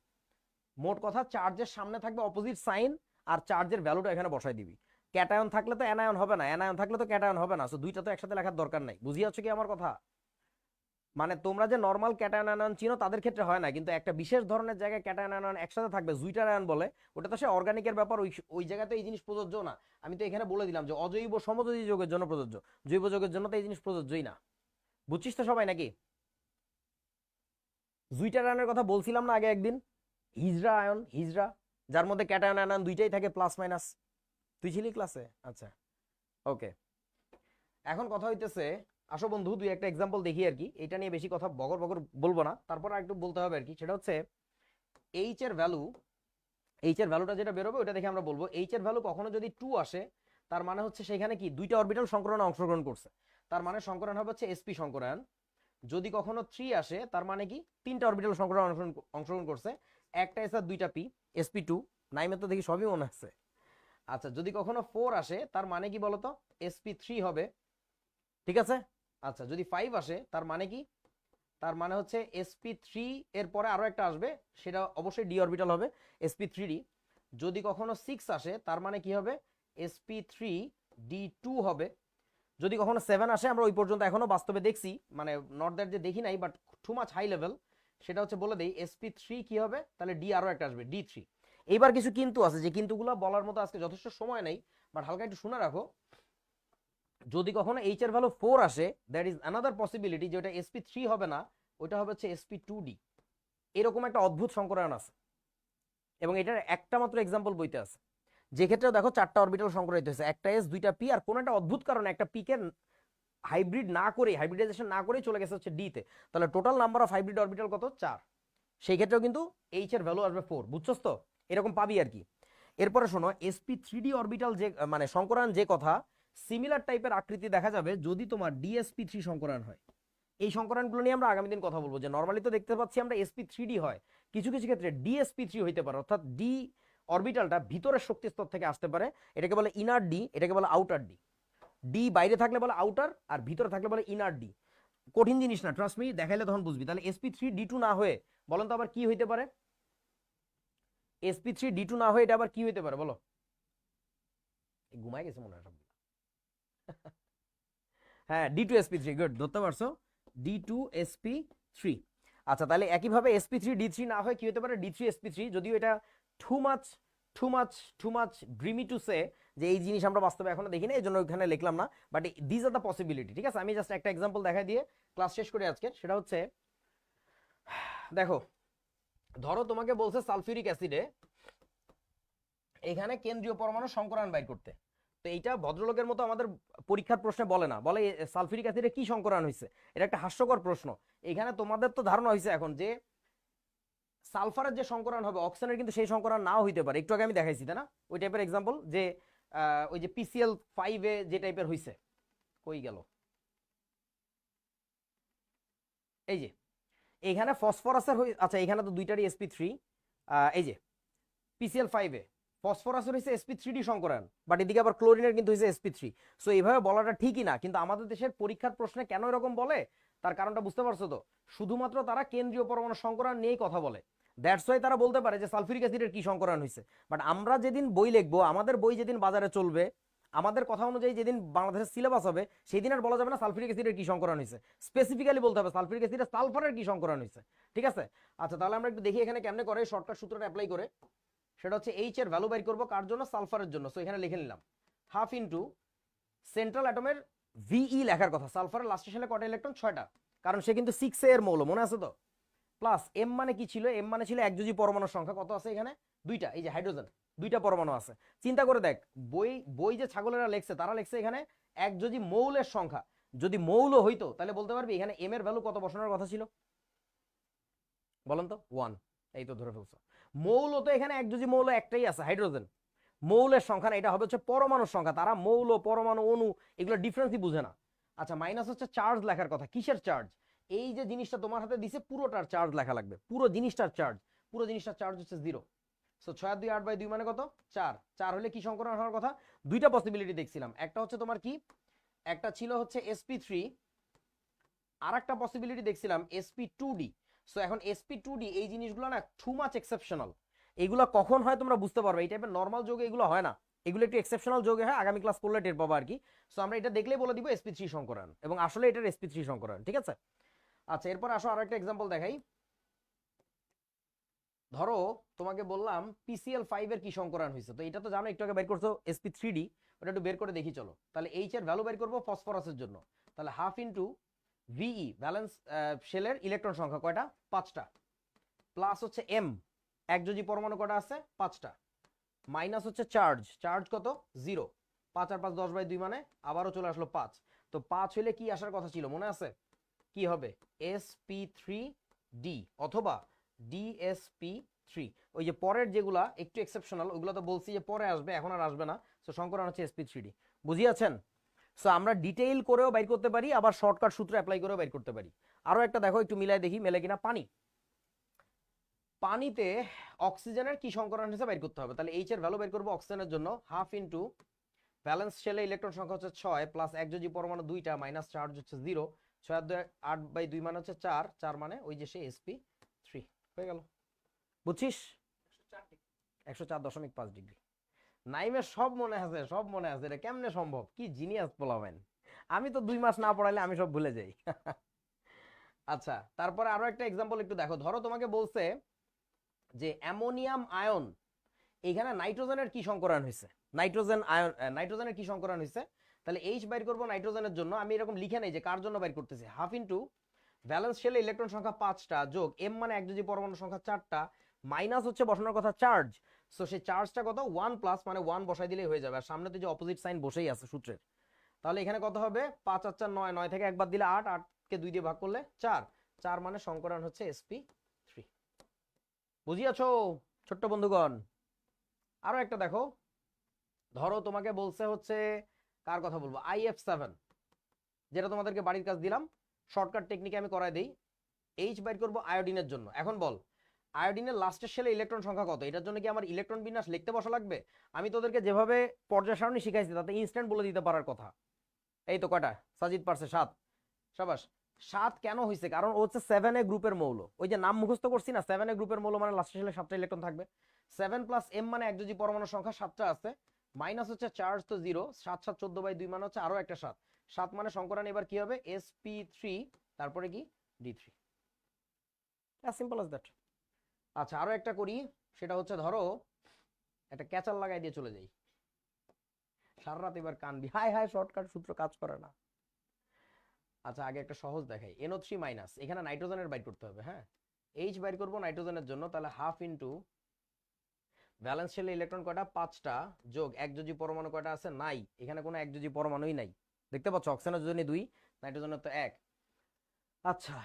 মোট কথা চার্জের সামনে থাকবে অপোজিট সাইন, আর চার্জের ভ্যালুটা এখানে বসাই দিবি। ক্যাটায়ন থাকলে তো অ্যানায়ন হবে না, অ্যানায়ন থাকলে তো ক্যাটায়ন হবে না, সো দুইটা তো একসাথে লেখার দরকার নাই। বুঝিয়াছো কি আমার কথা? মানে তোমরা যে নর্মাল ক্যাটায়ন আয়ন চিনো তাদের ক্ষেত্রে হয় না, কিন্তু একটা বিশেষ ধরনের জায়গায় ক্যাটায়ন আয়ন একসাথে থাকবে, জুইটার আয়ন বলে, ওটা তো সে অর্গানিকের ব্যাপার, ওই ওই জায়গাতে এই জিনিস প্রযোজ্য না। আমি তো এখানে বলে দিলাম যে অজৈব সমযোজী যৌগের জন্য প্রযোজ্য, জৈব যৌগের জন্য তো এই জিনিস প্রযোজ্যই না। বুঝছিস তো সবাই নাকি? জুইটার আয়নের কথা বলছিলাম না আগে একদিন, হিজড়া আয়ন, হিজড়া, যার মধ্যে ক্যাটায়ন আয়ন দুইটাই থাকে প্লাস মাইনাস। তুই ছিলি ক্লাসে? আচ্ছা ওকে। এখন কথা হইতেছে, আসো বন্ধু দুই একটা এক্সাম্পল দেখি আর কি, এটা নিয়ে বেশি কথা বগর বগর বলবো না, তারপর একটু বলতে হবে আর কি। সেটা হচ্ছে এইচ এর ভ্যালু, এইচ এর ভ্যালুটা যেটা বেরোবে ওটা দেখে আমরা বলবো এইচ এর ভ্যালু কখনো যদি 2 আসে, তার মানে হচ্ছে সেখানে কি দুইটা অরবিটাল সংকরণে অংশগ্রহণ করছে, তার মানে সংকরণ হবে হচ্ছে এসপি সংকরায়ন। যদি কখনো 3 আসে তার মানে কি তিনটা অরবিটাল সংকরণে অংশগ্রহণ করছে, একটা এস আর দুইটা পি, sp2। নাইমে তো দেখি সবই মনে আছে। আচ্ছা যদি কখনো 4 আসে তার মানে কি বলতো, sp3 হবে, ঠিক আছে। আচ্ছা যদি 5 আসে তার মানে কি, তার মানে হচ্ছে sp3 এর পরে আরো একটা আসবে, সেটা অবশ্যই ডি অরবিটাল হবে, sp3d। যদি কখনো 6 আসে তার মানে কি হবে, sp3d2 হবে। যদি কখনো 7 আসে, আমরা ওই পর্যন্ত এখনো বাস্তবে দেখছি, মানে নট দ্যাট যে দেখি নাই, but too much high level, সেটা হচ্ছে বলে দেই sp3 কি হবে, তাহলে ডি আরো একটা আসবে, d3। এইবার কিছু কিন্তু আছে, যে কিন্তুগুলো বলার মতো আজকে যথেষ্ট সময় নেই, বাট হালকা একটু শুনে রাখো। যদি কখনো এইচ এর ভ্যালু 4 আসে, দ্যাট ইজ অ্যানাদার পসিবিলিটি যে ওটা sp3 হবে না, ওটা হবে হচ্ছে sp2d। এরকম একটা অদ্ভুত সংকরায়ন আছে, এবং এটার একটা মাত্র এক্সাম্পল বইতে আছে, যে ক্ষেত্রে দেখো 4টা অরবিটাল সংকরাইতে হয়েছে, একটা এস দুইটা পি, আর কোন একটা অদ্ভুত কারণে একটা পি কে হাইব্রিড না করে, হাইব্রিডাইজেশন না করে চলে গেছে হচ্ছে ডি তে। তাহলে total number of hybrid orbital কত? 4। সেই ক্ষেত্রেও কিন্তু এইচ এর ভ্যালু আসবে 4, বুঝছস তো? এরকম পাবি আর কি। এরপরে শোনো, sp3d অরবিটাল যে মানে সংকরায়ন, যে কথা সিমিলার টাইপের আকৃতি দেখা যাবে যদি তোমার dsp3 সংকরায়ন হয়। এই সংকরায়নগুলো নিয়ে আমরা আগামী দিন কথা বলবো, যে নরমালি তো দেখতে পাচ্ছি আমরা sp3d হয়, কিছু কিছু ক্ষেত্রে dsp3 হইতে পারে, অর্থাৎ ডি অরবিটালটা ভিতরের শক্তি স্তর থেকে আসতে পারে, এটাকে বলে ইনার ডি, এটাকে বলে আউটার ডি। ডি বাইরে থাকলে বলে আউটার, আর ভিতরে থাকলে বলে ইনার ডি। কঠিন জিনিস না, ট্রাস্ট মি, দেখাইলে তখন বুঝবি। তাহলে sp3d2 না হয়ে বলেন তো আবার কি হইতে পারে? sp3d2 না হয়ে এটা আবার কি হইতে পারে বলো? ঘুমায় গেছে মনে হয় সবগুলো। হ্যাঁ d2sp3, গুড, ধরতে পারছো, d2sp3। আচ্ছা তাহলে একইভাবে sp3d3 না হয় কি হতে পারে, d3sp3। যদিও এটা too much too much too much dreamy to say, যে এই জিনিস আমরা বাস্তবে এখনো দেখি না, এই জন্য ওখানে লিখলাম না, but this are the possibility. ঠিক আছে, আমি জাস্ট একটা এক্সাম্পল দেখাই দিয়ে ক্লাস শেষ করি আজকে। সেটা হচ্ছে দেখো, ধরো তোমাকে বলছে সালফিউরিক অ্যাসিডে এখানে কেন্দ্রীয় পরমাণু সংকরায়ন বাইর করতে। তো এইটা ভদ্রলোকের মতো আমাদের পরীক্ষার প্রশ্নে বলে না, বলে সালফিউরিক অ্যাসিডে কি সংকরায়ন হয়েছে। এটা একটা হাস্যকর প্রশ্ন। এখানে তোমাদের তো ধারণা হয়েছে এখন যে সালফারের যে সংকরায়ন হবে অক্সিজেনের কিন্তু সেই সংকরায়ন নাও হইতে পারে, একটু আগে আমি দেখাইছি তাই না ওই টাইপের এক্সাম্পল, যে ওই যে PCl5 এ যে টাইপের হইছে, কই গেল, এই যে এখানে ফসফরাসের আচ্ছা এখানে তো দুইটারই sp3, এই যে PCl5 এ ফসফরাসের হয়েছে sp3d সংকরায়ন, বাট এদিকে আবার ক্লোরিনের কিন্তু হয়েছে sp3। সো এইভাবে বলাটা ঠিকই না, কিন্তু আমাদের দেশের পরীক্ষার প্রশ্নে কেন এরকম বলে তার কারণটা বুঝতে পারছো তো? শুধুমাত্র তারা কেন্দ্রীয় পরমাণু সংকরায়ন নিয়েই কথা বলে, দ্যাটস ওয়াই তারা বলতে পারে যে সালফিউরিক অ্যাসিডের কি সংকরায়ন হয়েছে। বাট আমরা যেদিন বই লিখবো, আমাদের বই যেদিন বাজারে চলবে, আমাদের কথা অনুযায়ী যেদিন বাংলাদেশের সিলেবাস হবে, সেই দিন আর বলা যাবে না সালফিউরিক অ্যাসিডের কি সংকরায়ন হয়েছে, স্পেসিফিক্যালি বলতে হবে সালফিউরিক অ্যাসিডের সালফারের কি সংকরায়ন হয়েছে। ঠিক আছে, আচ্ছা তাহলে আমরা একটু দেখি এখানে কেমনে করে শর্টকাট সূত্রটা অ্যাপ্লাই করে। সেটা হচ্ছে এইচ এর ভ্যালু বের করবো কার জন্য, সালফারের জন্য। সো এখানে লিখে নিলাম হাফ ইনটু সেন্ট্রাল অ্যাটমের ভিই লেখার কথা, সালফারের লাস্টের শেলে কটা ইলেকট্রন, 6টা, কারণ সে কিন্তু 6 এর মৌল, মনে আছে তো। প্লাস এম মানে কি ছিল, এম মানে ছিল একযোজি পরমাণুর সংখ্যা, কত আছে এখানে, 2টা, এই যে হাইড্রোজেন 2টা পরমাণু আছে। চিন্তা করে দেখ, বই বই যে ছাগলেরা লেখছে তারা লেখছে এখানে একযোজি মৌলের সংখ্যা, যদি মৌল হইতো তাহলে বলতে পারবি এখানে এম এর ভ্যালু কত বসানোর কথা ছিল, বলেন তো, 1। এই তো ধরে ফেলছো। মৌল তো এখানে একযোজি মৌল একটাই আছে, হাইড্রোজেন। মৌলের সংখ্যা না, এটা হবে হচ্ছে পরমাণুর সংখ্যা। তারা মৌল, পরমাণু, অণু এগুলো ডিফারেন্সই বুঝে না। আচ্ছা, মাইনাস হচ্ছে চার্জ লেখার কথা, কিসের চার্জ, এই যে জিনিসটা তোমার হাতে দিছে পুরোটার চার্জ লেখা লাগবে, পুরো জিনিসটার চার্জ, পুরো জিনিসটার চার্জ হচ্ছে 0। সো 6 আর 2 8/2 মানে কত, 4। 4 হলে কি সংকরণ হওয়ার কথা, দুইটা পসিবিলিটি দেখছিলাম, একটা হচ্ছে তোমার কি, একটা ছিল হচ্ছে sp3, আর একটা পসিবিলিটি দেখছিলাম sp2d। সো এখন sp2d এই জিনিসগুলো না টু মাচ এক্সেপশনাল, এগুলো কখন হয় তোমরা বুঝতে পারবে, এই টাইপের নর্মাল যোগে এগুলো হয় না, এগুলো একটু এক্সেপশনাল যোগে হয়, আগামী ক্লাস করলে টের পাবো আর কি। সো আমরা এটা দেখলেই বলে দিব sp3 সংকরণ, এবং আসলে এটার sp3 সংকরণ, ঠিক আছে। আচ্ছা, এরপর আসো আরো একটা এক্সাম্পল দেখাই। ধরো তোমাকে বললাম PCl5 এর কি সংকরণ হয়েছে, তো এটা তো জানো, একটু আগে বের করছো sp3d, ওটা একটু বের করে দেখি চলো। তাহলে এইচ এর ভ্যালু বের করবো ফসফরাসের জন্য, তাহলে হাফ ইনটু ভিই ভ্যালেন্স শেলের ইলেকট্রন সংখ্যা কয়টা, 5টা, প্লাস হচ্ছে এম একযোজি পরমাণু কয়টা আছে, 5টা, মাইনাস হচ্ছে চার্জ, চার্জ কত, 0। 5 আর 5 10/2 মানে আবারও চলে আসলো 5। তো 5 হলে কি আসার কথা ছিল মনে আছে, কি হবে, sp3d অথবা dsp3। ওই যে পরের যেগুলা একটু এক্সেপশনাল ওইগুলো তো বলছি যে পরে আসবে, এখন আর আসবে না। সো সংকরণ হচ্ছে sp3d, বুঝিয়াছেন। সো আমরা ডিটেইল করেও বাইর করতে পারি, আবার শর্টকাট সূত্র অ্যাপ্লাই করেও বাইর করতে পারি। আরো একটা দেখো, একটু মিলাই দেখি মেলে কিনা। পানি, পানিতে অক্সিজেনের কি সংকরণ হিসেবে বাইর করতে হবে, তাহলে এইচ এর ভ্যালু বের করবো অক্সিজেনের জন্য, হাফ ইনটু ব্যালেন্স শেলে ইলেকট্রন সংখ্যা হচ্ছে 6 প্লাস একযোজি পরমাণু 2টা মাইনাস চার্জ হচ্ছে 0। 6 আর 2 8/2 মানে হচ্ছে 4, 4 মানে ওই যে সে sp3 হয়ে গেল, বুঝছিস। 104.5 ডিগ্রি। নাইমের সব মনে আছে, সব মনে আছে, এটা কেমনে সম্ভব, কি জিনিয়াস পোলাবেন। আমি তো 2 মাস না পড়াইলে আমি সব ভুলে যাই। আচ্ছা, তারপরে আরো একটা এক্সাম্পল একটু দেখো। ধরো তোমাকে বলছে যে অ্যামোনিয়াম আয়ন, এখানে নাইট্রোজেনের কি সংকরণ হয়েছে, নাইট্রোজেন আয়ন, নাইট্রোজেনের কি সংকরণ হয়েছে, তাহলে এইচ বাইর করবো নাইট্রোজেনের জন্য, আমি এরকম লিখে নেই যে কার জন্য বাইর করতেছি, হাফ ইনটু ভ্যালেন্স শেলে ইলেকট্রন সংখ্যা 5টা যোগ এম মানে একযোজি পরমাণু সংখ্যা 4টা, মাইনাস হচ্ছে বসানোর কথা চার্জ। সো সেই চার্জটা কত, 1 প্লাস, মানে 1 বসাই দিলেই হয়ে যাবে, আর সামনে তো যে অপোজিট সাইন বসেই আছে সূত্রের। তাহলে এখানে কত হবে, 5 আর 4 9, 9 থেকে একবার দিলে 8, 8 কে 2 দিয়ে ভাগ করলে 4, 4 মানে সংকরণ হচ্ছে sp3। বুঝিয়াছো ছোট্ট বন্ধুগণ। আরো একটা দেখো, ধরো তোমাকে বলছে হচ্ছে, কার কথা বলবো, IF7, যেটা তোমাদেরকে বাড়ির কাজ দিলাম, শর্টকাট টেকনিকে আমি করাই দেই। এইচ বাইর করবো আয়োডিনের জন্য। এখন বল, আয়োডিনের লাস্টের শেলে ইলেকট্রন সংখ্যা কত, এটার জন্য কি আমার ইলেকট্রন বিন্যাস লিখতে বসা লাগবে, আমি তোদেরকে যেভাবে পর্যায় সারণী শিখাইছি তাতে ইনস্ট্যান্ট বলে দিতে পারার কথা। এই তো কয়টা, সাজিদ পারছে 7, সাবাস। 7 কেন হয়েছে, কারণ ও হচ্ছে 7A গ্রুপের মৌল, ওই যে নাম মুখস্থ করছি না, 7A গ্রুপের মৌল মানে লাস্টের শেলে 7টা ইলেকট্রন থাকবে। 7 প্লাস এম মানে একযোজি পরমাণুর সংখ্যা 7টা আছে, মাইনাস হচ্ছে চার্জ তো 0, 7 7 14/2 মানে হচ্ছে আরো একটা 7, 7 মানে সংকরণ এবার কি হবে, sp3 তারপরে কি d3, as simple as that. আচ্ছা, আরো একটা করি, সেটা হচ্ছে ধরো একটা ক্যাচার লাগাই দিয়ে চলে যাই, সারা রাত এবার কানবি, হাই হাই শর্টকাট সূত্র কাজ করে না। আচ্ছা, আগে একটা সহজ দেখাই, NO3 মাইনাস, এখানে নাইট্রোজেনের বাইর করতে হবে, হ্যাঁ, এইচ বাইর করবো নাইট্রোজেনের জন্য, তাহলে হাফ ইনটু ভ্যালেন্স শেলে ইলেকট্রন কয়টা, 5টা যোগ একযোজি পরমাণু কয়টা আছে, নাই, এখানে কোনো একযোজি পরমাণুই নাই, দেখতে পাচ্ছ, অক্সিজেনের জন্য 2, নাইট্রোজেনের তো 1। আচ্ছা,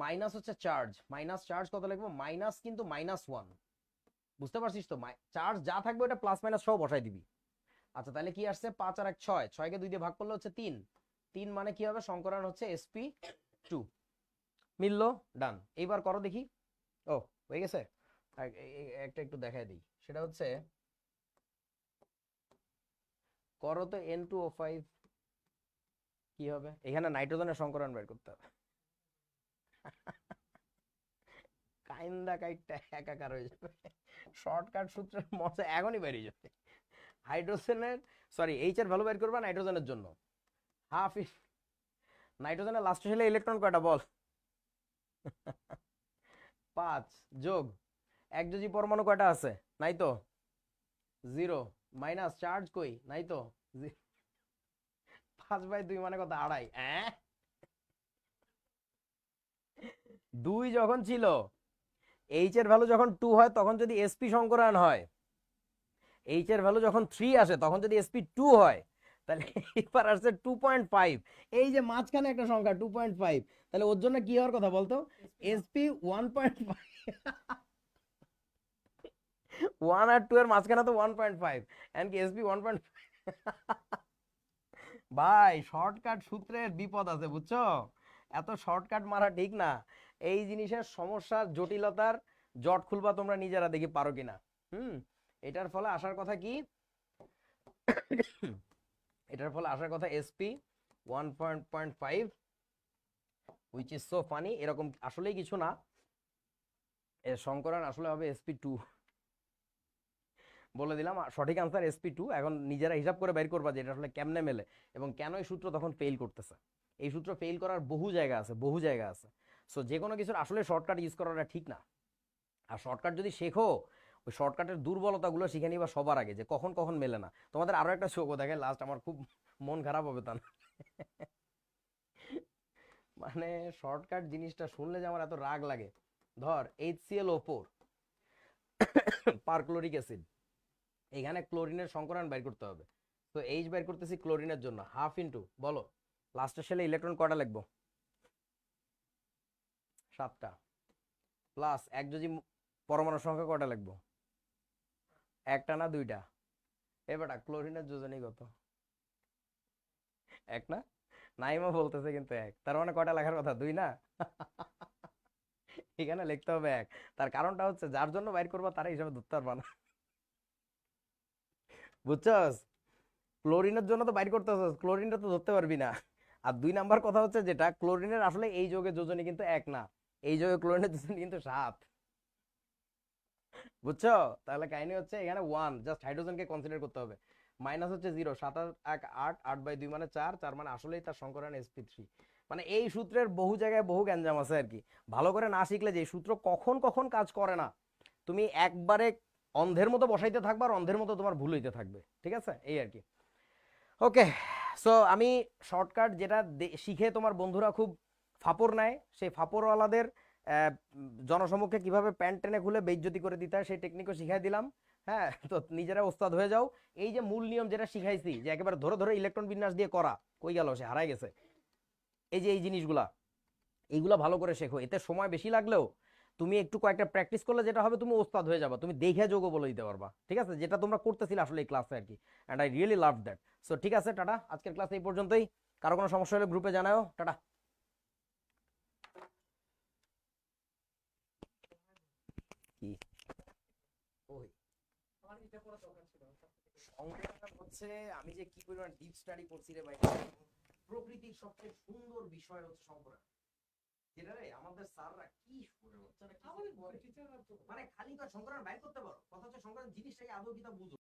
মাইনাস হচ্ছে চার্জ, মাইনাস চার্জ কত লিখবো, মাইনাস কিন্তু -1, বুঝতে পারছিস তো, চার্জ যা থাকবে ওটা প্লাস মাইনাস সহ বসাই দিবি। আচ্ছা, তাহলে কি আসছে, 5 আর 1 6, 6 কে 2 দিয়ে ভাগ করলে হচ্ছে 3, 3 মানে কি হবে, সংকরণ হচ্ছে sp2, মিললো, ডান। এইবার করো দেখি, ও হয়ে গেছে। একটা একটু দেখাই দিই, সেটা হচ্ছে করো তো N2O5 কি হবে, এখানে নাইট্রোজেনের সংকরণ বের করতে হবে। কাইন্দা কাইটটা একাকার হয়ে যাবে, শর্টকাট সূত্রের মজা এখনই বেরিয়ে যাবে। হাইড্রোজেনের, সরি, এইচ এর ভ্যালু বের করবা নাইট্রোজেনের জন্য, হাফ নাইট্রোজেনের লাস্টে শেলে ইলেকট্রন কয়টা বল, 5 যোগ একযোজি পরমাণু কয়টা আছে, নাই তো, জিরো। মাইনাস চার্জ কই, নাই তো। 5/2 মানে কত, আড়াই। দুই যখন ছিল, এইচ এর ভ্যালু যখন 2 হয় তখন যদি এসপি সংকরায়ন হয়, এইচ এর ভ্যালু যখন 3 আসে তখন যদি এসপি 2 হয়, তাহলে এবার আসছে 2.5। এই যে মাঝখানে একটা সংখ্যা 2.5, তাহলে ওর জন্য কি হওয়ার কথা বলতো, এসপি 1.5। 1 আর 2 এর মাঝখানে তো 1.5, এন্ড কি এসপি 1.5। ভাই শর্টকাট সূত্রের বিপদ আছে, বুঝছো? এত শর্টকাট মারা ঠিক না। এই জিনিসের সমস্যার জটিলতার জট খুলবা তোমরা নিজেরা, দেখি পারো কিনা। এটার ফলে আসার কথা কি, এটার ফলে আসার কথা SP 1.5, which is so funny. এরকম আসলেই কিছু না, এর সংকরণ আসলে হবে এসপি 2। বলে দিলাম সঠিক আনসার এসপি 2। এখন নিজেরা হিসাব করে বের করবা যে এটা আসলে কেমনে মেলে এবং কেন এই সূত্র তখন ফেল করতেছে। এই সূত্র ফেল করার বহু জায়গা আছে, বহু জায়গা আছে। সো যে কোনো কিছুর আসলে শর্টকাট ইউজ করাটা ঠিক না। আর শর্টকাট যদি শেখো, ওই শর্টকাটের দুর্বলতাগুলো শিখে নিবা সবার আগে, যে কখন কখন মেলে না। তোমাদের আরো একটা শোক দেখে লাস্ট, আমার খুব মন খারাপ হবে তা না। মানে শর্টকাট জিনিসটা শুনলে যে আমার এত রাগ লাগে। ধর HClO4 পারক্লোরিক অ্যাসিড, এখানে ক্লোরিনের সংকরণ বের করতে হবে। তো এইচ বের করতেছি ক্লোরিনের জন্য, হাফ ইন্টু, বলো লাস্টের শেলে ইলেকট্রন কয়টা লিখবো, 7টা, প্লাস একযোজি পরমাণুর সংখ্যা কয়টা লিখবো, একটা না 2টা? এবারটা ক্লোরিনের যোজনী কত, এক না? নাইমা বলতেছে কিন্তু এক, তার মানে কয়টা লেখার কথা, 2 না? এখানে লিখতে হবে এক। তার কারণটা হচ্ছে যার জন্য বাইর করবা তারা হিসাবে ধরতে পারবা না, বুঝছস? ক্লোরিনের জন্য তো বাইর করতে হবে, ক্লোরিনটা তো ধরতে পারবি না। আর 2 নাম্বার কথা হচ্ছে যেটা, ক্লোরিনের আসলে এই যৌগের যোজনী কিন্তু এক না, এই যৌগে ক্লোরিনের যোজনী কিন্তু 7। বুঝছো? তাহলে কাহিনী হচ্ছে এখানে 1, জাস্ট হাইড্রোজেনকে কনসিডার করতে হবে। মাইনাস হচ্ছে 0, 7 আর 1 8, 8/2 মানে 4, 4 মানে আসলেই তার সংকরণ sp3। মানে এই সূত্রের বহু জায়গায় বহু গ্যাঞ্জাম আছে আর কি। ভালো করে না শিখলে যে এই সূত্র কখন কখন কাজ করে না, তুমি একবারে অন্ধের মতো বসাইতে থাকবা আর অন্ধের মতো তোমার ভুল হইতে থাকবে, ঠিক আছে? এই আর কি। ওকে, সো আমি শর্টকাট যেটা শিখে তোমার বন্ধুরা খুব ফাপড় নেয়, সেই ফাপড়ওয়ালাদের জনসমক্ষে কিভাবে প্যান্ট টেনে খুলে বেইজ্জতি করে দিতে হয় সেই টেকনিকও শিখাই দিলাম। হ্যাঁ, তো নিজেরা ওস্তাদ হয়ে যাও। এই যে মূল নিয়ম যেটা শিখাইছি, যে একেবারে ধরে ধরে ইলেকট্রন বিন্যাস দিয়ে করা, কই গেল, সে হারাই গেছে। এই যে এই জিনিসগুলা, এইগুলা ভালো করে শেখো। এতে সময় বেশি লাগলেও তুমি একটু কয়েকটা প্র্যাকটিস করলে যেটা হবে, তুমি ওস্তাদ হয়ে যাবা, তুমি দেখে যোগ বলে দিতে পারবা, ঠিক আছে? যেটা তোমরা করতেছিলে আসলে এই ক্লাসে আর কি। And I really love that. So ঠিক আছে, টাটা। আজকের ক্লাস এই পর্যন্তই। কারো কোনো সমস্যা হলে গ্রুপে জানাও। টাটা। কি ওই আমার এটা পড়া দরকার ছিল। সংগ্রাম হচ্ছে, আমি যে কি পরিমাণ ডিপ স্টাডি করছি রে ভাই। প্রকৃতির সবচেয়ে সুন্দর বিষয় হচ্ছে সংগ্রাম, যেটা রে আমাদের স্যাররা কি শুনে হচ্ছে না, কি আমাদের বলে। টিচাররা তো মানে খালি তো সংগ্রাম বাইর করতে পারো, কথা হচ্ছে সংগ্রাম জিনিসটাকে আদৌ কিতা বুঝো।